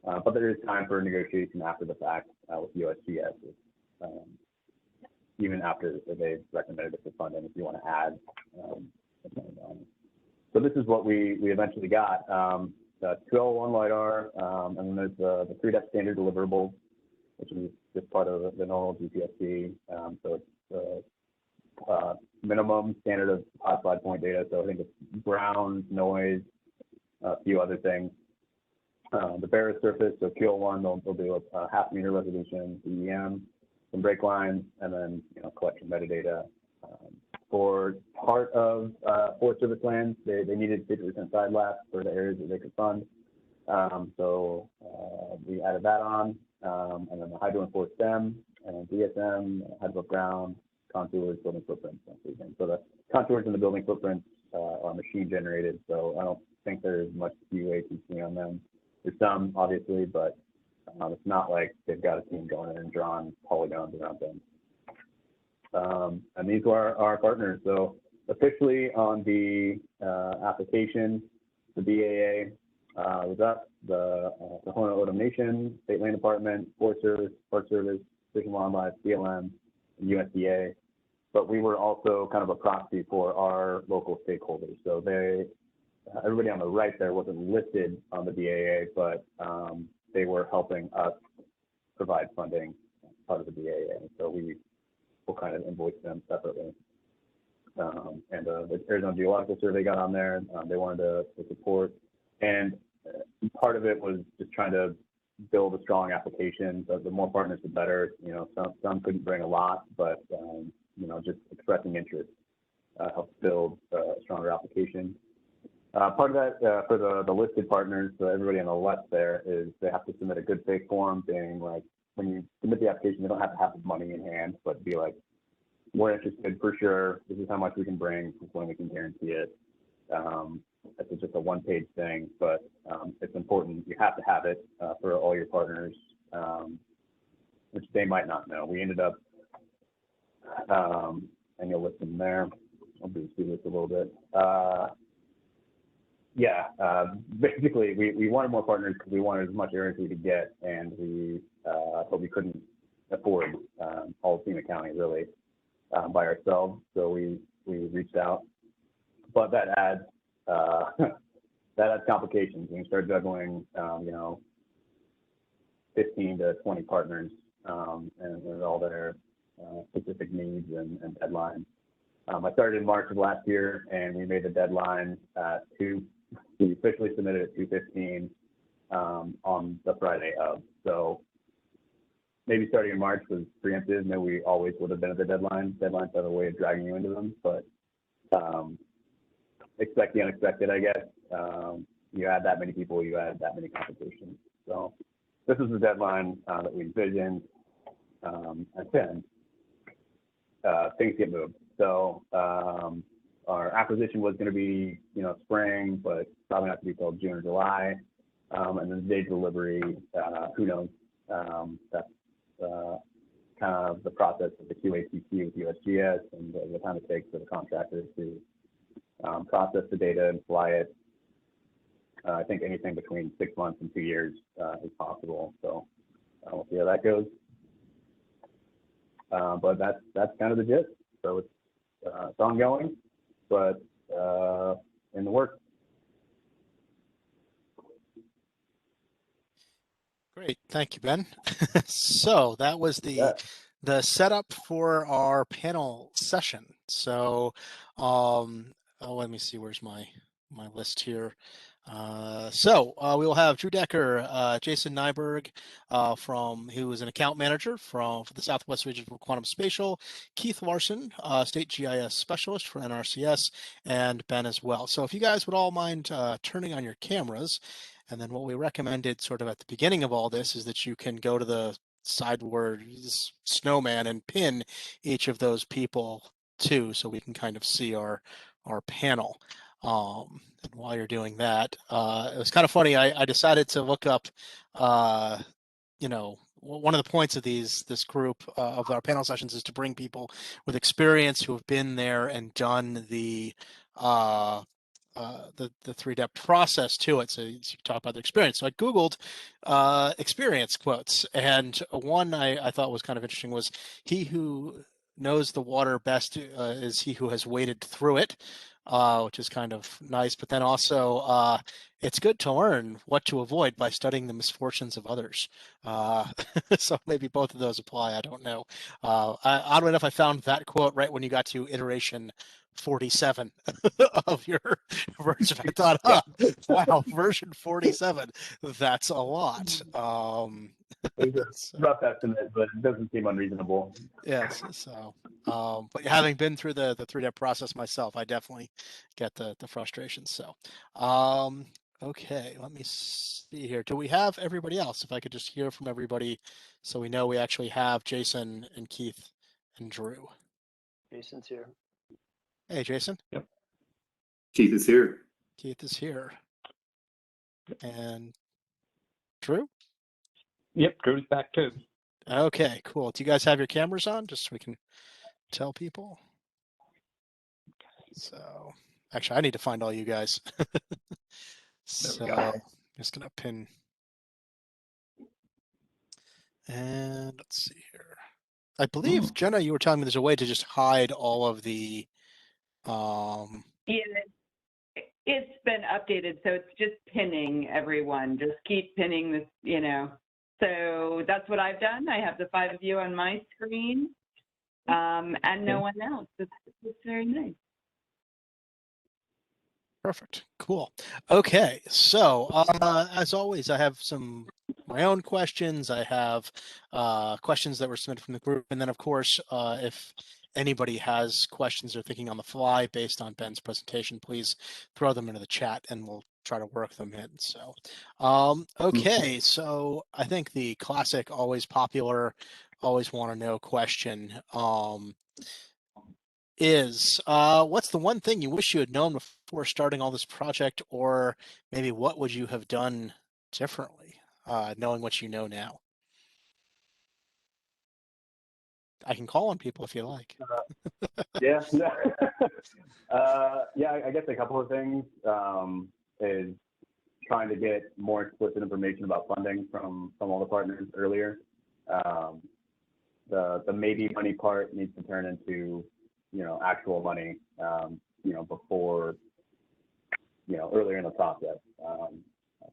D: But there is time for negotiation after the fact with USGS, even after they've recommended it for funding if you want to add. So this is what we eventually got. The 2L1 LiDAR, and then there's the 3-depth standard deliverables, which is just part of the normal GPSC. So it's minimum standard of classified point data. So I think it's ground, noise, a few other things. The bare surface, so QL1, they'll do a half-meter resolution, DEM, some break lines, and then, you know, collection metadata. For part of Forest Service lands, they needed 50% side lap for the areas that they could fund. So we added that on, and then the hydro-enforced STEM, and DSM, hydro ground, contours, building footprints, so the contours in the building footprints are machine generated, so I don't think there's much QA/QC on them. There's some, obviously, but it's not like they've got a team going in and drawing polygons around them. And these were our partners. So officially on the application, the BAA was up, the Tohono O'odham Nation, State Land Department, Forest Service, Park Service, Fish and Wildlife, BLM, and USDA. But we were also kind of a proxy for our local stakeholders. So everybody on the right there wasn't listed on the BAA, but they were helping us provide funding as part of the BAA. So we'll kind of invoice them separately. And the Arizona Geological Survey got on there. They wanted to support. And part of it was just trying to build a strong application. So the more partners, the better. You know, some couldn't bring a lot, but you know, just expressing interest helps build a stronger application. Part of that for the listed partners, so everybody on the left there, is they have to submit a good faith form saying, like, when you submit the application, they don't have to have the money in hand, but be like, we're interested for sure. This is how much we can bring. This is when we can guarantee it. It's just a one-page thing, but it's important. You have to have it for all your partners, which they might not know. We ended up, and you'll listen there. I'll do this a little bit. Basically, we wanted more partners because we wanted as much area as we could get, and but we couldn't afford all of 𝐀𝐫𝐢𝐳𝐵 County really by ourselves. So we reached out, but that adds complications when you start juggling, you know, 15 to 20 partners and with all their specific needs and deadlines. I started in March of last year, and we made the deadline at 2. We officially submitted at 2:15 on the Friday of. So maybe starting in March was preemptive. Maybe we always would have been at the deadline. Deadlines have a way of dragging you into them, but expect the unexpected, I guess. You add that many people, you add that many complications. So this is the deadline that we envisioned, and then things get moved. So our acquisition was going to be, you know, spring, but probably not to be till June or July. And then day delivery, who knows? That's kind of the process of the QACC with USGS and the time it takes for the contractors to process the data and fly it. I think anything between 6 months and 2 years is possible. So we'll see how that goes. But that's kind of the gist. So it's ongoing, but in the works.
A: Great, thank you, Ben. So that was the setup for our panel session. So let me see, where's my list here. We will have Drew Decker, Jason Nyberg, who is an account manager for the Southwest Region for Quantum Spatial, Keith Larson, State GIS Specialist for NRCS, and Ben as well. So if you guys would all mind turning on your cameras, and then what we recommended sort of at the beginning of all this is that you can go to the sideward snowman and pin each of those people too, so we can kind of see our panel. And while you're doing that, it was kind of funny. I decided to look up, you know, one of the points of this group of our panel sessions is to bring people with experience who have been there and done the 3-step process to it. So you talk about the experience. So I Googled experience quotes, and one I thought was kind of interesting was, "He who knows the water best is he who has waded through it," which is kind of nice. But then also, it's good to learn what to avoid by studying the misfortunes of others. So maybe both of those apply. I don't know. Oddly enough, I found that quote right when you got to iteration 47 of your version. I thought, wow, version 47, that's a lot.
D: It's a rough estimate, but it doesn't seem unreasonable.
A: Yes. So, but having been through the 3-step process myself, I definitely get the frustration. So, okay, let me see here. Do we have everybody else? If I could just hear from everybody, so we know we actually have Jason and Keith and Drew.
G: Jason's here.
A: Hey, Jason.
B: Yep.
H: Keith is here.
A: Keith is here. And Drew?
B: Yep, Drew's back too.
A: Okay, cool. Do you guys have your cameras on, just so we can tell people? So, actually, I need to find all you guys. So, I'm just gonna pin. And let's see here. I believe, Jenna, you were telling me there's a way to just hide all of the.
C: Yeah, it's been updated, so it's just pinning everyone. Just keep pinning this, you know. So that's what I've done. I have the 5 of you on my screen, and no one else. It's very nice.
A: Perfect. Cool. Okay. So, as always, I have my own questions. I have questions that were submitted from the group. And then, of course, if anybody has questions or thinking on the fly based on Ben's presentation, please throw them into the chat and we'll try to work them in. So, okay. So I think the classic, always popular, always want to know question is, what's the one thing you wish you had known before starting all this project, or maybe what would you have done differently, knowing what you know now? I can call on people if you like.
D: Yeah. Yeah, I guess a couple of things is trying to get more explicit information about funding from all the partners earlier. The maybe money part needs to turn into, you know, actual money, you know, before, you know, earlier in the process,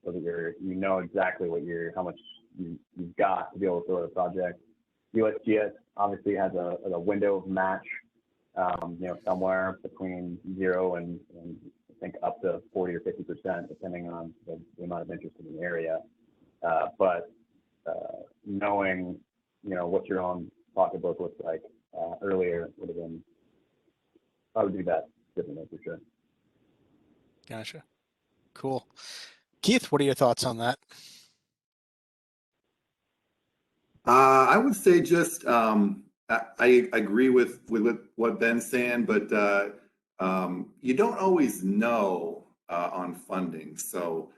D: so that you know exactly how much you've got to be able to throw the project. USGS obviously has a window of match, you know, somewhere between 0 and I think up to 40 or 50%, depending on the amount of interest in the area. But knowing, you know, what your own pocketbook looks like earlier would have been, I would do that differently for sure.
A: Gotcha. Cool. Keith, what are your thoughts on that?
H: I would say just I agree with what Ben's saying, but you don't always know on funding. So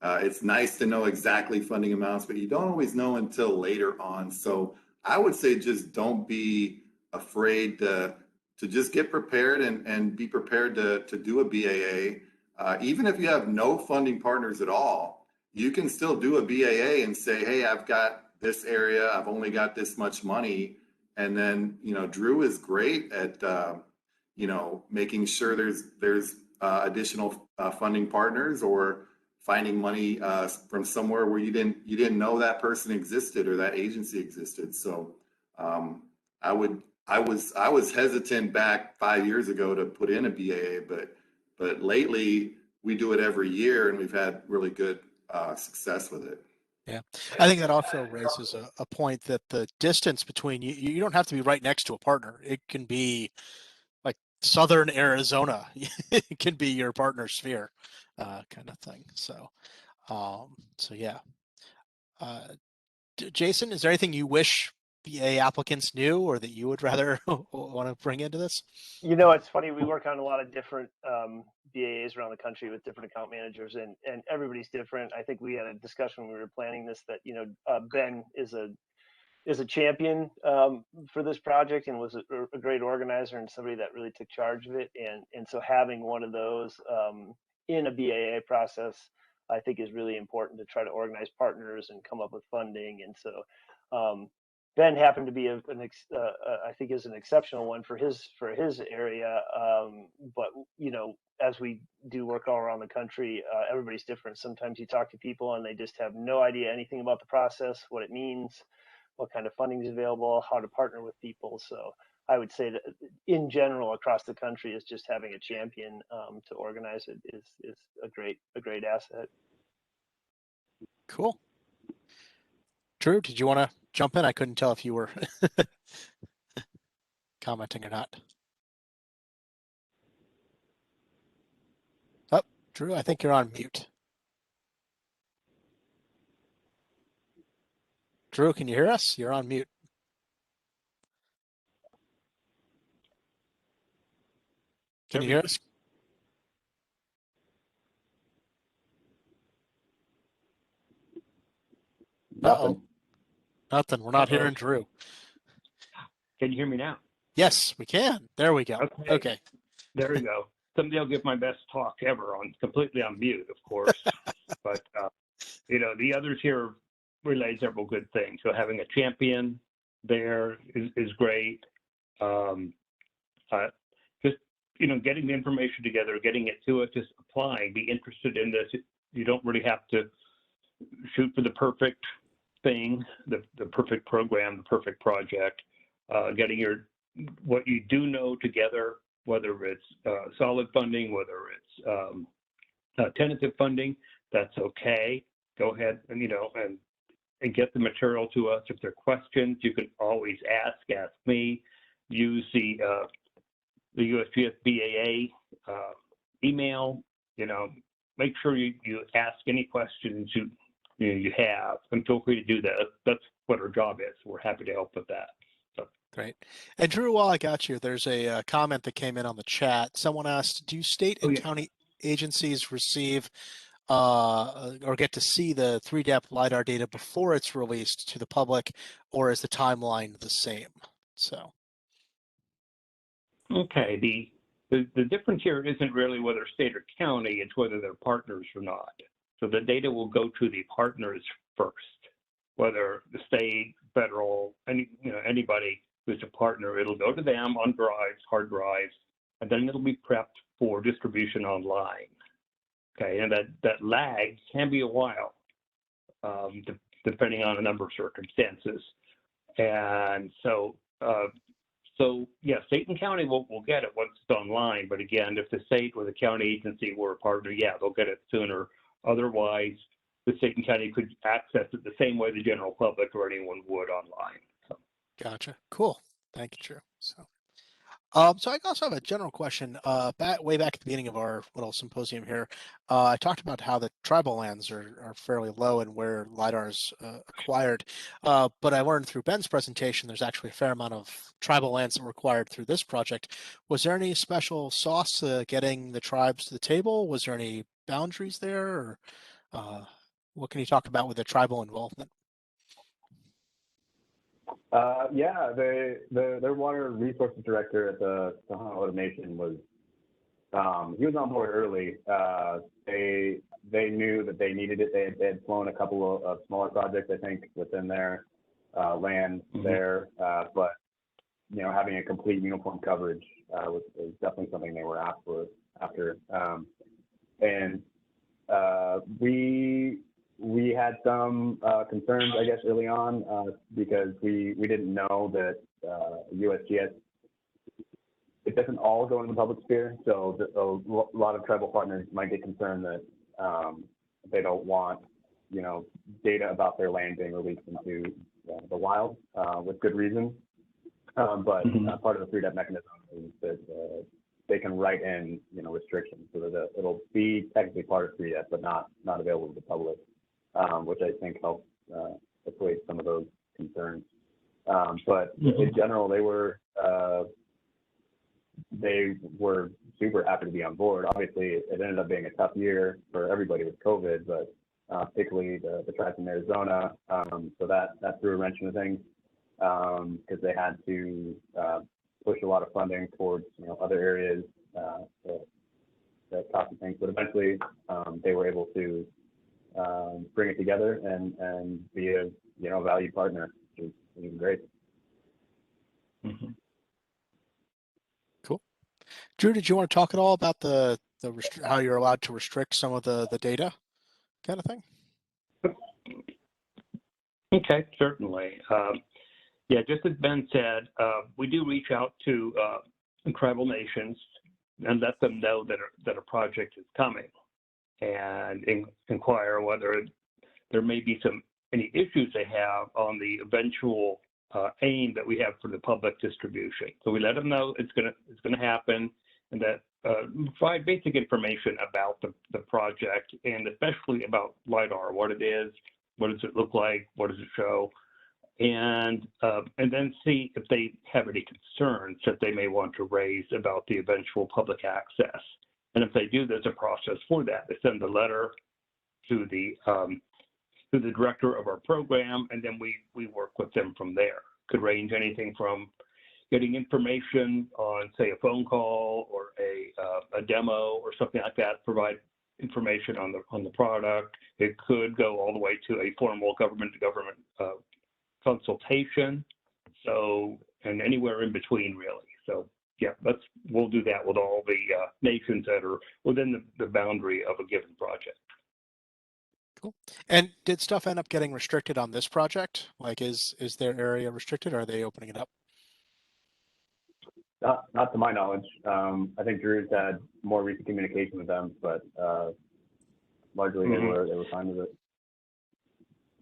H: it's nice to know exactly funding amounts, but you don't always know until later on. So I would say just don't be afraid to just get prepared and be prepared to do a BAA. Even if you have no funding partners at all, you can still do a BAA and say, hey, I've got this area, I've only got this much money. And then, you know, Drew is great at, you know, making sure there's additional funding partners, or finding money from somewhere where you didn't know that person existed or that agency existed. So I was hesitant back 5 years ago to put in a BAA, but lately we do it every year and we've had really good success with it.
A: Yeah, I think that also raises a point that the distance between you don't have to be right next to a partner. It can be like southern Arizona. It can be your partner sphere, kind of thing. So, so yeah. Jason, is there anything you wish BA applicants knew or that you would rather want to bring into this?
G: You know, it's funny. We work on a lot of different BAAs around the country with different account managers, and everybody's different. I think we had a discussion when we were planning this that, you know, Ben is a champion for this project and was a great organizer and somebody that really took charge of it. And so having one of those in a BAA process, I think is really important to try to organize partners and come up with funding. And so Ben happened to be I think is an exceptional one for his area. But, you know, as we do work all around the country, everybody's different. Sometimes you talk to people and they just have no idea anything about the process, what it means, what kind of funding is available, how to partner with people. So I would say that in general across the country is just having a champion to organize it is a great asset.
A: Cool. Drew, did you want to jump in? I couldn't tell if you were commenting or not. Oh, Drew, I think you're on mute. Drew, can you hear us? You're on mute. Can you hear us? Uh-oh. Nothing. We're not hearing Drew.
B: Can you hear me now?
A: Yes, we can. There we go. Okay.
B: There we go. Someday I'll give my best talk ever completely on mute, of course. But, you know, the others here relay several good things. So having a champion there is great. Just, you know, getting the information together, getting it to us, just applying, be interested in this. You don't really have to shoot for the perfect thing, the perfect program, the perfect project. Getting what you do know together, whether it's solid funding, whether it's tentative funding, that's okay. Go ahead and, you know, and get the material to us. If there are questions, you can always ask me. Use the USGS BAA email. You know, make sure you ask any questions you have, and feel free to do that. That's what our job is. We're happy to help with that. So.
A: Great. And Drew, while I got you, there's a comment that came in on the chat. Someone asked, do state and county agencies receive or get to see the 3-depth LiDAR data before it's released to the public, or is the timeline the same? So.
B: Okay, the difference here isn't really whether state or county, it's whether they're partners or not. So the data will go to the partners first, whether the state, federal, anybody who's a partner, it'll go to them on drives, hard drives, and then it'll be prepped for distribution online. Okay, and that lag can be a while, depending on a number of circumstances. And so, yeah, state and county will get it once it's online. But again, if the state or the county agency were a partner, yeah, they'll get it sooner. Otherwise, the state and county could access it the same way the general public or anyone would online. So.
A: Gotcha. Cool. Thank you, Drew. So I also have a general question. Way back at the beginning of our little symposium here, I talked about how the tribal lands are fairly low and where LiDAR is acquired. But I learned through Ben's presentation, there's actually a fair amount of tribal lands that were acquired through this project. Was there any special sauce to getting the tribes to the table? Was there any boundaries there? Or what can you talk about with the tribal involvement?
D: Yeah, their water resources director at the Tohono Automation was, he was on board early. They knew that they needed it. They had flown a couple of smaller projects, I think, within their land there. But, you know, having a complete uniform coverage was definitely something they were after. And we had some concerns, I guess, early on because we didn't know that USGS, it doesn't all go in the public sphere. So a lot of tribal partners might get concerned that they don't want, you know, data about their land being released into the wild with good reason. But part of the 3-depth mechanism is that they can write in, you know, restrictions so that it'll be technically part of 3-depth, but not available to the public. Which I think helps assuage some of those concerns. But in general, they were super happy to be on board. Obviously, it ended up being a tough year for everybody with COVID, but particularly the tribes in Arizona. So that threw a wrench into things because they had to push a lot of funding towards other areas that costed things. But eventually, they were able to bring it together and be a valued partner, which is great.
A: Cool. Drew, did you want to talk at all about how you're allowed to restrict some of the data kind of thing?
B: Okay, certainly. Yeah, just as Ben said, we do reach out to tribal nations and let them know that a project is coming, and inquire whether there may be any issues they have on the eventual aim that we have for the public distribution. So we let them know it's gonna happen, and that provide basic information about the project, and especially about LiDAR, what it is, what does it look like, what does it show, and then see if they have any concerns that they may want to raise about the eventual public access. And if they do, there's a process for that. They send a letter to the director of our program, and then we work with them from there. Could range anything from getting information on, say, a phone call or a demo or something like that, provide information on the product. It could go all the way to a formal government-to-government consultation. So, and anywhere in between, really. So, yeah, we'll do that with all the nations that are within the boundary of a given project.
A: Cool. And did stuff end up getting restricted on this project? Like, is their area restricted, or are they opening it up?
D: Not to my knowledge. I think Drew's had more recent communication with them, but largely they were fine with it.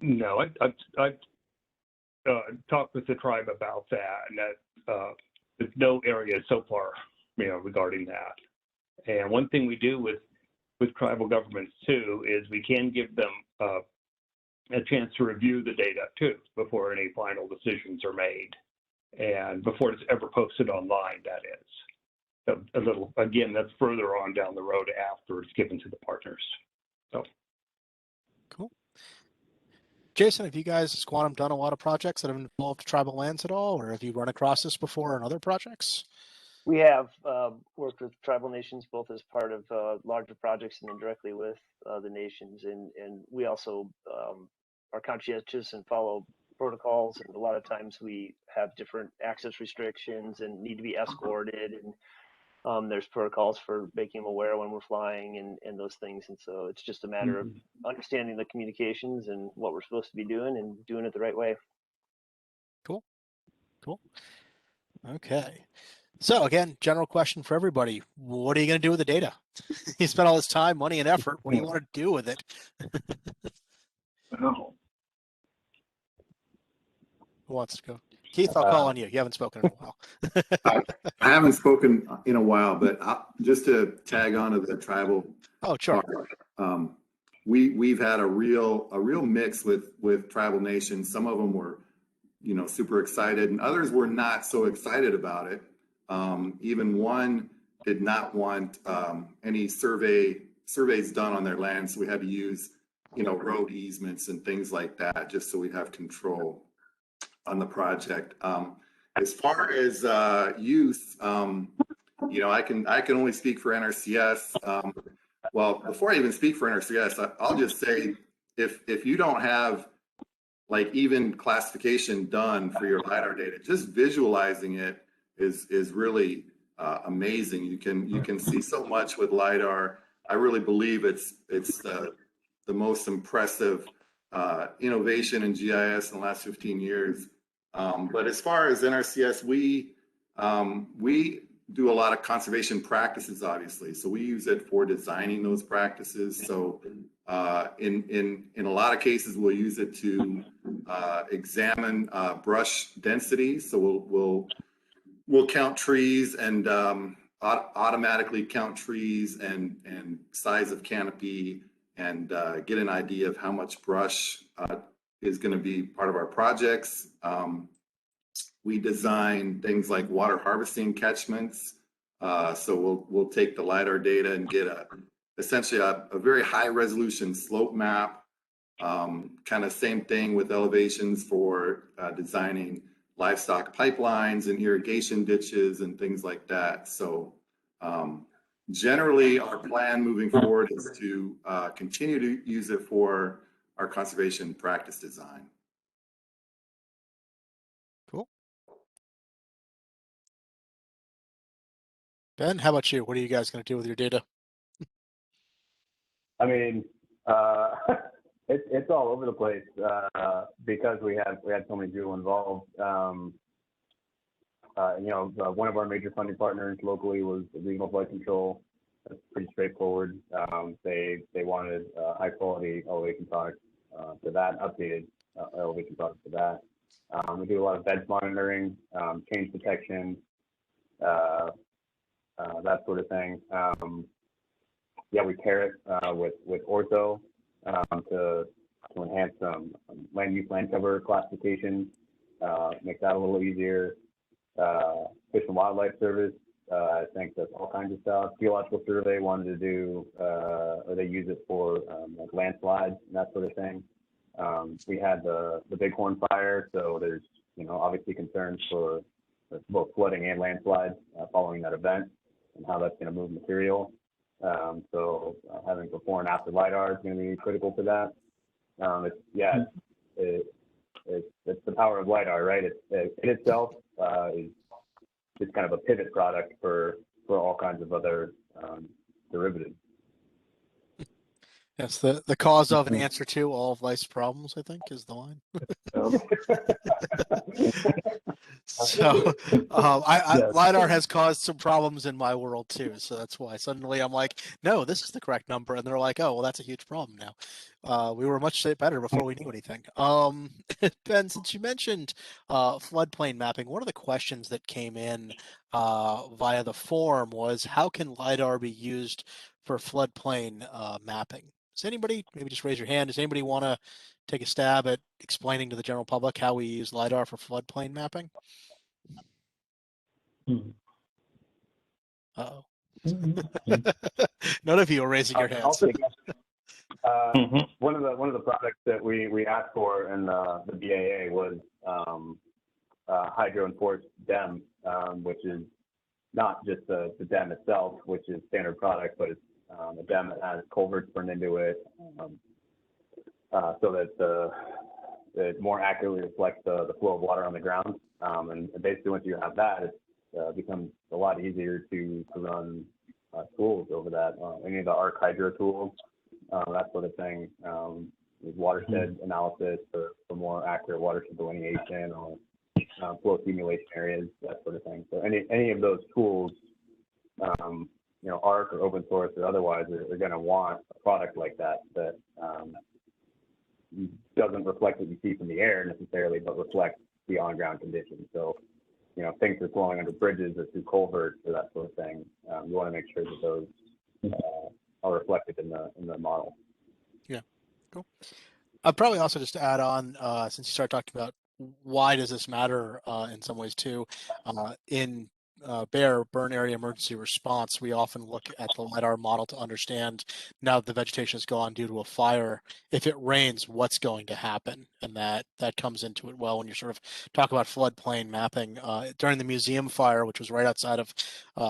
B: No, I talked with the tribe about that, and that there's no area so far, regarding that. And one thing we do with tribal governments too is we can give them a chance to review the data too before any final decisions are made, and before it's ever posted online. That is a little, again, that's further on down the road after it's given to the partners. So
A: cool. Jason, have you guys as Quantum done a lot of projects that have involved tribal lands at all, or have you run across this before in other projects?
G: We have worked with tribal nations both as part of larger projects and then directly with the nations, and we also are conscientious and follow protocols, and a lot of times we have different access restrictions and need to be escorted, and there's protocols for making them aware when we're flying and those things, and so it's just a matter of understanding the communications and what we're supposed to be doing and doing it the right way.
A: Cool. Okay. So again, general question for everybody. What are you going to do with the data? You spent all this time, money, and effort. What do you want to do with it?
H: Oh.
A: Who wants to go? Keith, I'll call on you. You haven't spoken in a while.
H: I haven't spoken in a while, but just to tag on to the tribal.
A: Oh, sure.
H: Part, we've had a real mix with tribal nations. Some of them were, super excited, and others were not so excited about it. Even one did not want any surveys done on their land, so we had to use, road easements and things like that, just so we have control on the project. As far as use, I can only speak for NRCS. Well, before I even speak for NRCS, I'll just say if you don't have like even classification done for your LiDAR data, just visualizing it is really amazing. You can see so much with LiDAR. I really believe it's the most impressive innovation in GIS in the last 15 years. But as far as NRCS, we do a lot of conservation practices, obviously. So we use it for designing those practices. So in a lot of cases, we'll use it to examine brush density. So we'll count trees and automatically count trees and size of canopy and get an idea of how much brush is going to be part of our projects. We design things like water harvesting catchments. So we'll take the LiDAR data and get essentially a very high resolution slope map. Kind of same thing with elevations for designing livestock pipelines and irrigation ditches and things like that. So generally, our plan moving forward is to continue to use it for our conservation practice design.
A: Cool. Ben, how about you? What are you guys going to do with your data?
D: I mean, it's all over the place because we had so many people involved. One of our major funding partners locally was Regional Flood Control. That's pretty straightforward. They wanted high quality elevation products to that, updated elevation products to that. We do a lot of beds monitoring, change detection, that sort of thing. We pair it with ortho to enhance some land use land cover classification, make that a little easier. Fish and Wildlife Service, I think that's all kinds of stuff. Geological Survey wanted to do, or they use it for like landslides and that sort of thing. We had the Bighorn fire, so there's obviously concerns for both flooding and landslides following that event and how that's going to move material. So having before and after LiDAR is going to be critical to that. It's the power of LiDAR, right? It in itself is just kind of a pivot product for all kinds of other derivatives.
A: Yes, the cause of and answer to all of life's problems, I think, is the line. So LiDAR has caused some problems in my world too. So that's why suddenly I'm like, no, this is the correct number. And they're like, oh, well, that's a huge problem now. We were much better before we knew anything. Ben, since you mentioned floodplain mapping, one of the questions that came in via the forum was, how can LiDAR be used for floodplain mapping? Does anybody, maybe just raise your hand, does anybody want to take a stab at explaining to the general public how we use LiDAR for floodplain mapping? Uh-oh. None of you are raising your hands.
D: One of the products that we asked for in the BAA was hydro-enforced DEM, which is not just the DEM itself, which is standard product, but it's a DEM that has culverts burned into it, so that it more accurately reflects the flow of water on the ground. And basically, once you have that, it becomes a lot easier to run tools over that. Any of the ARC hydro tools, that sort of thing, with watershed analysis for more accurate watershed delineation or flow accumulation areas, that sort of thing. So any of those tools, ARC or open source or otherwise, are going to want a product like that doesn't reflect what you see from the air necessarily, but reflects the on-ground conditions. So, things are flowing under bridges or through culverts or that sort of thing. You want to make sure that those are reflected in the model. Yeah,
A: cool. I'd probably also just add on, since you started talking about why does this matter in some ways too, in burn area emergency response, we often look at the LiDAR model to understand, now that the vegetation is gone due to a fire, if it rains, what's going to happen, and that comes into it well when you sort of talk about floodplain mapping. During the museum fire, which was right outside of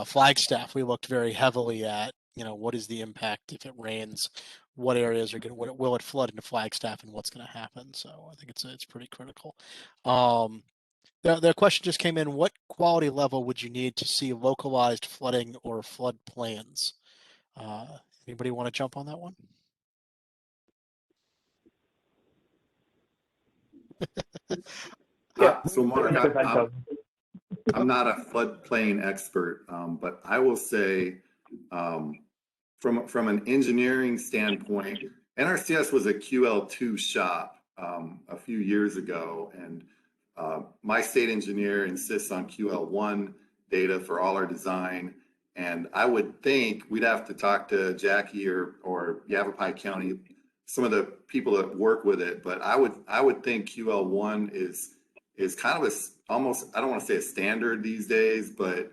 A: Flagstaff, we looked very heavily at what is the impact if it rains, what areas are going to, will it flood into Flagstaff, and what's going to happen. So I think it's pretty critical. The question just came in, what quality level would you need to see localized flooding or flood plans? Anybody want to jump on that one?
H: So Mark, I'm not a floodplain expert, but I will say from an engineering standpoint, NRCS was a QL2 shop a few years ago, and my state engineer insists on QL1 data for all our design. And I would think we'd have to talk to Jackie or Yavapai County some of the people that work with it, but I would think QL1 is kind of almost, I don't want to say a standard these days, but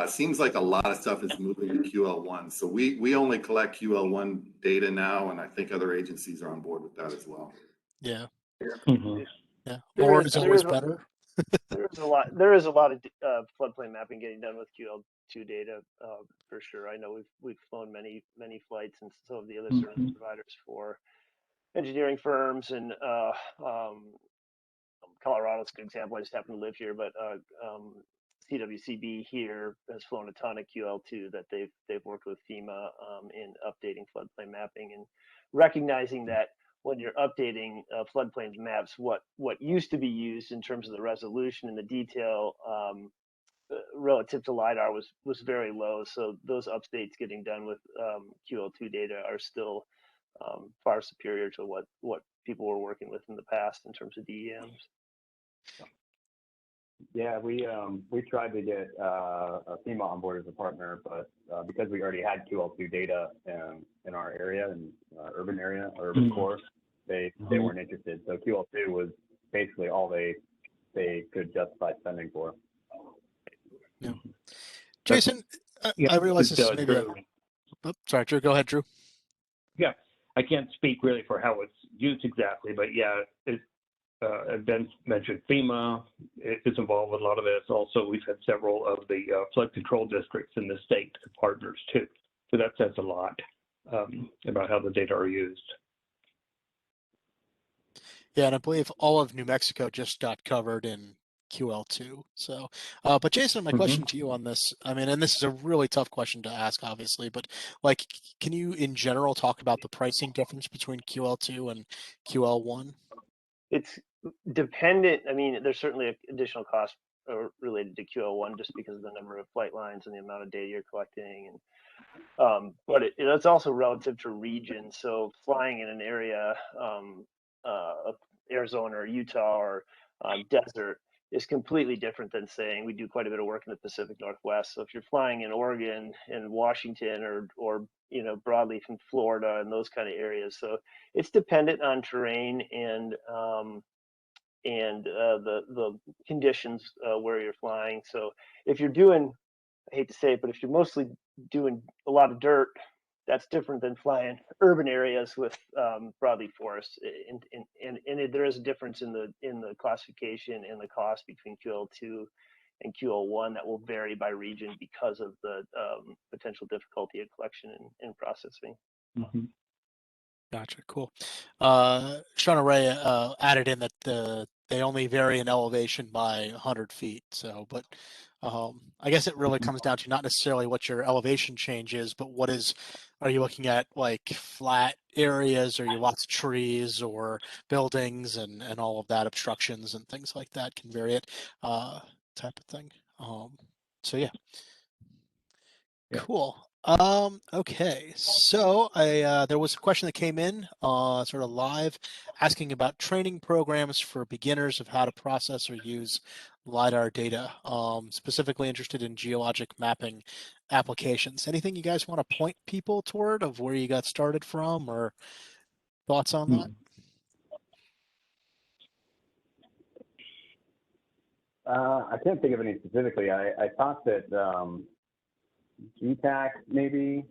H: seems like a lot of stuff is moving to QL1. So we only collect QL1 data now, and I think other agencies are on board with that as well.
A: Yeah.
B: Mm-hmm.
A: Yeah. More is always better.
G: There is a lot of floodplain mapping getting done with QL2 data for sure. I know we've flown many flights and some of the other service providers for engineering firms, and Colorado's a good example. I just happen to live here, but CWCB here has flown a ton of QL2 that they've worked with FEMA in updating floodplain mapping, and recognizing that when you're updating floodplain maps, what used to be used in terms of the resolution and the detail relative to LiDAR was very low. So those updates getting done with QL2 data are still far superior to what people were working with in the past in terms of DEMs.
D: Yeah, we tried to get FEMA on board as a partner, but because we already had QL2 data in our area, in urban area, or urban core, they weren't interested. So QL2 was basically all they could justify spending for.
A: Yeah. Jason, I realize this is maybe sorry, Drew, go ahead, Drew.
B: Yeah, I can't speak really for how it's used exactly, but yeah, as Ben mentioned, FEMA is involved with a lot of this. Also, we've had several of the flood control districts in the state partners too. So that says a lot about how the data are used.
A: Yeah, and I believe all of New Mexico just got covered in QL2. So, but Jason, my question to you on this, I mean, and this is a really tough question to ask, obviously, but like, can you in general talk about the pricing difference between QL2 and QL1?
G: It's dependent. I mean, there's certainly additional costs related to QL1 just because of the number of flight lines and the amount of data you're collecting, and but it's also relative to region. So flying in an area of Arizona or Utah or desert is completely different than saying we do quite a bit of work in the Pacific Northwest. So if you're flying in Oregon and Washington or broadly from Florida and those kind of areas, so it's dependent on terrain and the conditions where you're flying. So if you're doing, I hate to say it, but if you're mostly doing a lot of dirt, that's different than flying urban areas with broadleaf forests. And there is a difference in the classification and the cost between QL2 and QL1 that will vary by region because of the potential difficulty of collection and processing.
A: Gotcha. Cool. Shauna Ray added in that they only vary in elevation by 100 feet. So, but I guess it really comes down to not necessarily what your elevation change is, but are you looking at like flat areas, or you lots of trees or buildings and all of that, obstructions and things like that can vary it, type of thing. So yeah. Cool. Okay, so there was a question that came in sort of live asking about training programs for beginners of how to process or use LiDAR data, specifically interested in geologic mapping applications. Anything you guys want to point people toward of where you got started from, or thoughts on that?
D: I can't think of any specifically. I thought that GTAC maybe,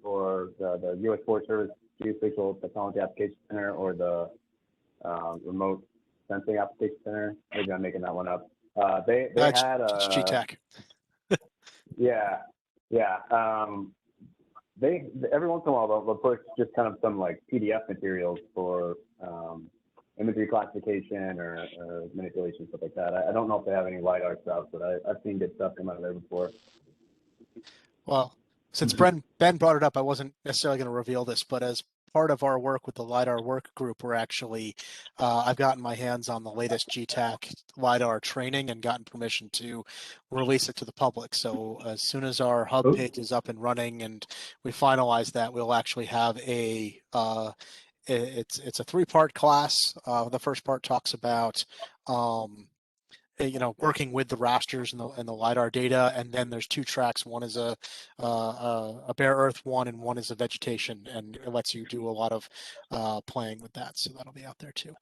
D: or the U.S. Forest Service Geospatial Technology Application Center, or the Remote Sensing Application Center. Maybe I'm making that one up. They had
A: it's GTAC.
D: Yeah. They every once in a while they'll push just kind of some like PDF materials for imagery classification or manipulation, stuff like that. I don't know if they have any LiDAR stuff, but I've seen good stuff come out of there before.
A: Well, since Ben brought it up, I wasn't necessarily going to reveal this, but as part of our work with the LiDAR Workgroup, we're actually, I've gotten my hands on the latest GTAC LiDAR training and gotten permission to release it to the public. So as soon as our hub page is up and running and we finalize that, we'll actually have it's a 3-part class. The first part talks about working with the rasters and the LiDAR data, and then there's two tracks. One is a bare earth one, and one is a vegetation, and it lets you do a lot of playing with that. So that'll be out there too.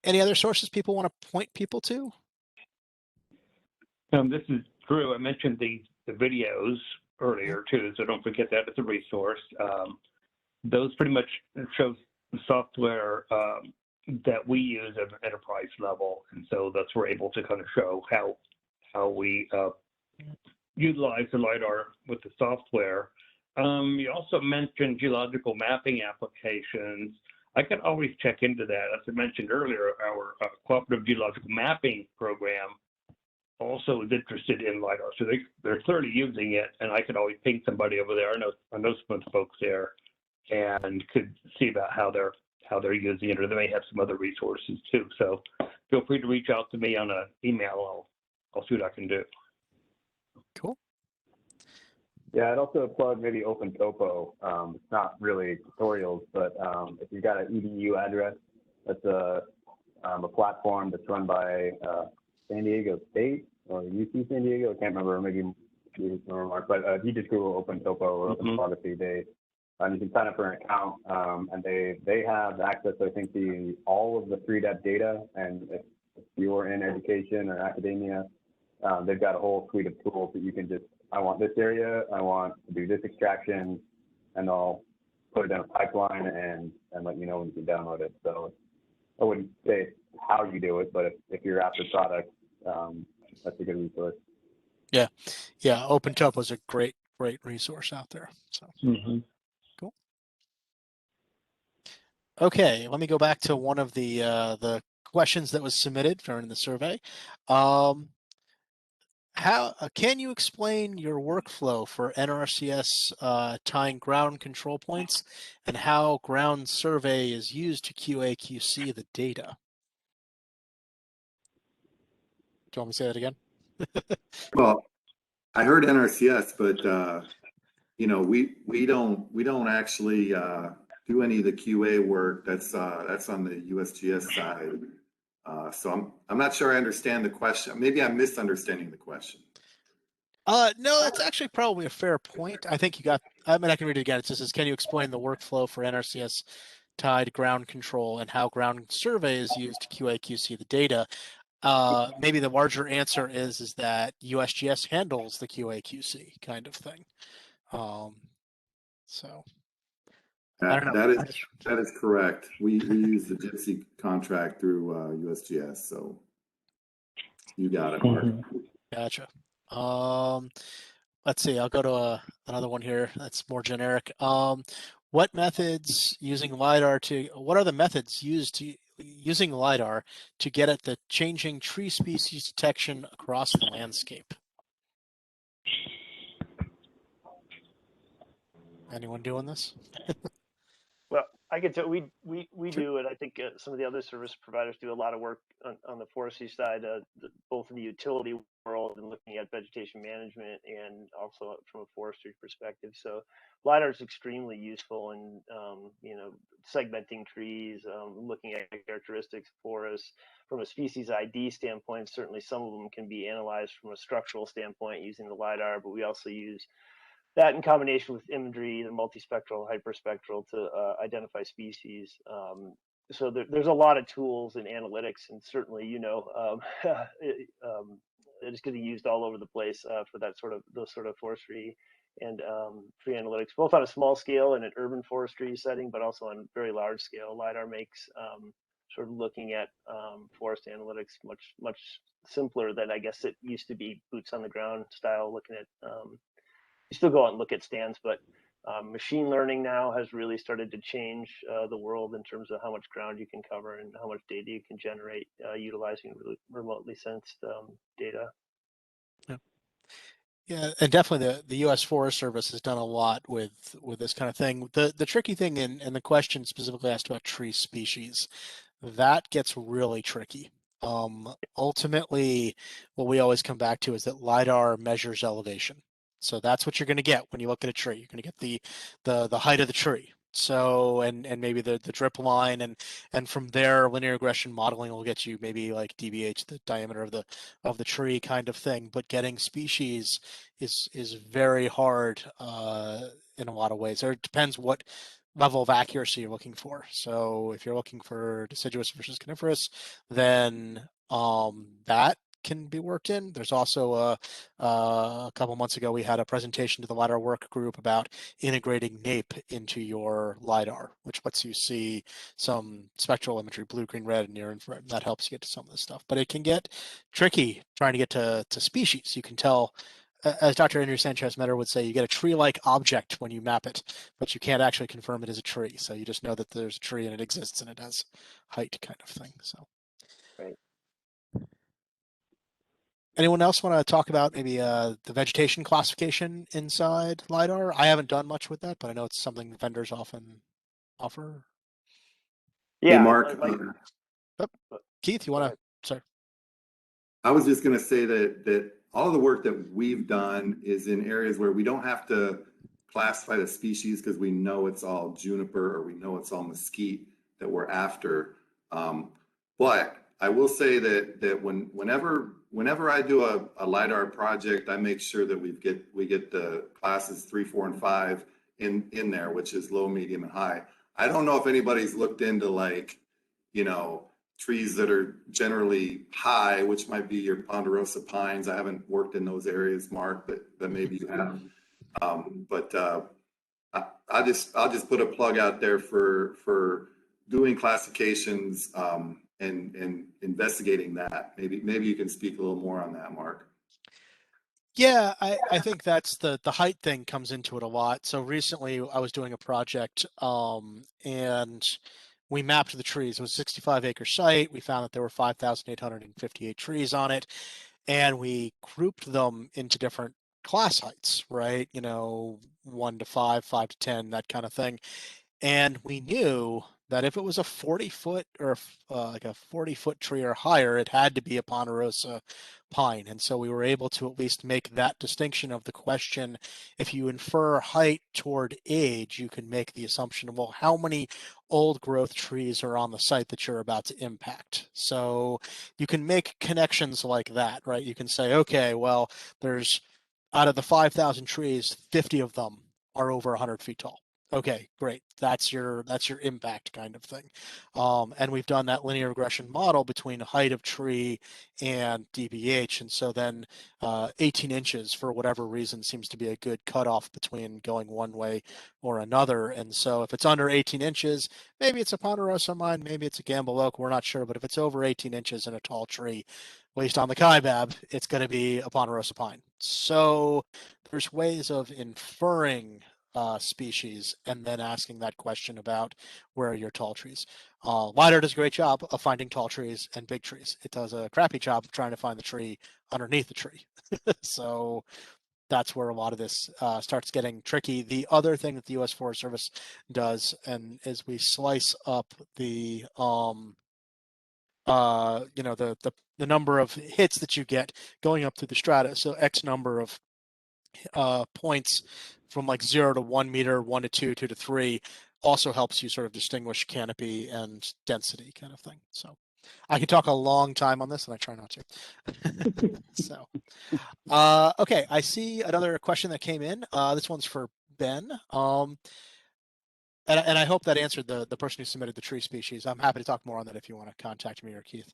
A: Any other sources people want to point people to?
B: This is Drew. I mentioned the videos earlier too, so don't forget that it's a resource. Those pretty much show the software that we use at an enterprise level, and so that's we're able to kind of show how we utilize the LiDAR with the software. You also mentioned geological mapping applications. I can always check into that. As I mentioned earlier, our cooperative geological mapping program also is interested in LiDAR, so they're clearly using it, and I could always ping somebody over there. I know some of the folks there, and could see about how they're using it, or they may have some other resources too. So feel free to reach out to me on an email. I'll see what I can do.
A: Cool.
D: Yeah, I'd also plug maybe OpenTopo. It's not really tutorials, but if you've got an EDU address, that's a platform that's run by San Diego State or UC San Diego. I can't remember, maybe you can remark, but if you just Google OpenTopo or Open Topography, you can sign up for an account, and they have access, I think, to all of the 3D data. And if you're in education or academia, they've got a whole suite of tools that you can just, I want this area, I want to do this extraction, and they'll put it in a pipeline and let you know when you can download it. So I wouldn't say how you do it, but if you're after products, that's a good resource.
A: Yeah, OpenTopo is a great resource out there. So. Cool. Okay, let me go back to one of the questions that was submitted during the survey. How can you explain your workflow for NRCS tying ground control points, and how ground survey is used to QA/QC the data? Do you want me to say that again?
H: Well, I heard NRCS, but we don't actually do any of the QA work. That's on the USGS side. So I'm not sure I understand the question. Maybe I'm misunderstanding the question.
A: No, that's actually probably a fair point. I think you got. I mean, I can read it again. It just says, "Can you explain the workflow for NRCS tied ground control and how ground survey is used to QA/QC the data?" Maybe the larger answer is that USGS handles the QA/QC kind of thing. So I don't know.
H: That is correct. We use the GIPSy contract through USGS. So you got it, Mark.
A: Gotcha. Let's see. I'll go to another one here that's more generic. What methods using LiDAR to? What are the methods using LiDAR to get at the changing tree species detection across the landscape? Anyone doing this?
G: Well, I can tell we do it. I think some of the other service providers do a lot of work on the forestry side, both in the utility world and looking at vegetation management, and also from a forestry perspective. So LiDAR is extremely useful in segmenting trees, looking at characteristics of forests. From a species ID standpoint, certainly some of them can be analyzed from a structural standpoint using the LiDAR, but we also use that in combination with imagery, the multispectral, hyperspectral, to identify species. So there's a lot of tools in analytics, and certainly, it's getting used all over the place for those sort of forestry and tree analytics, both on a small scale in an urban forestry setting, but also on very large scale. LiDAR makes sort of looking at forest analytics much simpler than I guess it used to be, boots on the ground style, looking at you still go out and look at stands, but machine learning now has really started to change the world in terms of how much ground you can cover and how much data you can generate utilizing remotely sensed data.
A: Yeah, and definitely the U.S. Forest Service has done a lot with this kind of thing. The tricky thing, and the question specifically asked about tree species, that gets really tricky. Ultimately, what we always come back to is that LiDAR measures elevation. So that's what you're going to get when you look at a tree. You're going to get the height of the tree. So, and maybe the drip line, and from there, linear regression modeling will get you maybe like DBH, the diameter of the tree kind of thing. But getting species is very hard in a lot of ways. Or it depends what level of accuracy you're looking for. So if you're looking for deciduous versus coniferous, then that can be worked in. There's also a couple months ago, we had a presentation to the LiDAR work group about integrating NAPE into your LiDAR, which lets you see some spectral imagery, blue, green, red, and near infrared. That helps you get to some of this stuff. But it can get tricky trying to get to species. You can tell, as Dr. Andrew Sanchez-Metter would say, you get a tree-like object when you map it, but you can't actually confirm it as a tree. So you just know that there's a tree and it exists and it has height kind of thing. So.
G: Right.
A: Anyone else want to talk about maybe the vegetation classification inside LiDAR? I haven't done much with that, but I know it's something vendors often offer.
G: Yeah,
H: Hey, Mark.
A: Keith, you want to? Sorry.
H: I was just going to say that all of the work that we've done is in areas where we don't have to classify the species because we know it's all juniper or we know it's all mesquite that we're after. But I will say that whenever I do a LiDAR project, I make sure that we get the classes 3, 4, and 5 in there, which is low, medium, and high. I don't know if anybody's looked into like, trees that are generally high, which might be your ponderosa pines. I haven't worked in those areas, Mark, but maybe you have. I'll just put a plug out there for doing classifications and investigating that. Maybe you can speak a little more on that, Mark.
A: Yeah, I think that's the height thing comes into it a lot. So recently I was doing a project and we mapped the trees. It was a 65-acre site. We found that there were 5,858 trees on it, and we grouped them into different class heights, right? 1 to 5, 5 to 10, that kind of thing. And we knew that if it was a 40-foot or like a 40-foot tree or higher, it had to be a ponderosa pine. And so we were able to at least make that distinction of the question. If you infer height toward age, you can make the assumption of, well, how many old growth trees are on the site that you're about to impact? So you can make connections like that, right? You can say, okay, well, there's out of the 5,000 trees, 50 of them are over 100 feet tall. Okay, great. That's your impact kind of thing. And we've done that linear regression model between height of tree and DBH. And so then 18 inches, for whatever reason, seems to be a good cutoff between going one way or another. And so if it's under 18 inches, maybe it's a ponderosa pine, maybe it's a Gambel oak, we're not sure. But if it's over 18 inches in a tall tree, at least on the Kaibab, it's going to be a ponderosa pine. So there's ways of inferring species and then asking that question about where are your tall trees. LiDAR does a great job of finding tall trees and big trees. It does a crappy job of trying to find the tree underneath the tree. So that's where a lot of this starts getting tricky. The other thing that the U.S. Forest Service does, and is we slice up the the number of hits that you get going up through the strata. So X number of points from like 0 to 1 meter, 1 to 2, 2 to 3 also helps you sort of distinguish canopy and density kind of thing. So I could talk a long time on this and I try not to. So, okay, I see another question that came in. This one's for Ben. And I hope that answered the person who submitted the tree species. I'm happy to talk more on that if you want to contact me or Keith.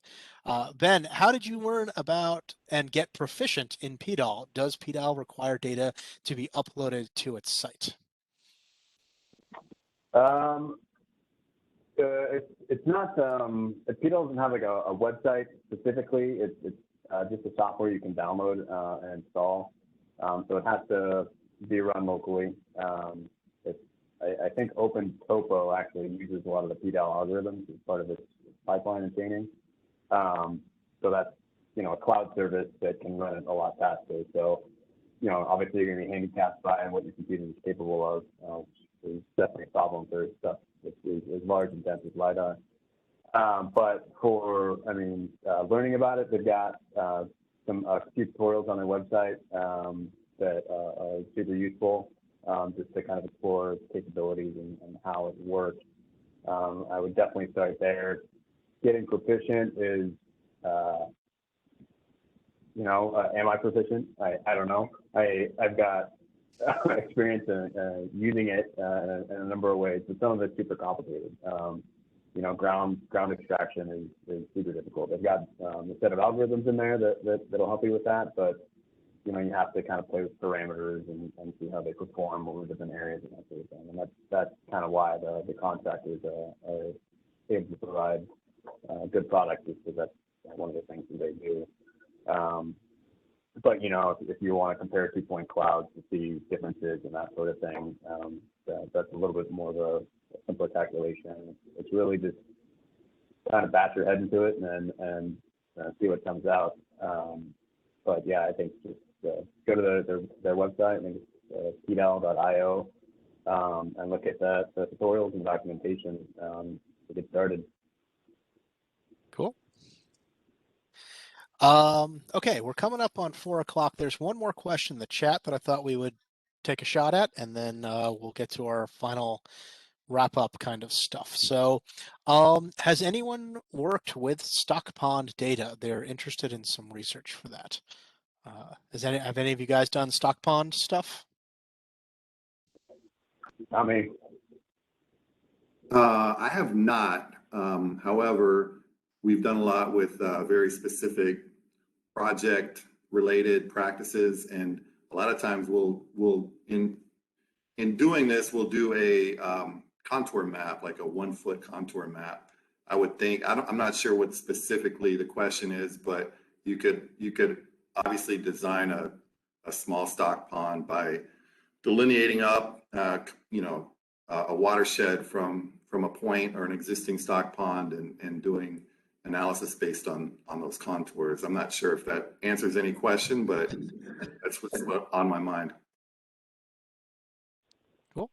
A: Ben, how did you learn about and get proficient in PDAL? Does PDAL require data to be uploaded to its site?
D: It's not, PDAL doesn't have like a website specifically. It's just a software you can download and install. So it has to be run locally. I think OpenTopo actually uses a lot of the PDAL algorithms as part of its pipeline and chaining. So that's, a cloud service that can run it a lot faster. So, obviously you're going to be handicapped by what your computer is capable of. There's definitely a problem for stuff that's as large and dense as LiDAR. But for, learning about it, they've got some few tutorials on their website that are super useful. just to kind of explore capabilities and how it works. I would definitely start there. Getting proficient is, am I proficient? I don't know. I've got experience in using it in a number of ways, but some of it's super complicated. Ground extraction is super difficult. They've got a set of algorithms in there that'll help you with that, but you have to kind of play with parameters and see how they perform over different areas and that sort of thing. And that's kind of why the contractors are able to provide good products, is because that's one of the things that they do. But if you want to compare 2-point clouds to see differences and that sort of thing, that's a little bit more of a simpler calculation. It's really just kind of bash your head into it and see what comes out. But yeah, I think just go to their website, I think it's PDAL.io, and look at the tutorials and documentation to get started.
A: Cool. Okay, we're coming up on 4 o'clock. There's one more question in the chat that I thought we would take a shot at, and then we'll get to our final wrap up kind of stuff. So has anyone worked with stock pond data? They're interested in some research for that. Have any of you guys done stock pond stuff?
D: Not me.
H: I have not. However, we've done a lot with very specific project related practices, and a lot of times we'll in doing this, we'll do a contour map, like a 1-foot contour map. I would think, I'm not sure what specifically the question is, but you could obviously design a small stock pond by delineating up a watershed from a point or an existing stock pond and doing analysis based on those contours. I'm not sure if that answers any question, but that's what's on my mind.
A: Cool.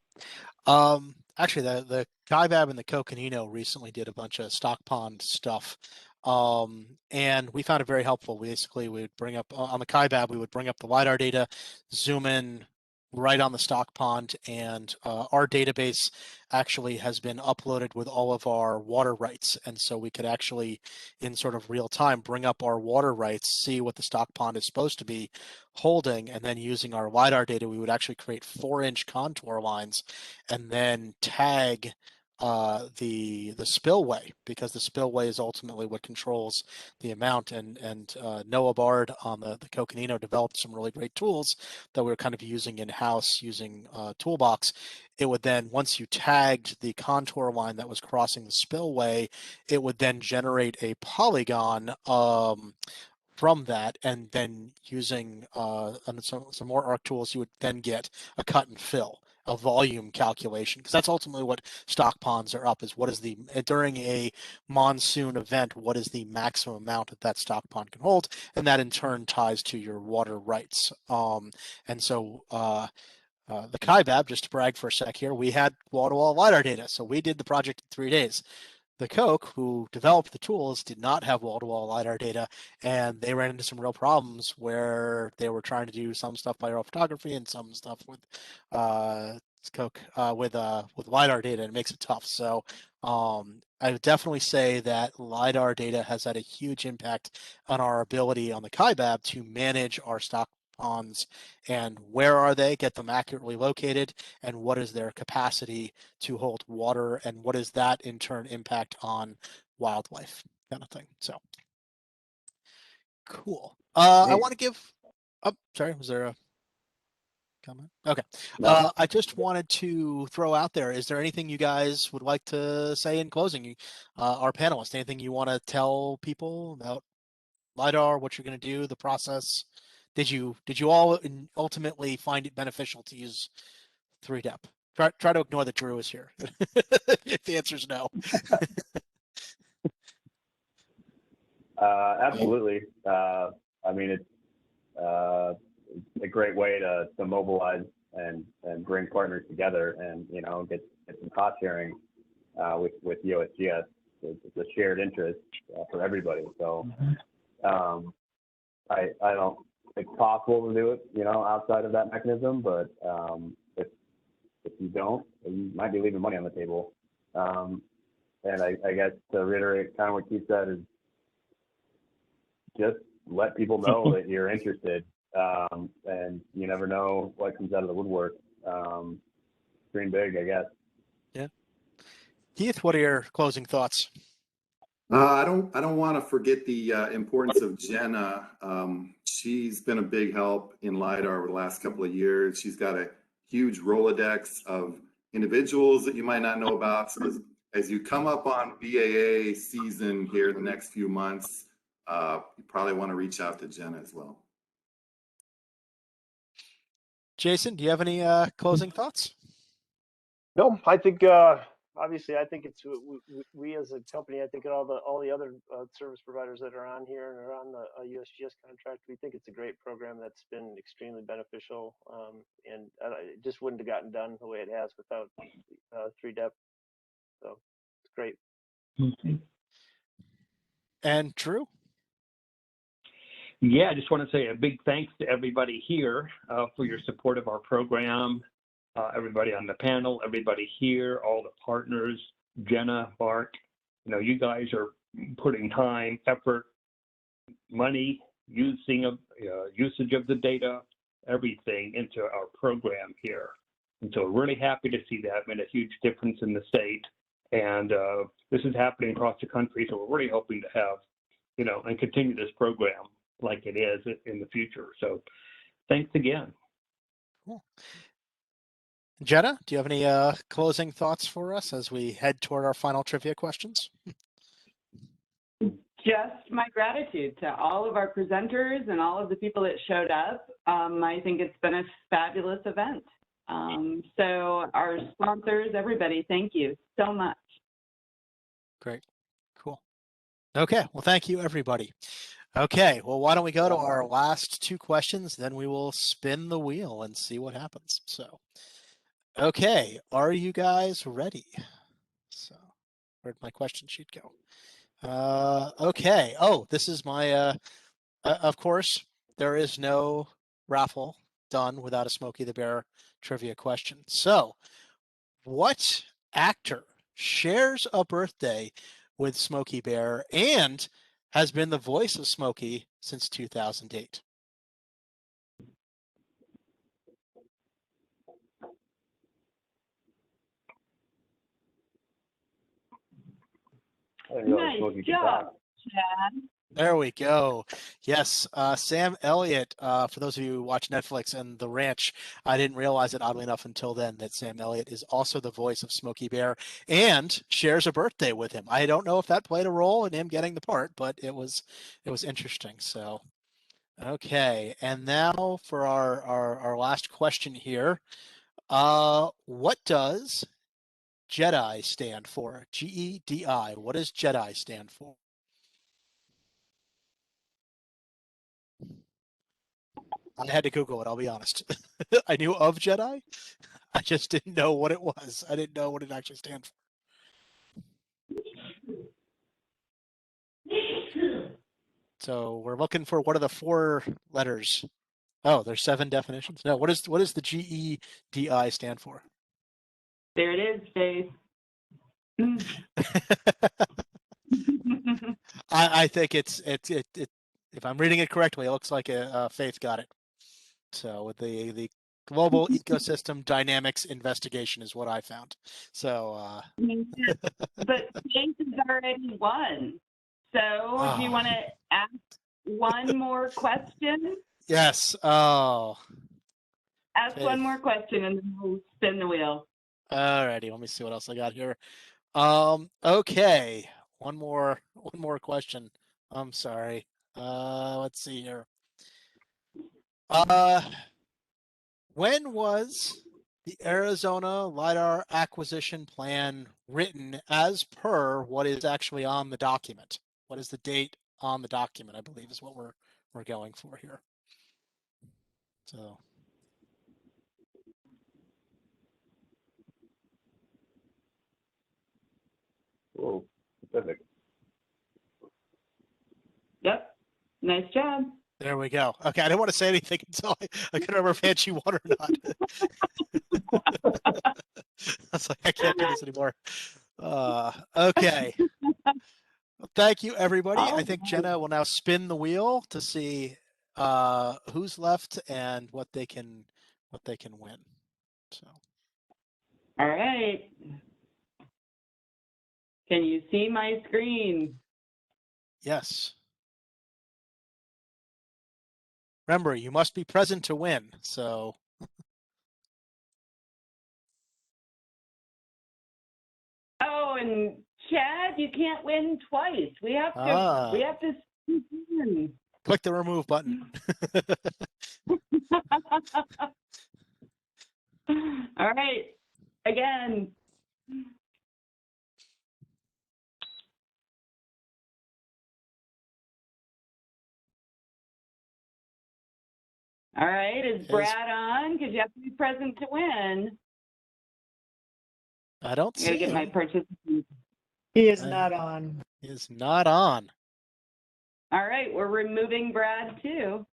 A: Actually, the Kaibab and the 𝐀𝐫𝐢𝐳𝐸 recently did a bunch of stock pond stuff, and we found it very helpful. Basically, we would bring up on the Kaibab, we would bring up the LiDAR data, zoom in right on the stock pond, and our database actually has been uploaded with all of our water rights, and so we could actually, in sort of real time, bring up our water rights, see what the stock pond is supposed to be holding, and then using our LiDAR data, we would actually create 4-inch contour lines and then tag the spillway, because the spillway is ultimately what controls the amount. And Noah Bard on the 𝐀𝐫𝐢𝐳𝐸 developed some really great tools that we were kind of using in-house using Toolbox. It would then, once you tagged the contour line that was crossing the spillway, it would then generate a polygon from that, and then using some more ARC tools, you would then get a cut and fill, a volume calculation, because that's ultimately what stock ponds are up, is what is the, during a monsoon event, what is the maximum amount that stock pond can hold, and that in turn ties to your water rights. And so the Kaibab, just to brag for a sec here, we had wall-to-wall LiDAR data, so we did the project in 3 days. The 𝐀𝐫𝐢𝐳, who developed the tools, did not have wall-to-wall LiDAR data, and they ran into some real problems where they were trying to do some stuff by aerophotography and some stuff with with LiDAR data, and it makes it tough. So I would definitely say that LiDAR data has had a huge impact on our ability on the Kaibab to manage our stock ponds, and where are they, get them accurately located, and what is their capacity to hold water, and what does that in turn impact on wildlife, kind of thing. So cool. I want to give, oh, sorry, was there a comment? Okay.
D: No.
A: I just wanted to throw out there, is there anything you guys would like to say in closing? Our panelists, anything you want to tell people about LiDAR, what you're going to do, the process? Did you all ultimately find it beneficial to use 3DEP? Try to ignore that Drew is here. If the answer is no.
D: Absolutely. I mean, it's a great way to mobilize and bring partners together, and get some cost sharing with USGS. It's a shared interest for everybody. So I don't think it's possible to do it, outside of that mechanism, but if you don't, you might be leaving money on the table. And I guess to reiterate kind of what Keith said is just let people know that you're interested. And you never know what comes out of the woodwork. Dream big, I guess.
A: Yeah. Keith, what are your closing thoughts?
H: I don't want to forget the importance of Jenna. She's been a big help in LiDAR over the last couple of years. She's got a huge Rolodex of individuals that you might not know about. So as you come up on BAA season here in the next few months, you probably want to reach out to Jenna as well.
A: Jason, do you have any closing thoughts?
G: No, I think obviously I think it's we as a company. I think all the other service providers that are on here and are on the USGS contract, we think it's a great program that's been extremely beneficial, and it just wouldn't have gotten done the way it has without 3Dep. So it's great.
A: And Drew?
B: Yeah, I just want to say a big thanks to everybody here for your support of our program. Everybody on the panel, everybody here, all the partners, Jenna, Mark, you guys are putting time, effort, money, usage of the data, everything into our program here. And so we're really happy to see that made a huge difference in the state. And this is happening across the country. So we're really hoping to have, and continue this program like it is in the future. So thanks again.
A: Cool. Jenna, do you have any closing thoughts for us as we head toward our final trivia questions?
C: Just my gratitude to all of our presenters and all of the people that showed up. I think it's been a fabulous event. So our sponsors, everybody, thank you so much.
A: Great. Cool. Okay. Well, thank you, everybody. Okay. Well, why don't we go to our last two questions, then we will spin the wheel and see what happens. So, okay. Are you guys ready? So, where'd my question sheet go? Okay. Oh, this is my, of course, there is no raffle done without a Smokey the Bear trivia question. So, what actor shares a birthday with Smokey Bear and has been the voice of Smokey since 2008?
C: Nice job, Chad.
A: There we go. Yes, Sam Elliott, for those of you who watch Netflix and The Ranch, I didn't realize it, oddly enough, until then, that Sam Elliott is also the voice of Smokey Bear and shares a birthday with him. I don't know if that played a role in him getting the part, but it was interesting. So, okay. And now for our last question here. What does GEDI stand for? GEDI. What does GEDI stand for? I had to Google it, I'll be honest. I knew of Jedi. I just didn't know what it was. I didn't know what it actually stands for. So we're looking for what are the 4 letters? Oh, there's 7 definitions. No, what does the GEDI stand for?
C: There it is, Faith.
A: I think it. If I'm reading it correctly, it looks like Faith got it. So with the global ecosystem dynamics investigation is what I found. So,
C: but Faith has already won. So do you want to ask one more question?
A: Yes. Oh.
C: Ask Faith. One more question and then we'll spin the wheel.
A: Alrighty. Let me see what else I got here. Okay. One more question. I'm sorry. Let's see here. When was the Arizona LiDAR acquisition plan written as per what is actually on the document? What is the date on the document, I believe is what we're going for here. So.
D: Whoa, specific.
C: Yep. Nice job.
A: There we go. Okay, I didn't want to say anything until I couldn't remember if Angie won or not. I was like, I can't do this anymore. Okay. Well, thank you, everybody. I think Jenna will now spin the wheel to see who's left and what they can win. So.
C: All right. Can you see my screen?
A: Yes. Remember, you must be present to win. So.
C: Oh, and Chad, you can't win twice. We have to. We have to win.
A: Click the remove button.
C: All right. Again. All right. Is Brad on? Because you have to be present to win.
A: I don't see
C: gotta get
A: him.
C: my participants.
E: He is not on.
A: He is not on.
C: All right, we're removing Brad too.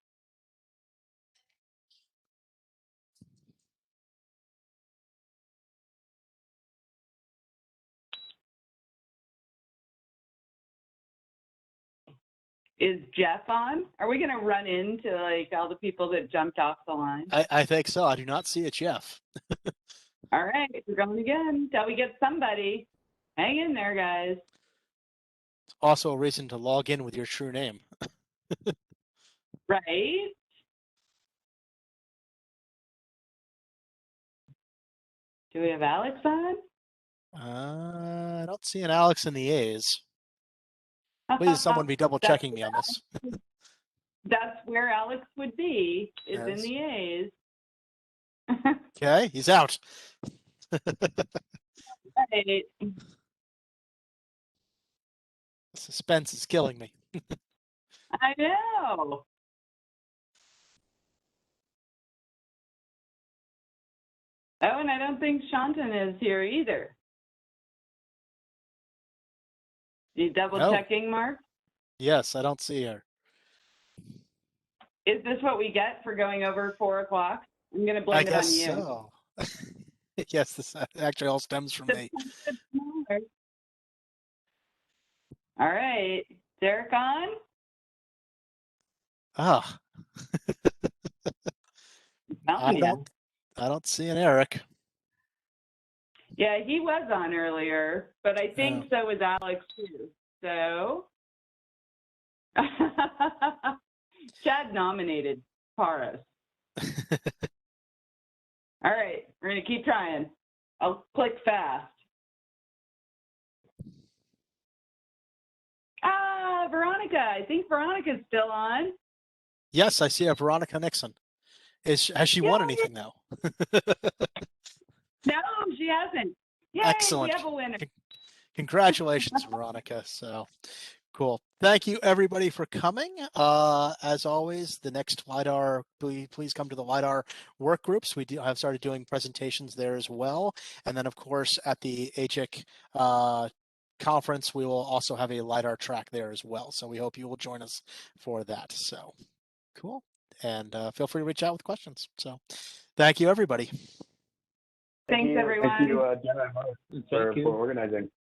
C: Is Jeff on? Are we gonna run into like all the people that jumped off the line?
A: I think so. I do not see a Jeff.
C: All right, we're going again till we get somebody. Hang in there, guys.
A: Also a reason to log in with your true name.
C: Right? Do we have Alex on?
A: I don't see an Alex in the A's. Please, someone be double checking me on this.
C: That's where Alex would be, is
A: Yes.
C: in the A's.
A: Okay, he's out.
C: Right.
A: Suspense is killing me.
C: I know. Oh, and I don't think Shantan is here either. You double checking, Mark?
A: Yes, I don't see her.
C: Is this what we get for going over 4 o'clock? I'm going to blame it on you.
A: So. Yes, this actually all stems from me.
C: All right. Derek on?
A: Ah. I don't see an Eric.
C: Yeah, he was on earlier, but I think so was Alex too. So Chad nominated Paris. All right, we're gonna keep trying. I'll click fast. Ah, Veronica. I think Veronica's still on.
A: Yes, I see a Veronica Nixon. Has she won anything now?
C: No, she hasn't. Yay,
A: Excellent.
C: we have a winner.
A: Congratulations, Veronica. So cool. Thank you, everybody, for coming. As always, the next LiDAR, please come to the LiDAR work groups. We have started doing presentations there as well. And then, of course, at the AGIC conference, we will also have a LiDAR track there as well. So we hope you will join us for that. So cool. And feel free to reach out with questions. So thank you, everybody.
C: Thanks, everyone.
D: Thank you, Jenna and Mark, for organizing.